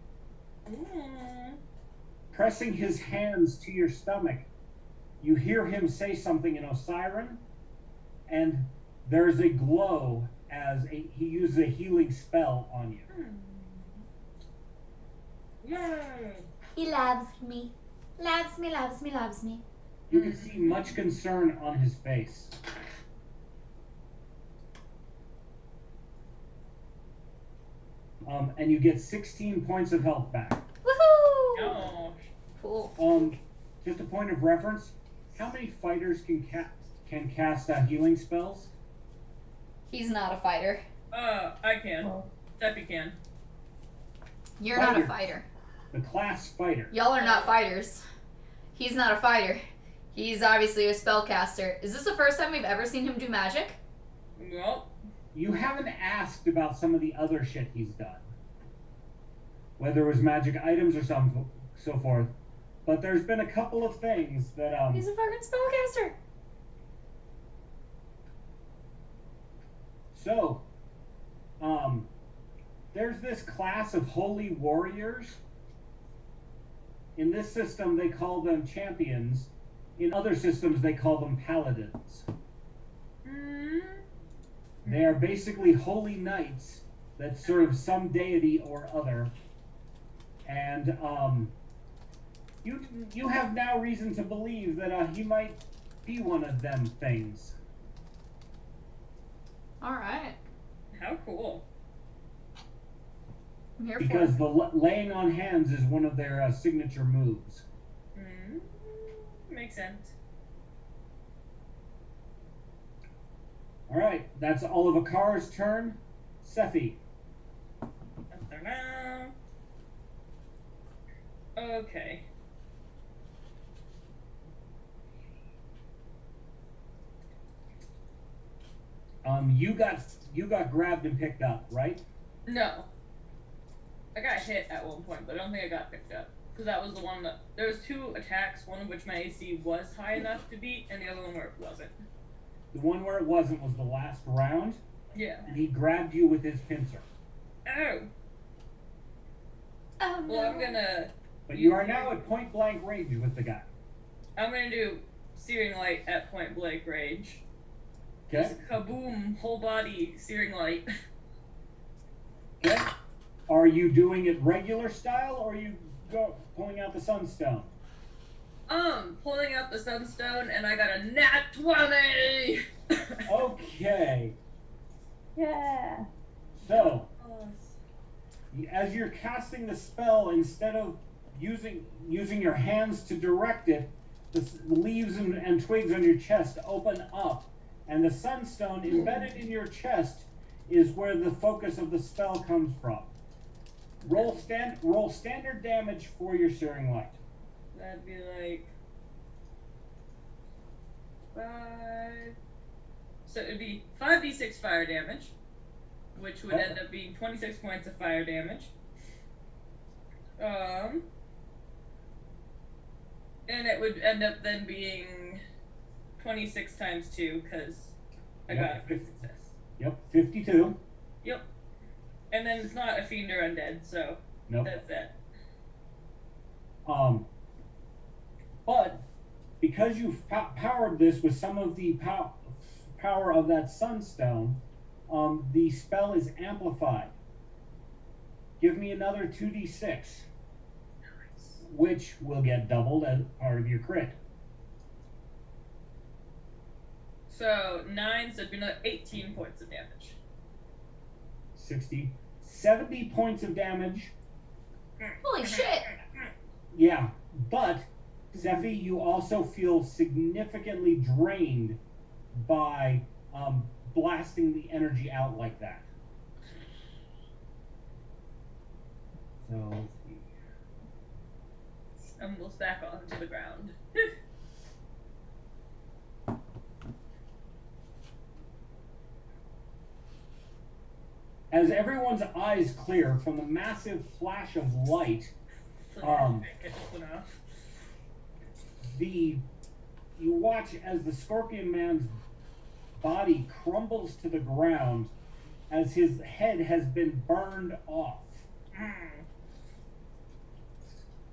Pressing his hands to your stomach, you hear him say something in Osiran, and there's a glow as he uses a healing spell on you. Yay! He loves me. Loves me, loves me, loves me. You can see much concern on his face. And you get 16 points of health back. Woohoo! Gosh. Cool. Just a point of reference. How many fighters can cast healing spells? He's not a fighter. I can. Well, Steffi can. You're not a Fighter. fighter. The class fighter. Y'all are not fighters. He's not a fighter. He's obviously a spellcaster. Is this the first time we've ever seen him do magic? Well, You haven't asked about some of the other shit he's done. Whether it was magic items or so forth. But there's been a couple of things that, He's a fucking spellcaster. So, there's this class of holy warriors. In this system, they call them champions. In other systems, they call them paladins. They are basically holy knights that serve some deity or other. And, you have now reason to believe that, he might be one of them things. Alright. how cool. I'm here Because for the laying on hands is one of their signature moves. Makes sense. All right, that's all of Akar's turn. Sephi. Okay. You got grabbed and picked up, right? No. I got hit at one point, but I don't think I got picked up. Because that was the one that... There was 2 attacks, one of which my AC was high enough to beat, and the other one where it wasn't. The one where it wasn't was the last round, Yeah. and he grabbed you with his pincer. Oh! Oh no. Well, I'm gonna... But you are now at point blank range with the guy. I'm gonna do Searing Light at point blank range. Okay? Just kaboom, whole body, Searing Light. Okay? Are you doing it regular style, or are you pulling out the sunstone? Pulling out the sunstone, and I got a nat 20! Okay. Yeah. So, as you're casting the spell, instead of using your hands to direct it, the leaves and twigs on your chest open up, and the sunstone embedded in your chest is where the focus of the spell comes from. Roll standard damage for your Searing Light. That'd be like 5. So it'd be 5d6 fire damage, which would end up being 26 points of fire damage. And it would end up then being 26 times 2, because I got a crit success. Yep, 52. Yep. And then it's not a fiend or undead, so Nope. that's that. But because you've powered this with some of the power of that sunstone, the spell is amplified. Give me another 2d6, which will get doubled as part of your crit. So 9, so it'd be another 18 points of damage. 70 points of damage. Holy shit. Yeah, but Sephi, you also feel significantly drained by blasting the energy out like that. So Stumbles back onto the ground. as everyone's eyes clear from the massive flash of light, you watch as the Scorpion Man's body crumbles to the ground as his head has been burned off.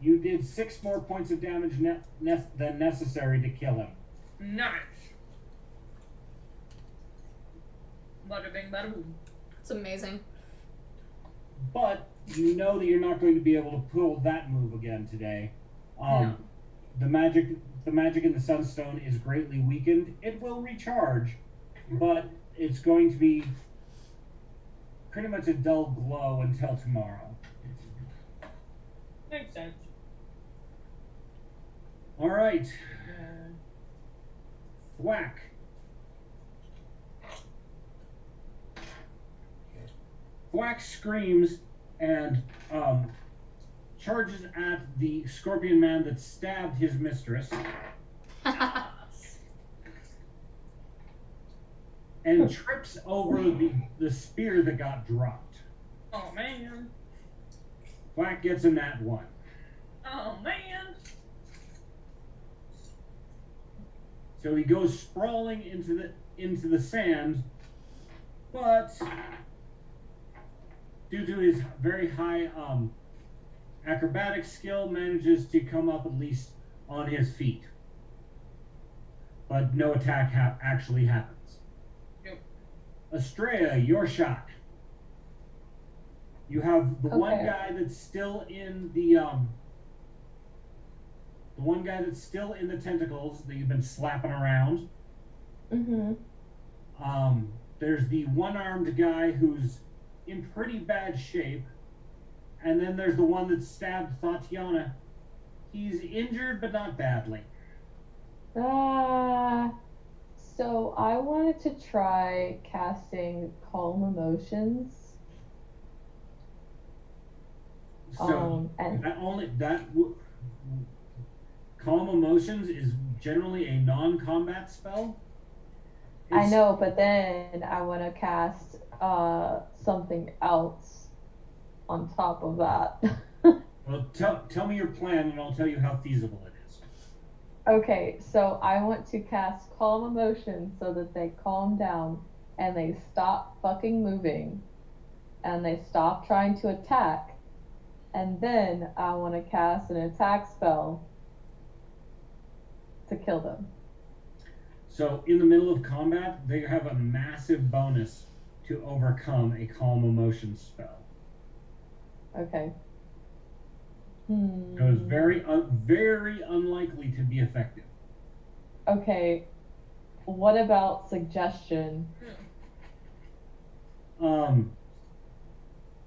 You did 6 more points of damage than necessary to kill him. Nice. Bada bing, bada boom. It's amazing. But you know that you're not going to be able to pull that move again today. No. The magic in the Sunstone is greatly weakened. It will recharge, but it's going to be pretty much a dull glow until tomorrow. Makes sense. All right. Thwack. Thwack screams and charges at the scorpion man that stabbed his mistress and trips over the spear that got dropped. Oh man. Thwack gets a nat 1. Oh man. So he goes sprawling into the sand, but due to his very high acrobatic skill, manages to come up at least on his feet. But no attack actually happens. Yep. Estrella, your shot. You have the one Okay. guy that's still in the one guy that's still in the tentacles that you've been slapping around. Mm-hmm. There's the one-armed guy who's in pretty bad shape, and then there's the one that stabbed Tatiana. He's injured, but not badly. So I wanted to try casting Calm Emotions. So And Calm Emotions is generally a non-combat spell. I know, but then I want to cast something else on top of that. Well, tell me your plan, and I'll tell you how feasible it is. Okay, so I want to cast Calm Emotions so that they calm down and they stop fucking moving and they stop trying to attack. And then I want to cast an attack spell to kill them. So in the middle of combat, they have a massive bonus to overcome a Calm Emotions spell. Okay. So it's very unlikely to be effective. Okay. What about suggestion?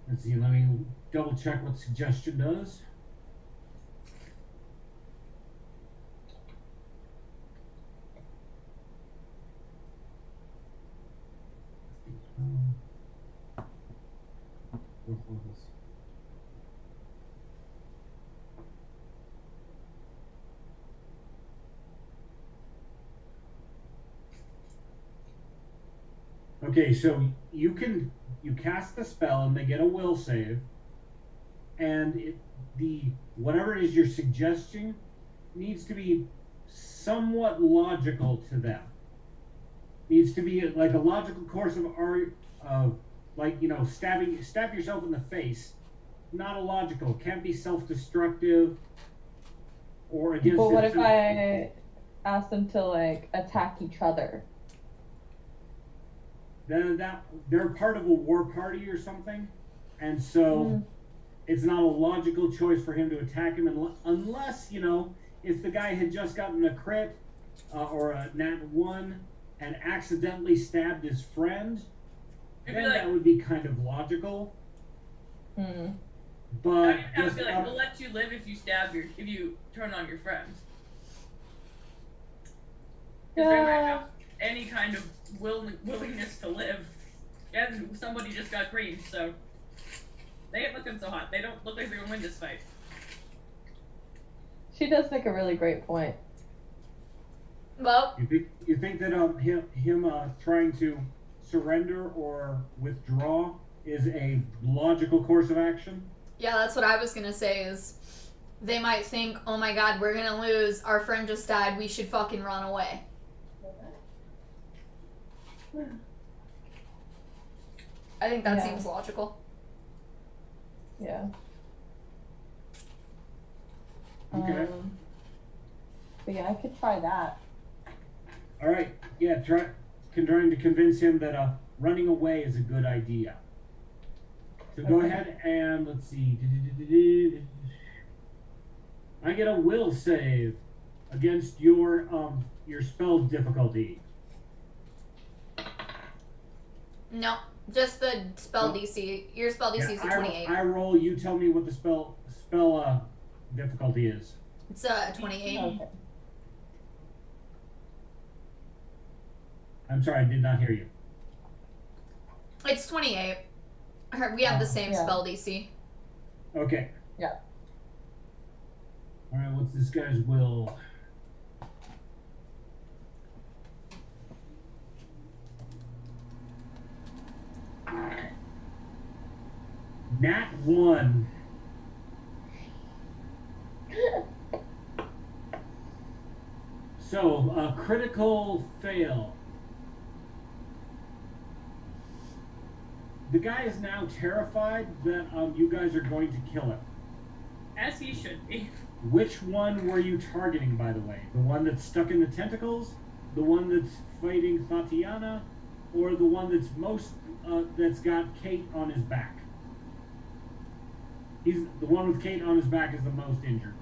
Let's see. Let me double check what suggestion does. Okay, so you cast the spell and they get a will save, and whatever it is you're suggesting needs to be somewhat logical to them. Needs to be like a logical course of art of, like, you know, stab yourself in the face. Not illogical. Can't be self-destructive or against. But what if I ask them to like attack each other? Then they're part of a war party or something, and so it's not a logical choice for him to attack him unless, you know, if the guy had just gotten a crit or a nat 1 and accidentally stabbed his friend, then that would be kind of logical. But That would be like, we'll let you live if you turn on your friends. If they might have any kind of willingness to live, and somebody just got green, so they ain't looking so hot. They don't look like they're gonna win this fight. She does make a really great point. Well, you think that him trying to surrender or withdraw is a logical course of action? yeah, that's what I was gonna say is they might think, oh my god, we're gonna lose, our friend just died, we should fucking run away. I think that seems logical. Yeah. Okay. But yeah, I could try that. All right. Yeah, trying to convince him that running away is a good idea. So go ahead and let's see. I get a will save against your spell difficulty. No, just the spell DC. Your spell DC is a 28. I roll. You tell me what the spell difficulty is. It's 28. Okay. I'm sorry, I did not hear you. It's 28. We have the same Yeah. spell DC. Okay. Yeah. All right, what's this guy's will? Nat 1. So, a critical fail. The guy is now terrified that you guys are going to kill him. As he should be. Which one were you targeting, by the way? The one that's stuck in the tentacles? The one that's fighting Tatiana? Or the one that's got Kate on his back? The one with Kate on his back is the most injured.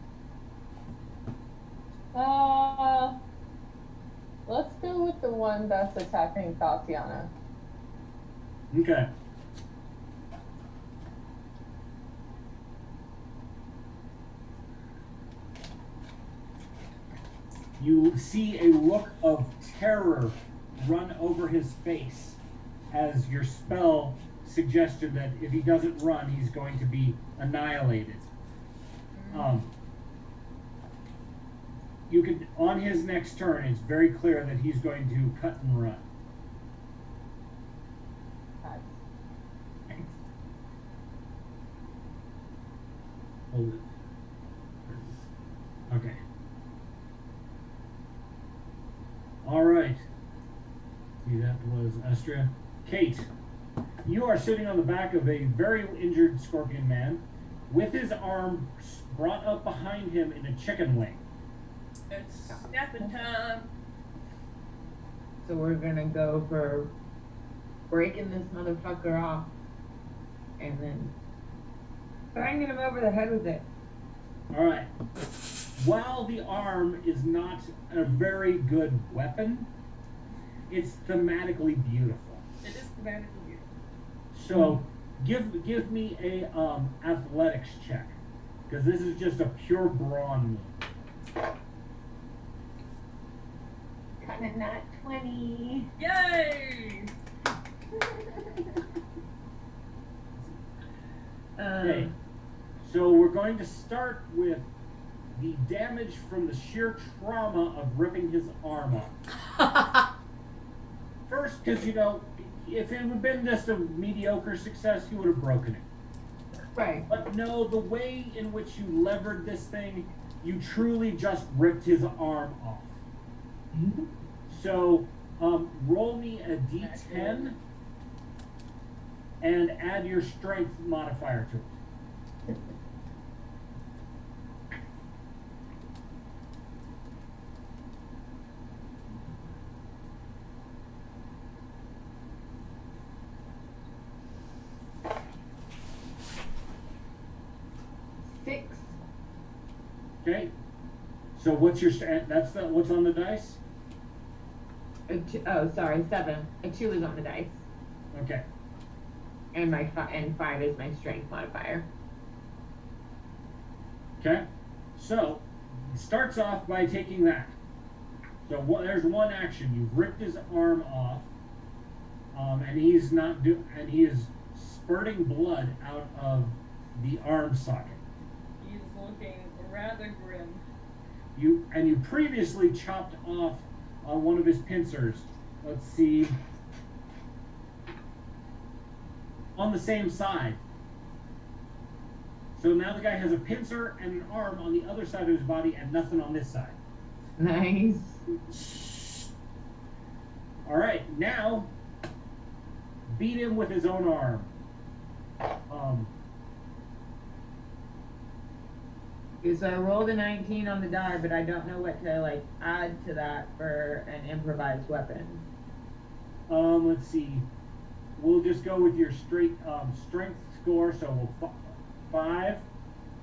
Let's go with the one that's attacking Tatiana. Okay. You see a look of terror run over his face as your spell suggested that if he doesn't run, he's going to be annihilated. You could, on his next turn, it's very clear that he's going to cut and run. Hold it. Okay. All right. See, that was Osira. Kate, you are sitting on the back of a very injured scorpion man with his arm brought up behind him in a chicken wing. It's snapping time. So we're gonna go for breaking this motherfucker off and then banging him over the head with it. All right. While the arm is not a very good weapon, it's thematically beautiful. It is thematically beautiful. So, give me a athletics check, because this is just a pure brawn move. Kinda not 20. Yay! Okay. So we're going to start with the damage from the sheer trauma of ripping his arm off. First, because, if it had been just a mediocre success, you would have broken it. Right. But no, the way in which you levered this thing, you truly just ripped his arm off. Mm-hmm. So, roll me a d10 and add your strength modifier to it. Six. Okay. So what's your what's on the dice? Sorry, 7. A 2 is on the dice, Okay. and my 5 is my strength modifier. Okay. So it starts off by taking that. So there's one action. You've ripped his arm off, and he is spurting blood out of the arm socket. He's looking rather grim. You previously chopped off one of his pincers. Let's see. On the same side. So now the guy has a pincer and an arm on the other side of his body and nothing on this side. Nice. All right, now beat him with his own arm. So I rolled a 19 on the die, but I don't know what to add to that for an improvised weapon. Let's see. We'll just go with your straight strength score. So we'll 5.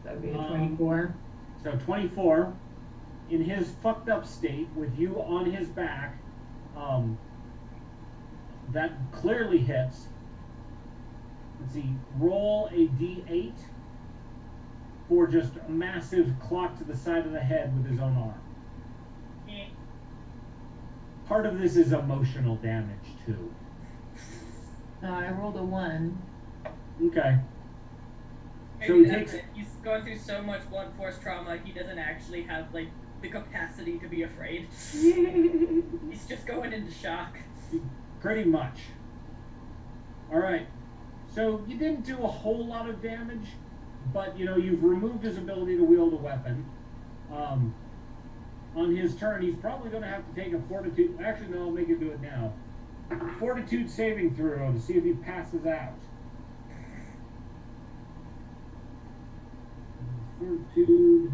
That would be a 24. So 24. In his fucked up state, with you on his back, that clearly hits. Let's see. Roll a d8. for just a massive clock to the side of the head with his own arm. Part of this is emotional damage too. I rolled a 1. Okay. So Maybe he that's takes it. He's gone through so much blunt force trauma, he doesn't actually have, like, the capacity to be afraid. He's just going into shock. pretty much. Alright. So you didn't do a whole lot of damage, but you know, you've removed his ability to wield a weapon. On his turn, he's probably going to have to take a fortitude. Actually, no, I'll make him do it now. Fortitude saving throw to see if he passes out. Fortitude.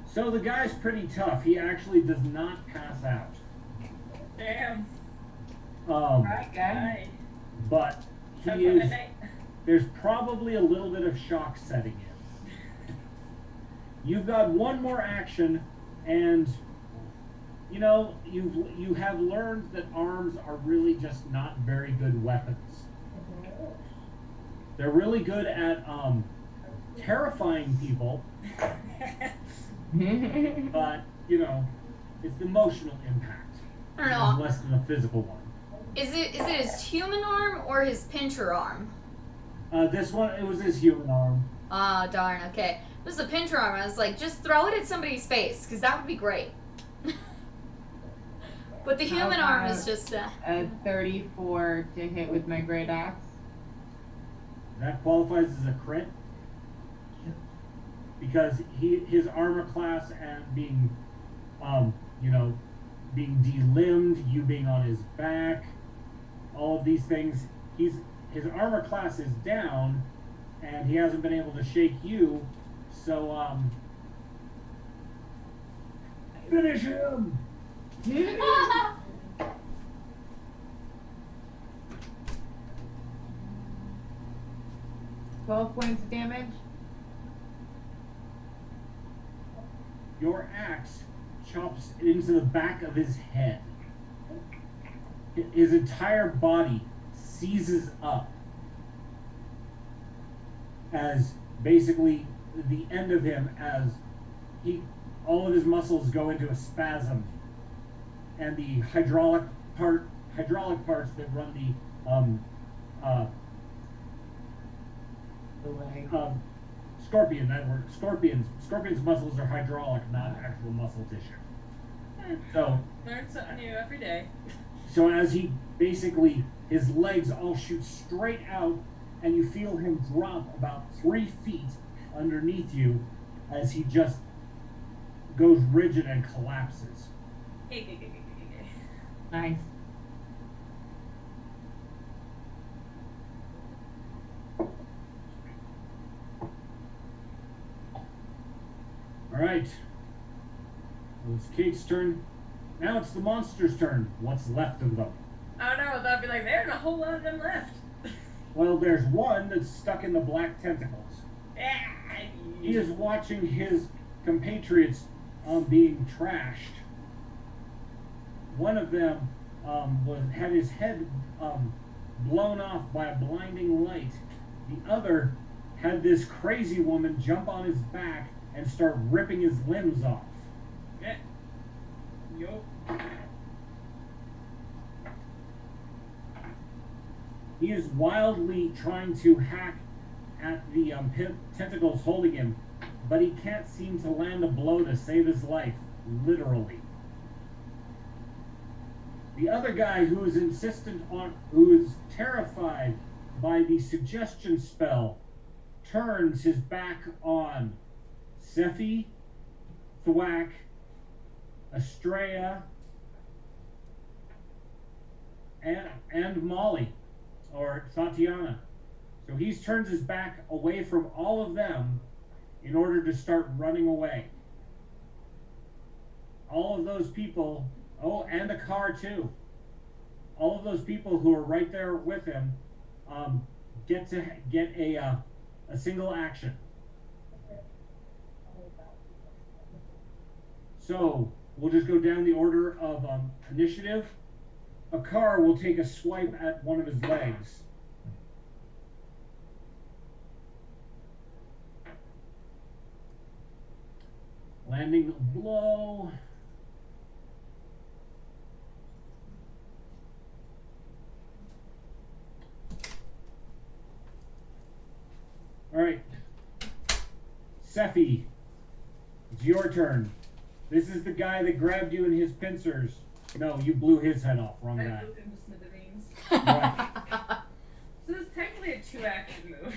So the guy's pretty tough. He actually does not pass out. Damn. Right, guy. Hi. But Have he fun is. tonight. There's probably a little bit of shock setting in. You've got one more action, and you know you have learned that arms are really just not very good weapons. They're really good at terrifying people, but you know it's the emotional impact. I don't It's know. less than a physical one. Is it his human arm or his pincher arm? This one, it was his human arm. Ah, darn. Okay, it was the pincher arm. I was like, just throw it at somebody's face, because that would be great. But the human arm is just. A 34 to hit with my great axe. That qualifies as a crit because his armor class and being, you know, being delimbed, you being on his back, all of these things. His armor class is down, and he hasn't been able to shake you. So finish him. 12 points of damage. Your axe chops into the back of his head. His entire body seizes up as basically the end of him, as all of his muscles go into a spasm, and the hydraulic parts that run The leg. scorpion network. Scorpion's muscles are hydraulic, not actual muscle tissue. So Learn something new every day. So as he basically, his legs all shoot straight out, and you feel him drop about 3 feet underneath you as he just goes rigid and collapses. Nice. Alright. Well, it's Kate's turn. Now it's the monster's turn. What's left of them? I don't know, that'd be like, there aren't a whole lot of them left. Well, there's one that's stuck in the black tentacles. He is watching his compatriots being trashed. One of them had his head blown off by a blinding light. The other had this crazy woman jump on his back and start ripping his limbs off. Yeah. Yup. He is wildly trying to hack at the tentacles holding him, but he can't seem to land a blow to save his life, literally. The other guy who is terrified by the suggestion spell, turns his back on Sephi, Thwack, Estrella, and Molly, or Tatiana. So he turns his back away from all of them in order to start running away. All of those people, and the car too. All of those people who are right there with him get a single action. So we'll just go down the order of initiative. A car will take a swipe at one of his legs. Landing a blow. All right. Sephi, it's your turn. This is the guy that grabbed you in his pincers. No, you blew his head off. Wrong I guy. blew him to smithereens. Right. So this is technically a 2-action move.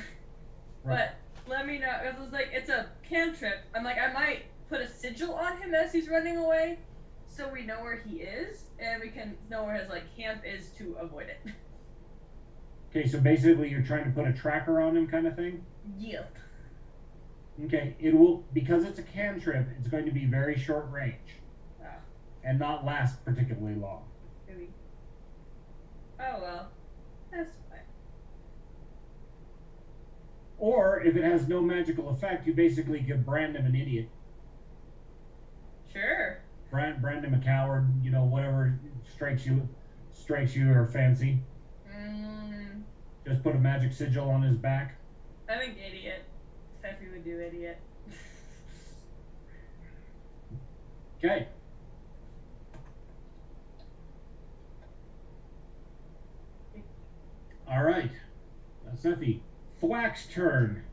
Right. But let me know. It was like, it's a cantrip. I'm like, I might put a sigil on him as he's running away, so we know where he is, and we can know where his like camp is to avoid it. Okay, so basically you're trying to put a tracker on him kind of thing? Yep. Okay, it will, because it's a cantrip, it's going to be very short range Wow. and not last particularly long. Really? Oh well. That's fine. Or if it has no magical effect, you basically could brand him an idiot. Sure. Brand him a coward, you know, whatever strikes you or fancy. Just put a magic sigil on his back. I think idiot. Steffi would do idiot. Okay. All right. That's Sephi. Thwack's turn.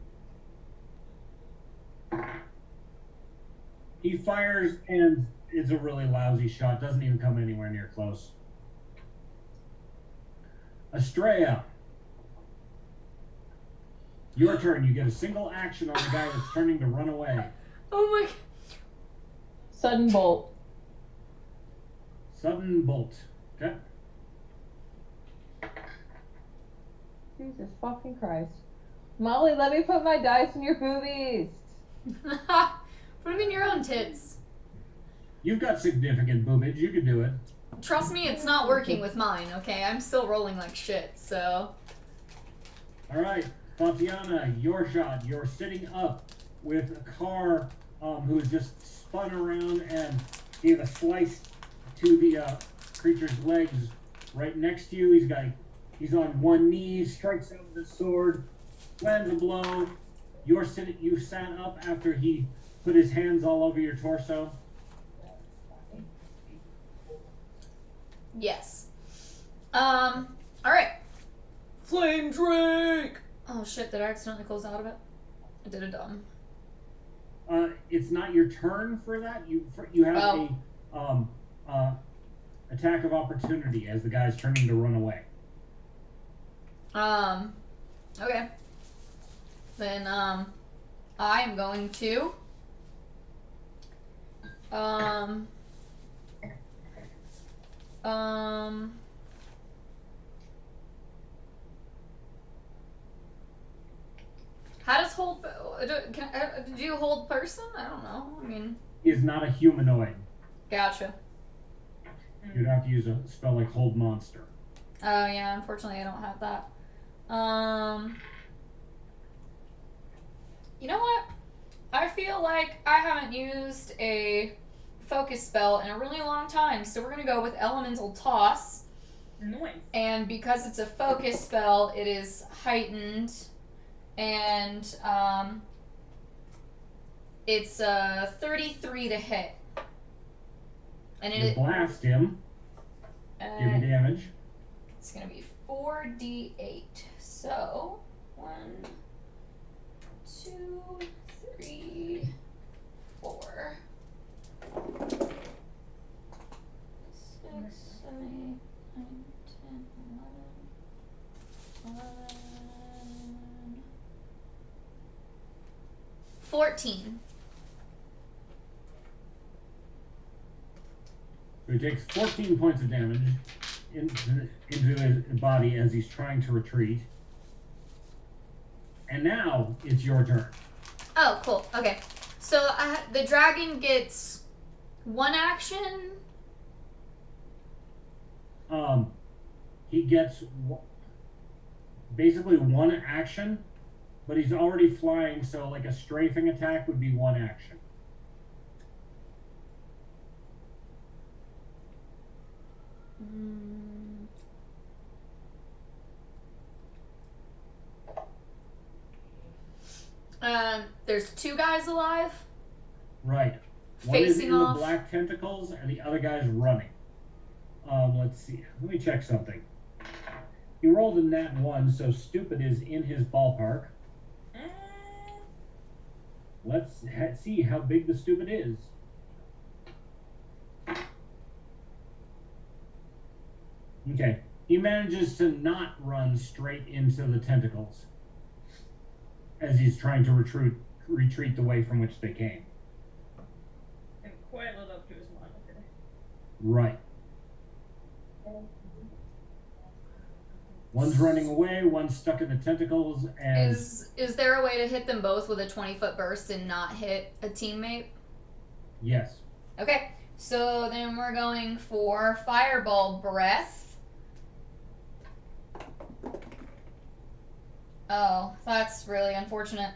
He fires and it's a really lousy shot. Doesn't even come anywhere near close. Estrella. Your turn. You get a single action on the guy that's turning to run away. Oh my. Sudden bolt. Sudden bolt. Okay. Jesus fucking Christ. Molly, let me put my dice in your boobies. Put them in your own tits. You've got significant boobage. You can do it. Trust me, it's not working with mine, okay? I'm still rolling like shit, so. All right. Tatiana, your shot. You're sitting up with a car who has just spun around and gave a slice to the creature's legs right next to you. He's on one knee, strikes out with his sword, lands a blow. You sat up after he put his hands all over your torso. Yes. Alright. Flame Drake! Oh shit, did I accidentally close out of it? I did a dumb. It's not your turn for that. You have a attack of opportunity as the guy's turning to run away. Okay. Then, I am going to, how does hold, do you hold person? I don't know. I mean. Is not a humanoid. Gotcha. You'd have to use a spell like hold monster. Oh yeah, unfortunately I don't have that. You know what? I feel like I haven't used a focus spell in a really long time, so we're gonna go with Elemental Toss. Nice. And because it's a focus spell, it is heightened, and it's 33 to hit. And You blast him. Give me damage. It's gonna be 4d8. So 1, 2, 3, 4, 6, 7, 8, 9, 10, 11, 14. So he takes 14 points of damage into his body as he's trying to retreat. And now it's your turn. Oh, cool. Okay. So the dragon gets one action. He gets basically one action, but he's already flying, so like a strafing attack would be one action. there's 2 guys alive. Right. One is Facing in off. the black tentacles, and the other guy's running. Let's see. Let me check something. He rolled a nat 1, so stupid is in his ballpark. Let's see how big the stupid is. Okay. He manages to not run straight into the tentacles as he's trying to retreat the way from which they came. And quite lit up to his monitor. Right. One's running away, one's stuck in the tentacles, and Is there a way to hit them both with a 20-foot burst and not hit a teammate? yes. Okay, so then we're going for Fireball Breath. Oh, that's really unfortunate.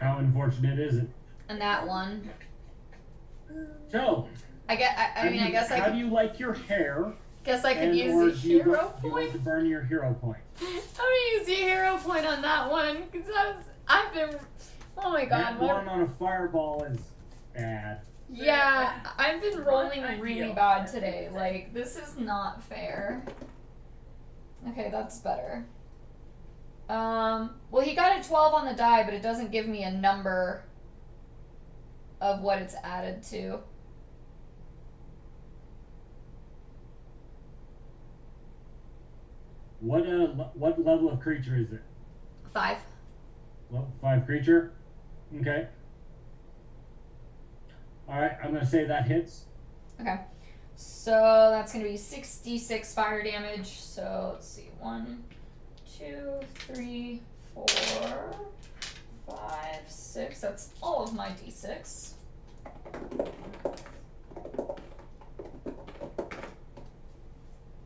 How unfortunate is it? And that one. So, I guess I how could, do you like your hair? guess I could And use or a do you hero do you want point. to burn your hero point? I'm gonna use the hero point on that one because I've been. Oh my god, That one on a fireball is bad. yeah, I've been rolling Not really ideal. bad today. Like this is not fair. Okay, that's better. Well, he got a 12 on the die, but it doesn't give me a number of what it's added to. What level of creature is it? 5. Level 5 creature? Okay. Alright, I'm gonna say that hits. Okay. So that's going to be 66 fire damage. So let's see. 1, 2, 3, 4, 5, 6. That's all of my d6.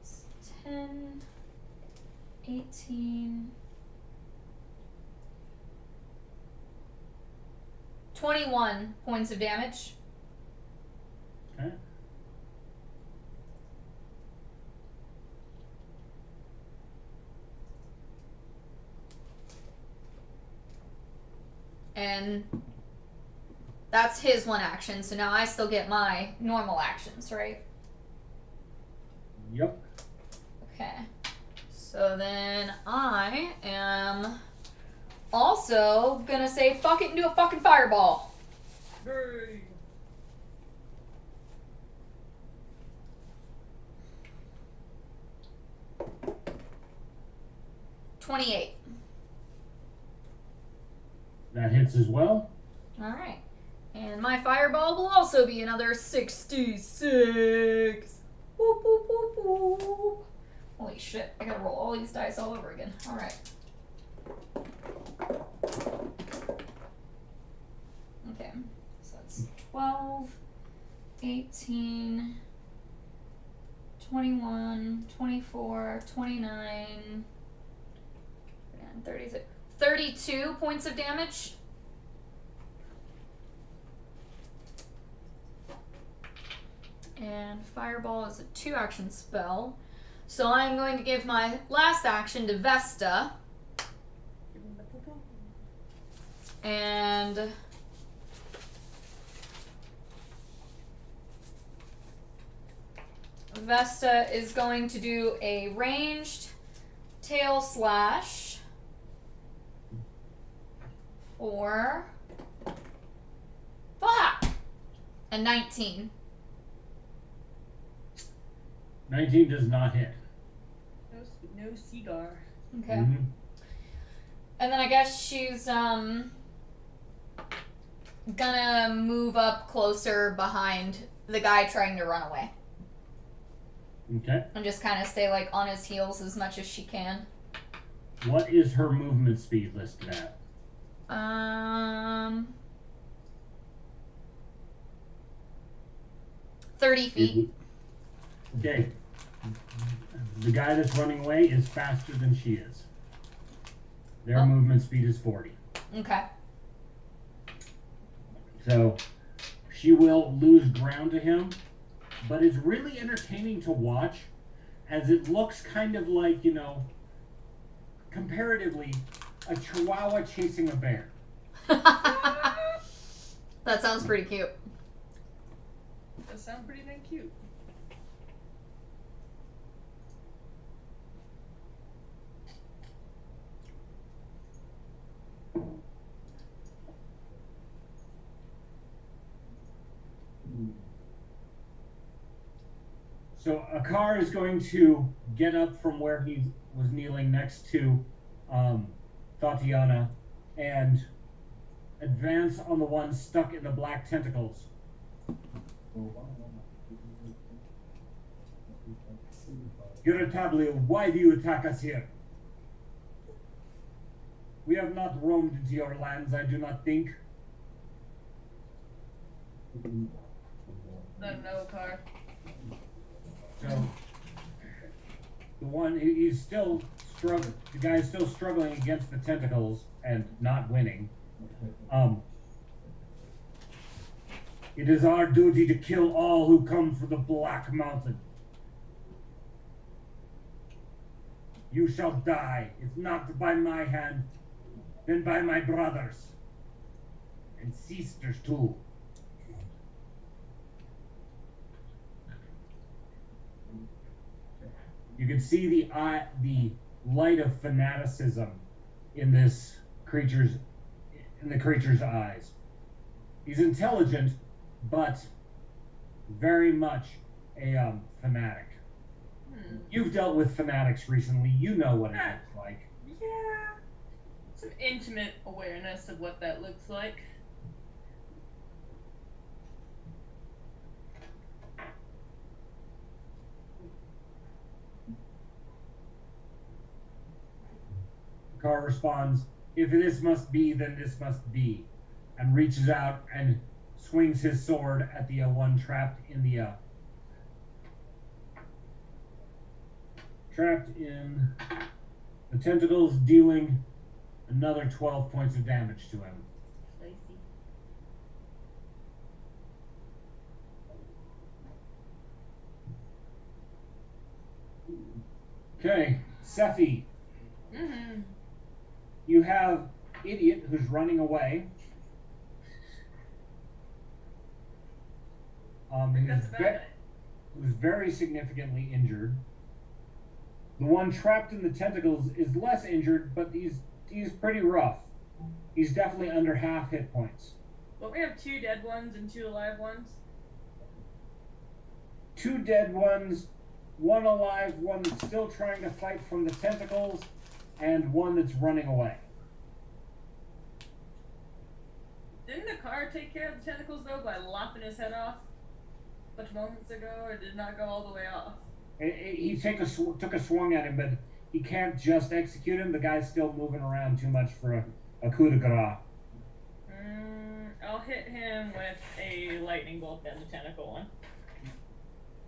It's 10, 18, 21 points of damage. Okay. And that's his one action, so now I still get my normal actions, right? Yep. Okay. So then I am also gonna say fuck it and do a fucking fireball. Hooray. $28. That hits as well. Alright. And my fireball will also be another 66. Whoop, whoop, whoop, whoop. Holy shit, I gotta roll all these dice all over again. Alright. Okay, so that's 12, 18, 21, 24, 29, 36. 32 points of damage. And Fireball is a 2-action spell. So I'm going to give my last action to Vesta. And Vesta is going to do a ranged tail slash for fuck a 19. 19 does not hit. No cigar. Okay. Mhm. And then I guess she's gonna move up closer behind the guy trying to run away. Okay. And just kind of stay like on his heels as much as she can. What is her movement speed listed at? 30 feet. Okay. The guy that's running away is faster than she is. Their Oh. movement speed is 40. Okay. So she will lose ground to him, but it's really entertaining to watch as it looks kind of like, comparatively, a chihuahua chasing a bear. That sounds pretty cute. That sounds pretty dang cute. So Akar is going to get up from where he was kneeling next to Tatiana and advance on the one stuck in the black tentacles. Irritably, why do you attack us here? We have not roamed into your lands, I do not think. No car. So the one he's still struggling. The guy's still struggling against the tentacles and not winning. It is our duty to kill all who come from the Black Mountain. You shall die, if not by my hand, then by my brothers and sisters too. You can see the light of fanaticism in the creature's eyes. He's intelligent, but very much a fanatic. You've dealt with fanatics recently. You know what it looks like. Yeah. Some intimate awareness of what that looks like. Car responds, "If this must be, then this must be," and reaches out and swings his sword at the one trapped in the tentacles, dealing another 12 points of damage to him. Spicy. Okay, Sephi. Mm-hmm. You have Idiot who's running away. That's about it. Who's very significantly injured. The one trapped in the tentacles is less injured, but he's pretty rough. He's definitely under half hit points. Well, we have 2 dead ones and 2 alive ones. 2 dead ones, 1 alive, 1 that's still trying to fight from the tentacles, and 1 that's running away. Didn't the car take care of the tentacles though by lopping his head off a bunch of moments ago, or did it not go all the way off? He took a swing at him, but he can't just execute him. The guy's still moving around too much for a coup de grace. I'll hit him with a lightning bolt then, the tentacle one.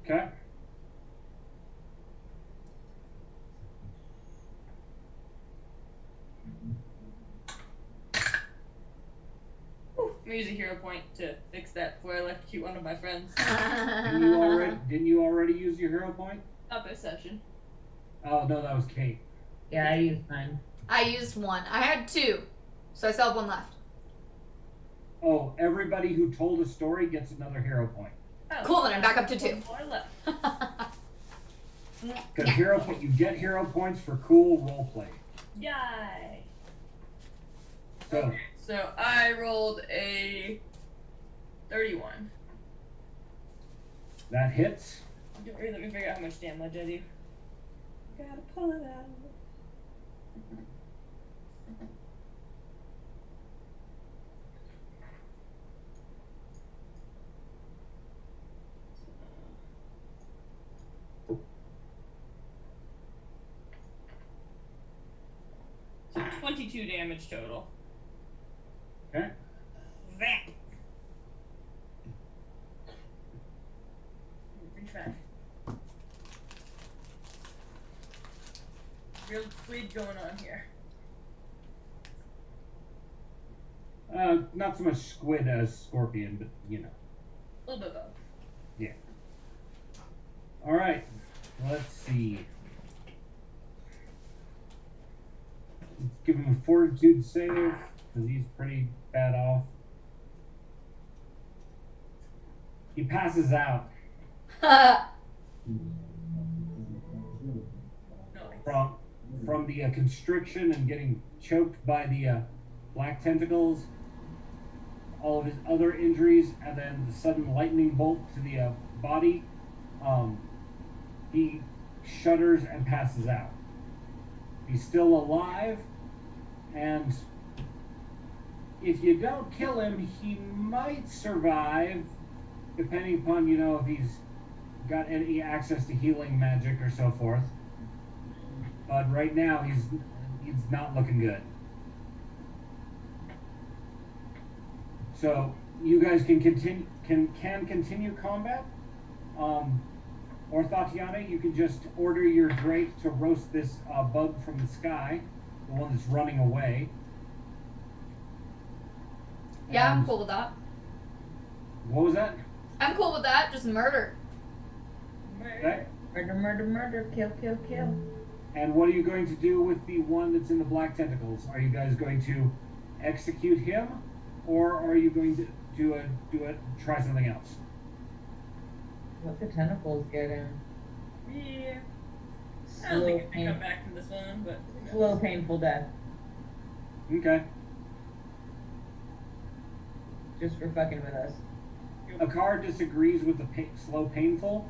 Okay. I'm gonna use a hero point to fix that before I electrocute one of my friends. Didn't you already use your hero point? Not this session. Oh no, that was Kate. Yeah, I used mine. I used 1. I had 2, so I still have 1 left. Oh, everybody who told a story gets another hero point. Oh, Cool, then I'm back up to 2. 1 more left. Because you get hero points for cool role play. Yay! So So I rolled a 31. that hits. Let me figure out how much damage I do. Gotta pull it out. So 22 damage total. Okay. Zap! Reach back. Real squid going on here. Not so much squid as scorpion, but you know. A little bit both. Yeah. All right. Let's see. Let's give him a fortitude save. because he's pretty bad off. He passes out from the constriction and getting choked by the black tentacles, all of his other injuries, and then the sudden lightning bolt to the body. He shudders and passes out. He's still alive, and if you don't kill him, he might survive, depending upon, if he's got any access to healing magic or so forth. But right now, he's not looking good. So you guys can continue combat. Or Tatiana, you can just order your Drake to roast this bug from the sky, the one that's running away. Yeah, And I'm cool with that. What was that? I'm cool with that. Just murder. Okay. Murder, kill. And what are you going to do with the one that's in the black tentacles? Are you guys going to execute him, or are you going to try something else? Let the tentacles get him. Yeah. I don't think I come back from this one, but Slow, painful death. Okay. Just for fucking with us. Akar disagrees with the slow, painful.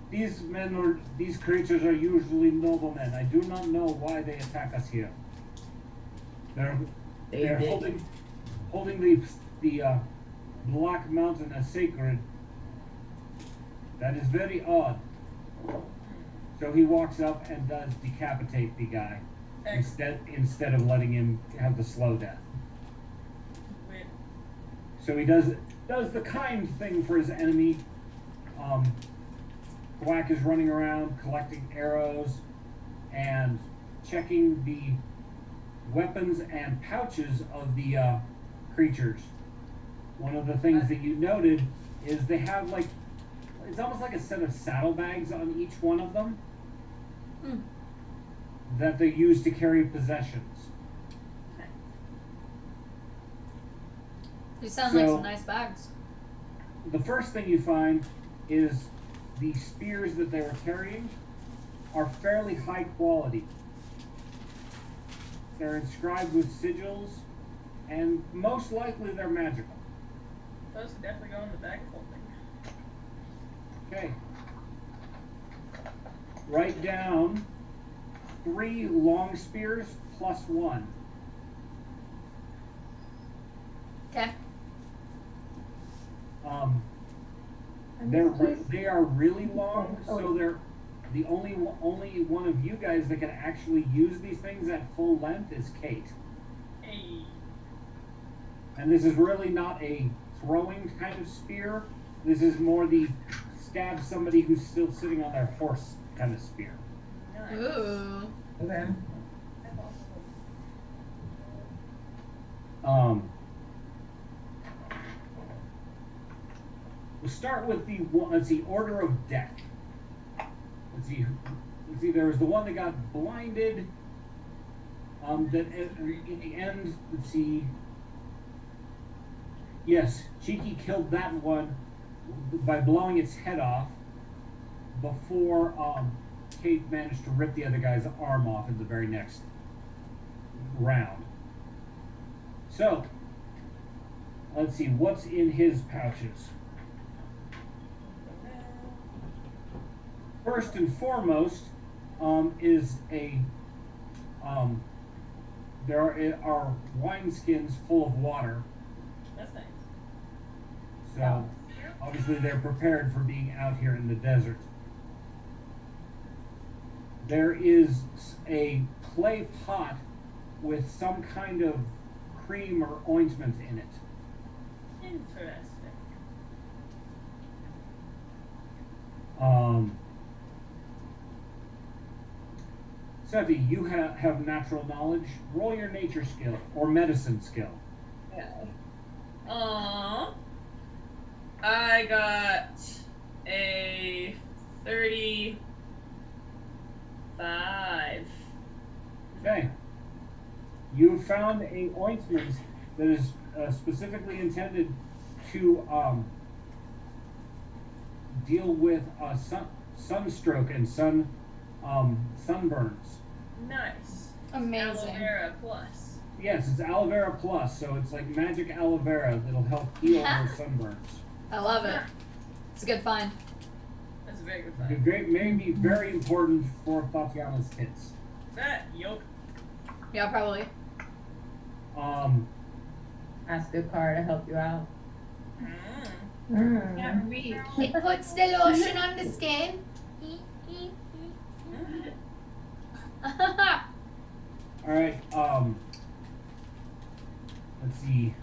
These creatures are usually noblemen. I do not know why they attack us here. They're holding the Black Mountain as sacred. That is very odd. So he walks up and does decapitate the guy instead of letting him have the slow death. Wait. So he does the kind thing for his enemy. Quack is running around collecting arrows and checking the weapons and pouches of the creatures. One of the things that you noted is they have it's almost like a set of saddlebags on each one of them that they use to carry possessions. These sound like some nice bags. The first thing you find is the spears that they were carrying are fairly high quality. They're inscribed with sigils, and most likely they're magical. Those could definitely go in the bag of holding. Okay. Write down 3 long spears plus 1. Okay. They are really long, so they're the only one of you guys that can actually use these things at full length is Kate. Hey. And this is really not a throwing kind of spear. This is more the stab somebody who's still sitting on their horse kind of spear. Nice. Ooh. Okay. We'll start with the order of death. Let's see. There was the one that got blinded. That in the end, let's see. Yes, Cheeky killed that one by blowing its head off before Kate managed to rip the other guy's arm off in the very next round. So, let's see, what's in his pouches? First and foremost is there are wineskins full of water. That's nice. So, obviously they're prepared for being out here in the desert. There is a clay pot with some kind of cream or ointment in it. Interesting. Sevi, you have natural knowledge. Roll your nature skill or medicine skill. I got a 35. Okay. You found a ointment that is specifically intended to deal with sunstroke and sunburns. Nice. Amazing. Aloe vera plus. Yes, it's aloe vera plus, so it's like magic aloe vera that'll help heal those sunburns. I love it. It's a good find. That's a very good It'd find. be great, maybe very important for Tatiana's kids. That yoke. Yeah, probably. Ask a car to help you out. Can't reach. It puts the lotion on the skin. Alright, let's see.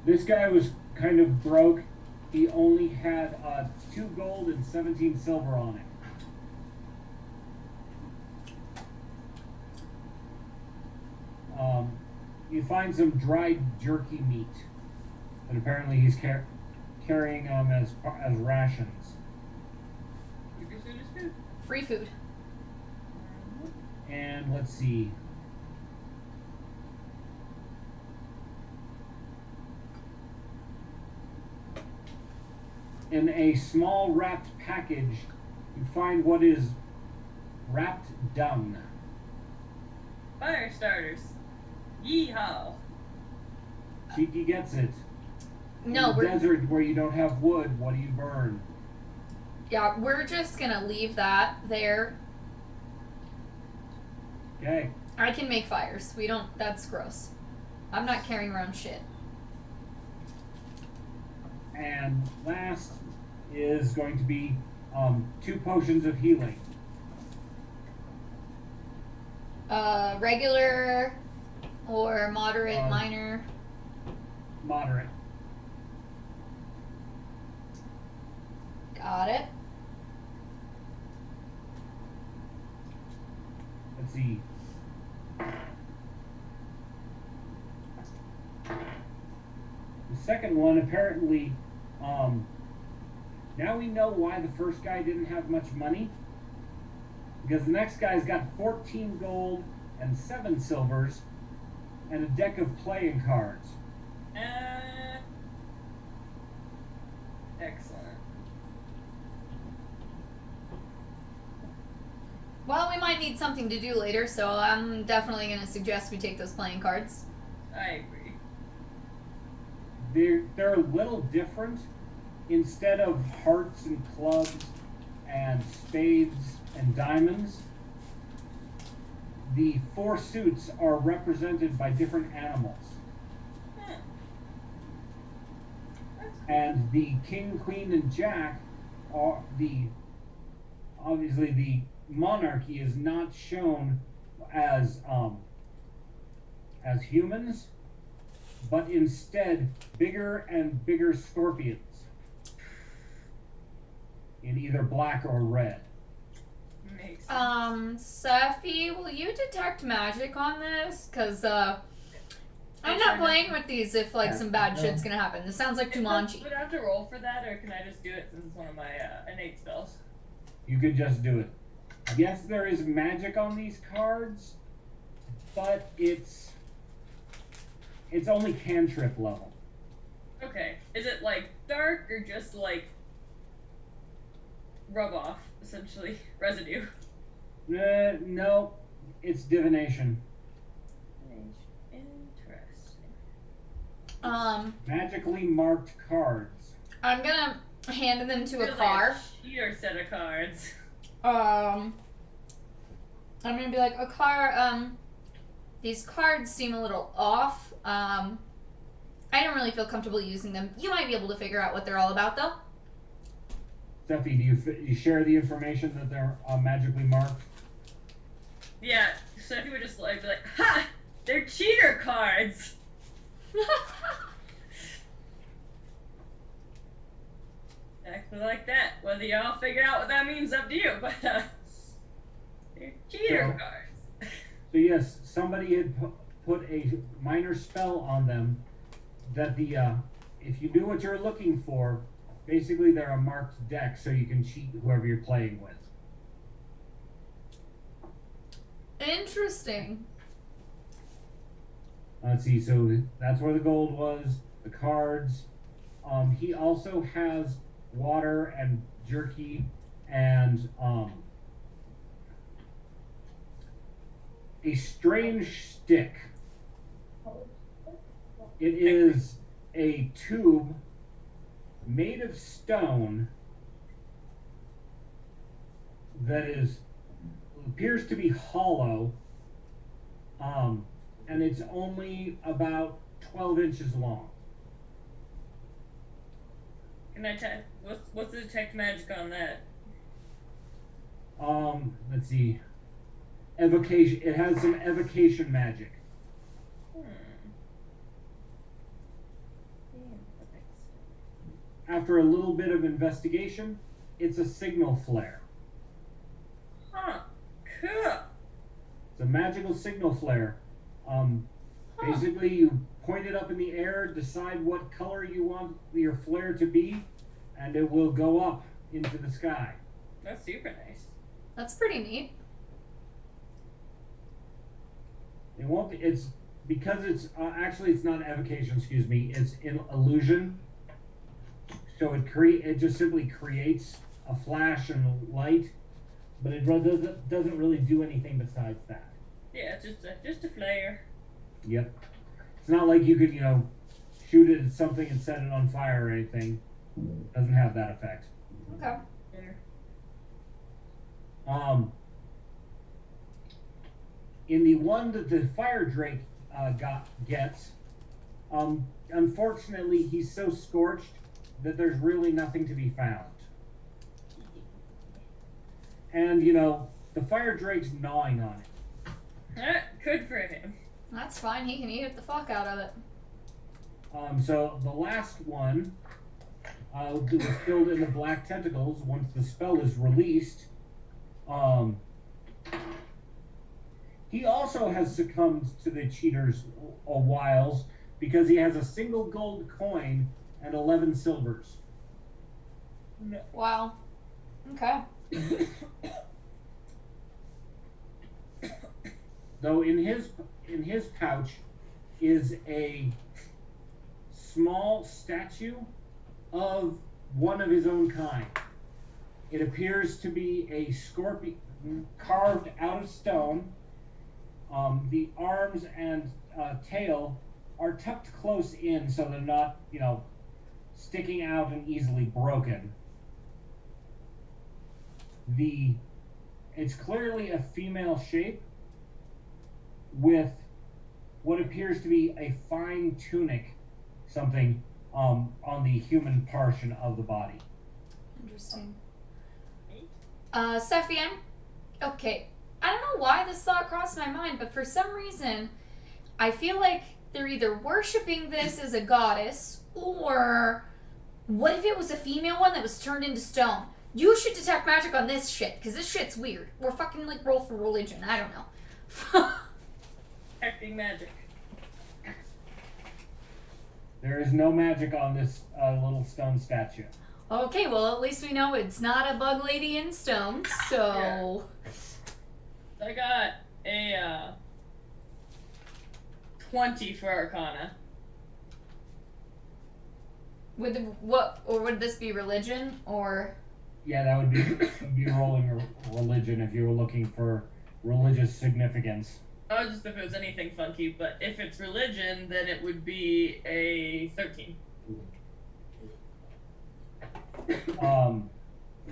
This guy was kind of broke. He only had 2 gold and 17 silver on it. You find some dried jerky meat, but apparently he's carrying them as rations. Your food is food. Free food. And let's see. In a small wrapped package, you find what is wrapped dung. Fire starters. Yeehaw. Cheeky gets it. No, In the desert where you don't have wood, what do you burn? yeah, we're just gonna leave that there. Okay. I can make fires. We don't. That's gross. I'm not carrying around shit. And last is going to be 2 potions of healing. Regular or moderate, minor. Moderate. Got it. Let's see. The second one, apparently, now we know why the first guy didn't have much money. Because the next guy's got 14 gold and 7 silvers and a deck of playing cards. Excellent. Well, we might need something to do later, so I'm definitely gonna suggest we take those playing cards. I agree. They're a little different. Instead of hearts and clubs and spades and diamonds, the 4 suits are represented by different animals. And the king, queen, and jack are obviously the monarchy is not shown as humans, but instead bigger and bigger scorpions in either black or red. Makes sense. Safi, will you detect magic on this? Cause I'm not playing with these if like some bad shit's gonna happen. This sounds like Jumanji. Would I have to roll for that, or can I just do it since it's one of my innate spells? You could just do it. Yes, there is magic on these cards, but it's only cantrip level. Okay. Is it like dark or just like rub off, essentially? Residue. No, it's divination. Interesting. Magically marked cards. I'm gonna hand them to a Feels car. like a cheater set of cards. I'm gonna be like, a car, these cards seem a little off. I don't really feel comfortable using them. You might be able to figure out what they're all about, though. Steffi, do you share the information that they're magically marked? Yeah, so if you would just like be like, ha! They're cheater cards! Exactly like that. Whether y'all figure out what that means, up to you, but they're cheater cards. So yes, somebody had put a minor spell on them that if you do what you're looking for, basically they're a marked deck, so you can cheat whoever you're playing with. Interesting. Let's see, so that's where the gold was, the cards. He also has water and jerky and a strange stick. It is a tube made of stone that appears to be hollow, and it's only about 12 inches long. Can I tell? What's the detect magic on that? Let's see. Evocation. It has some evocation magic. After a little bit of investigation, it's a signal flare. Huh. Cool. It's a magical signal flare. Basically, you point it up in the air, decide what color you want your flare to be, and it will go up into the sky. That's super nice. That's pretty neat. It won't. It's because it's actually it's not evocation. Excuse me. It's in illusion. So it just simply creates a flash and light, but it doesn't really do anything besides that. Yeah, just a flare. Yep. It's not like you could shoot it at something and set it on fire or anything. It doesn't have that effect. Okay. In the one that the fire drake gets, unfortunately he's so scorched that there's really nothing to be found. And the fire drake's gnawing on it. Good for him. That's fine. He can eat the fuck out of it. So the last one was killed in the black tentacles. Once the spell is released, he also has succumbed to the cheaters' wiles because he has a single gold coin and 11 silvers. Wow. Okay. Though in his pouch is a small statue of one of his own kind. It appears to be a scorpion carved out of stone. The arms and tail are tucked close in so they're not, sticking out and easily broken. It's clearly a female shape with what appears to be a fine tunic, something on the human portion of the body. Interesting. Sephian. Okay. I don't know why this thought crossed my mind, but for some reason, I feel like they're either worshipping this as a goddess, or what if it was a female one that was turned into stone? You should detect magic on this shit, because this shit's weird. Or fucking, roll for religion. I don't know. Detecting magic. There is no magic on this little stone statue. Okay, well, at least we know it's not a bug lady in stone, so... I got a 20 for Arcana. Would this be religion, or... Yeah, that would be rolling religion if you were looking for religious significance. Oh, just if it was anything funky, but if it's religion, then it would be a 13.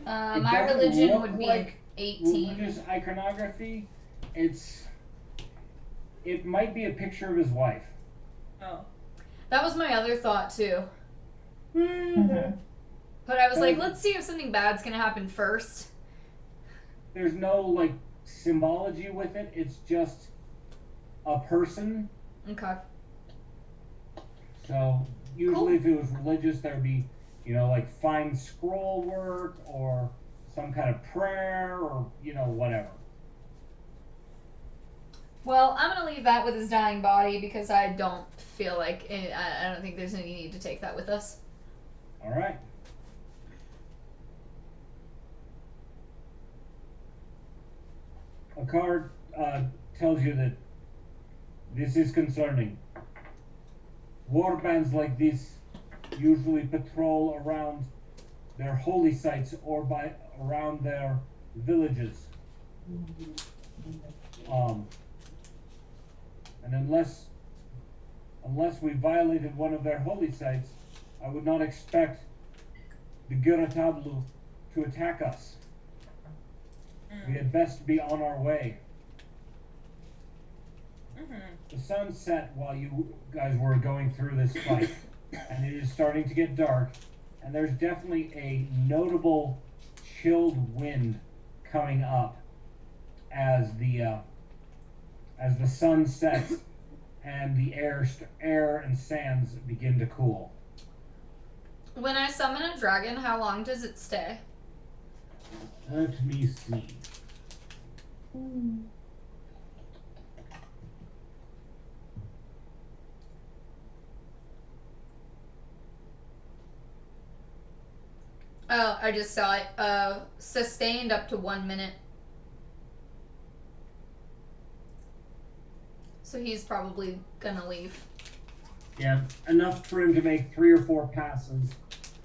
My religion would be like 18. Religious iconography. It might be a picture of his wife. Oh. That was my other thought, too. Mm-hmm. But I was like, let's see if something bad's gonna happen first. There's no, symbology with it. It's just a person. Okay. So, usually Cool. if it was religious, there would be, fine scroll work or some kind of prayer or, whatever. Well, I'm gonna leave that with his dying body because I don't feel like I don't think there's any need to take that with us. All right. A card tells you that this is concerning. War bands like this usually patrol around their holy sites or around their villages. And unless we violated one of their holy sites, I would not expect the Guratablu to attack us. We had best be on our way. The sun set while you guys were going through this fight, and it is starting to get dark, and there's definitely a notable chilled wind coming up as the sun sets and the air and sands begin to cool. When I summon a dragon, how long does it stay? Let me see. Oh, I just saw it. Sustained up to 1 minute. So he's probably gonna leave. Yeah, enough for him to make 3 or 4 passes,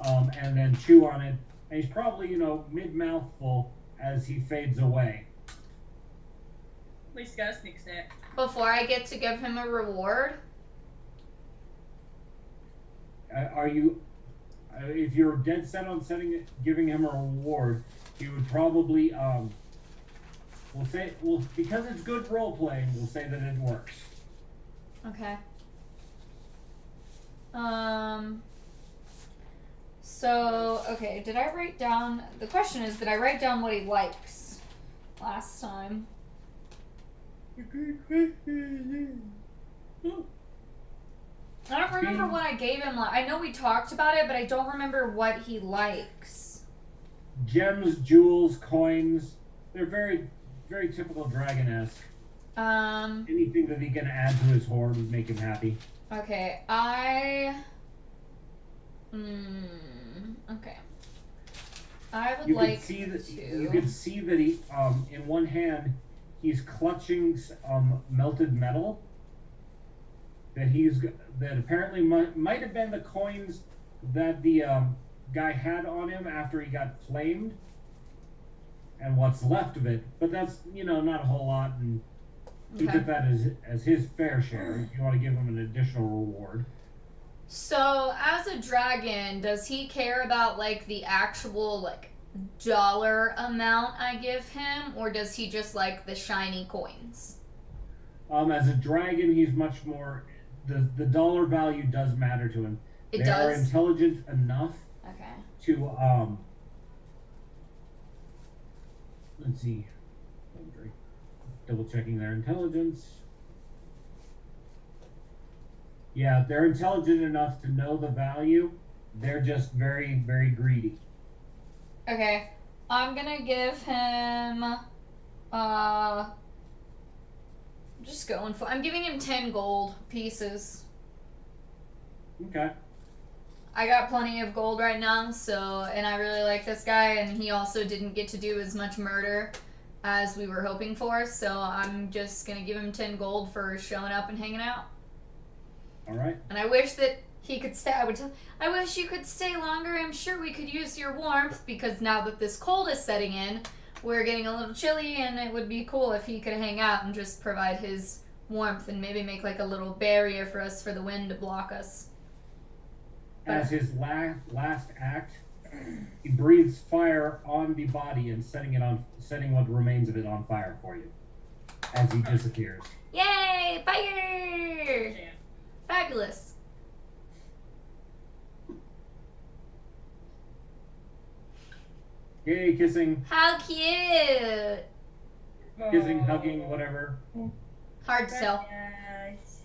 and then chew on it. And he's probably, mid-mouthful as he fades away. At least got a sneak snack. Before I get to give him a reward? Are you, if you're dead set on giving him a reward, he would probably, because it's good role playing, we'll say that it works. Okay. So, okay, did I write down, the question is, did I write down what he likes last time? I don't remember what I gave him. I know we talked about it, but I don't remember what he likes. Gems, jewels, coins, they're very, very typical dragon-esque. Anything that he can add to his hoard would make him happy. Okay, okay. I would like to... You can see that he, in one hand, he's clutching melted metal. That apparently might have been the coins that the guy had on him after he got flamed, and what's left of it. But that's not a whole lot, and he took that as his fair share. If you want to give him an additional reward. So, as a dragon, does he care about the actual dollar amount I give him, or does he just like the shiny coins? As a dragon, he's much more. The dollar value does matter to him. They are intelligent enough to let's see. Double checking their intelligence. Yeah, they're intelligent enough to know the value. They're just very, very greedy. Okay. I'm gonna give him just going for I'm giving him 10 gold pieces. Okay. I got plenty of gold right now, and I really like this guy, and he also didn't get to do as much murder as we were hoping for, so I'm just gonna give him 10 gold for showing up and hanging out. Alright. And I wish that he could stay. I wish you could stay longer. I'm sure we could use your warmth, because now that this cold is setting in, we're getting a little chilly, and it would be cool if he could hang out and just provide his warmth and maybe make a little barrier for us for the wind to block us. As his last act, he breathes fire on the body and setting what remains of it on fire for you as he disappears. Yay! Fire! Damn. Fabulous. Yay, kissing. How cute! Kissing, hugging, whatever. Hard to tell. Yes.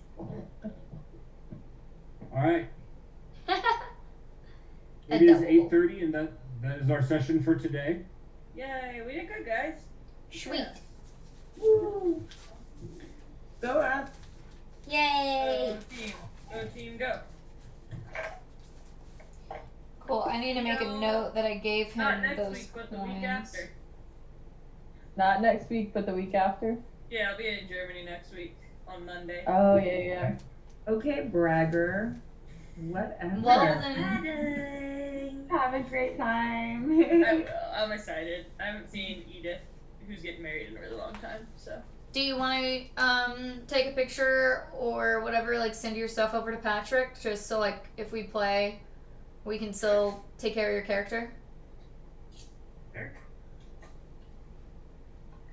Alright. It is 8:30, and that is our session for today. Yay, we did good, guys. Sweet. Woo! Go up. Yay! Go team, go. Cool. I need to make a note that I gave Not him next those week, but the coins. week after. Not next week, but the week after. Yeah, I'll be in Germany next week on Monday. Oh yeah. Okay, bragger. Whatever. Well then, Have a great time. I will. I'm excited. I haven't seen Edith, who's getting married, in a really long time. So. do you want to take a picture or whatever? Like send your stuff over to Patrick, just so like if we play, we can still take care of your character.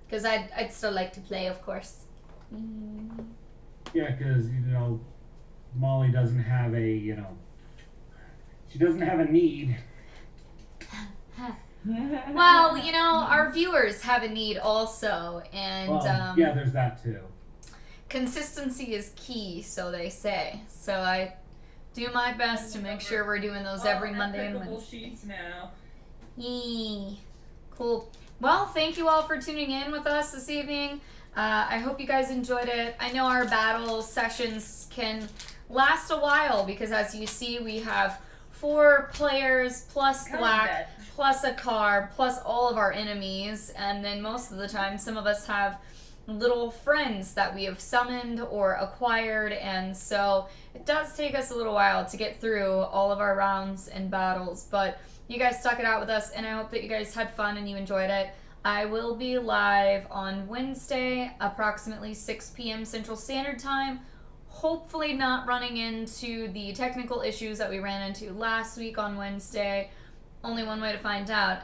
Because I'd still like to play, of course. Yeah, because, Molly doesn't have she doesn't have a need. Well, our viewers have a need also, and Yeah, there's that too. consistency is key, so they say. So I do my best to make sure we're doing those every Monday and Clickable Wednesday. sheets now. Yee. Cool. Well, thank you all for tuning in with us this evening. I hope you guys enjoyed it. I know our battle sessions can last a while because, as you see, we have 4 players plus Black, plus a car, plus all of our enemies, and then most of the time some of us have little friends that we have summoned or acquired, and so it does take us a little while to get through all of our rounds and battles, but you guys stuck it out with us, and I hope that you guys had fun and you enjoyed it. I will be live on Wednesday, approximately 6 p.m. Central Standard Time. Hopefully not running into the technical issues that we ran into last week on Wednesday. Only one way to find out.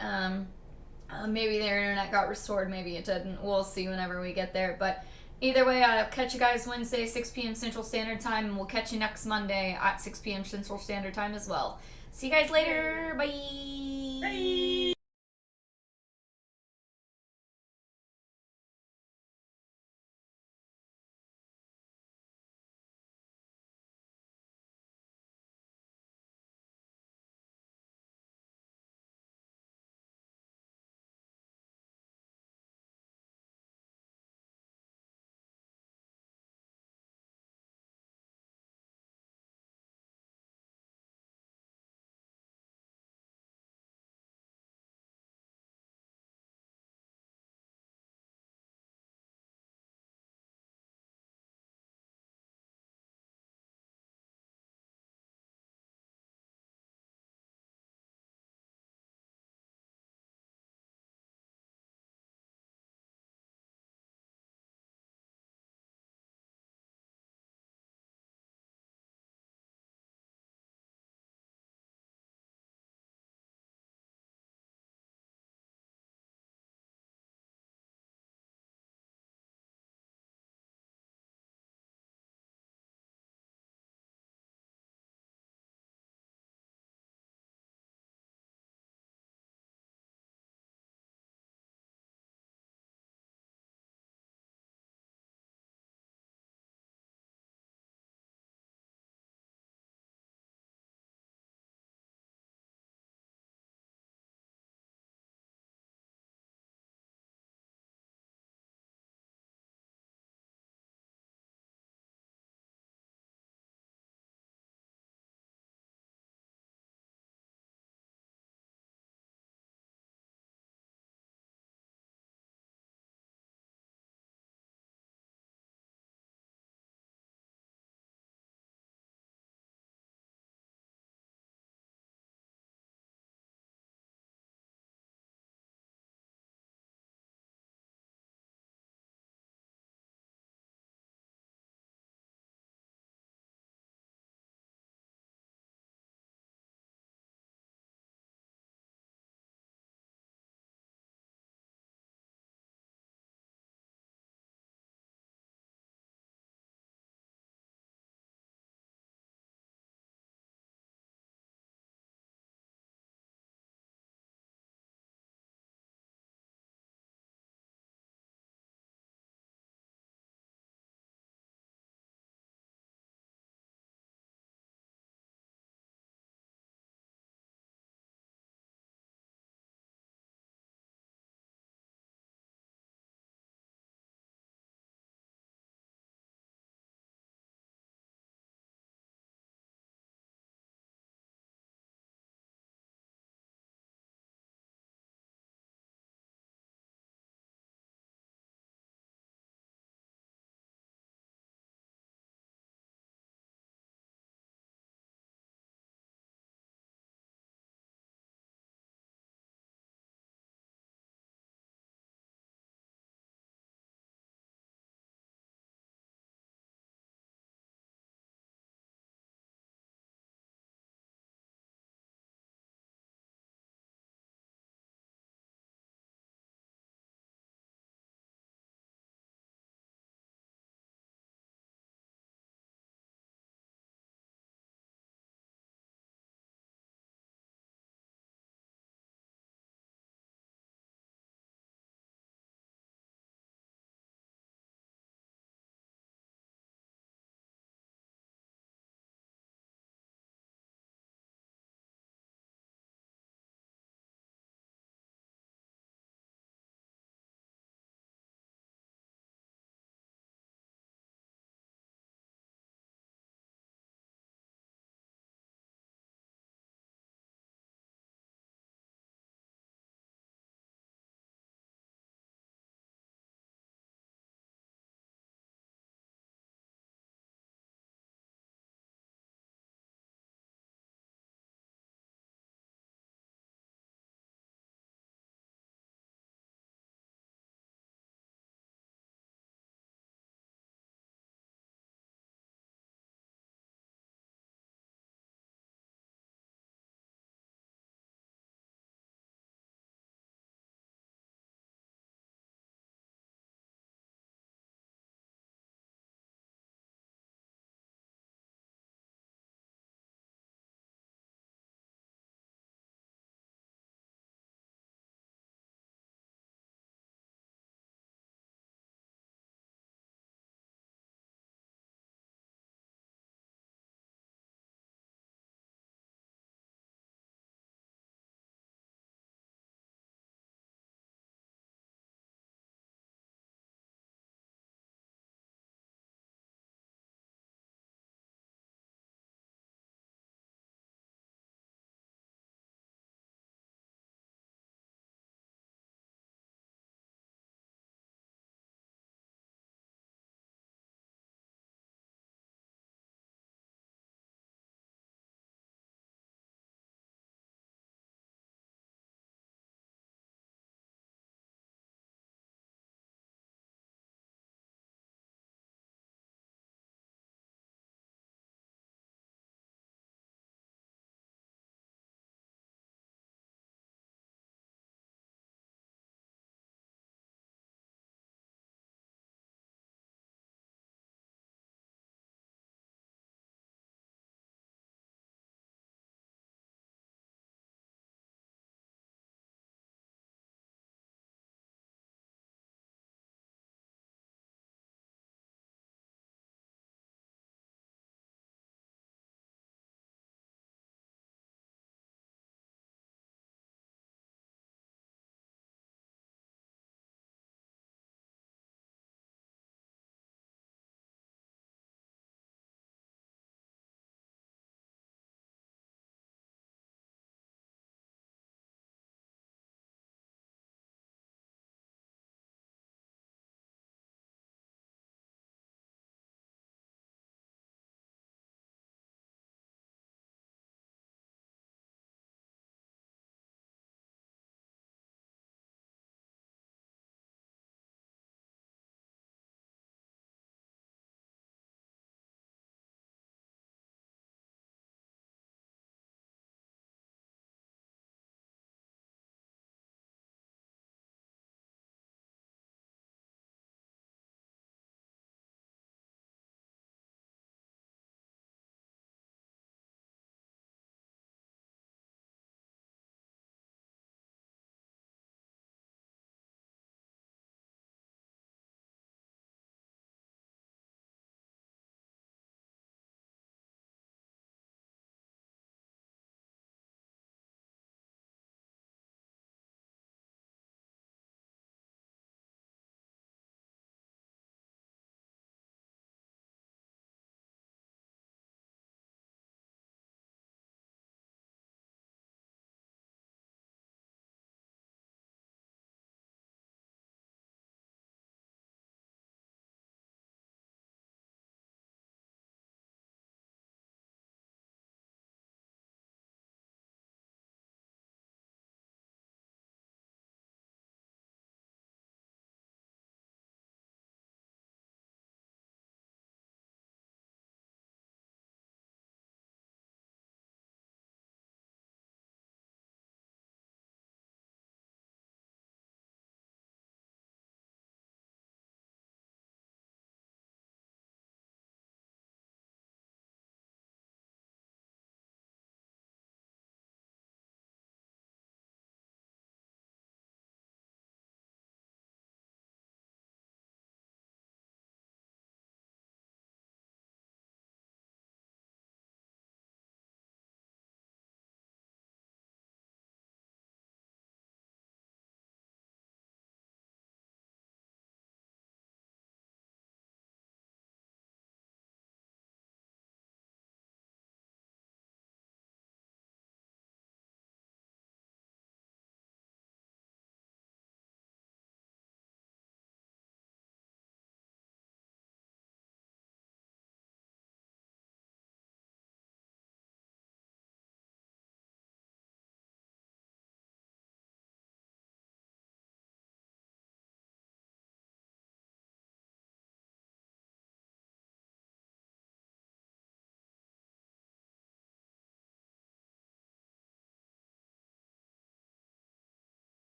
Maybe their internet got restored, maybe it didn't. We'll see whenever we get there. But either way, I'll catch you guys Wednesday, 6 p.m. Central Standard Time, and we'll catch you next Monday at 6 p.m. Central Standard Time as well. See you guys later. Bye. Bye.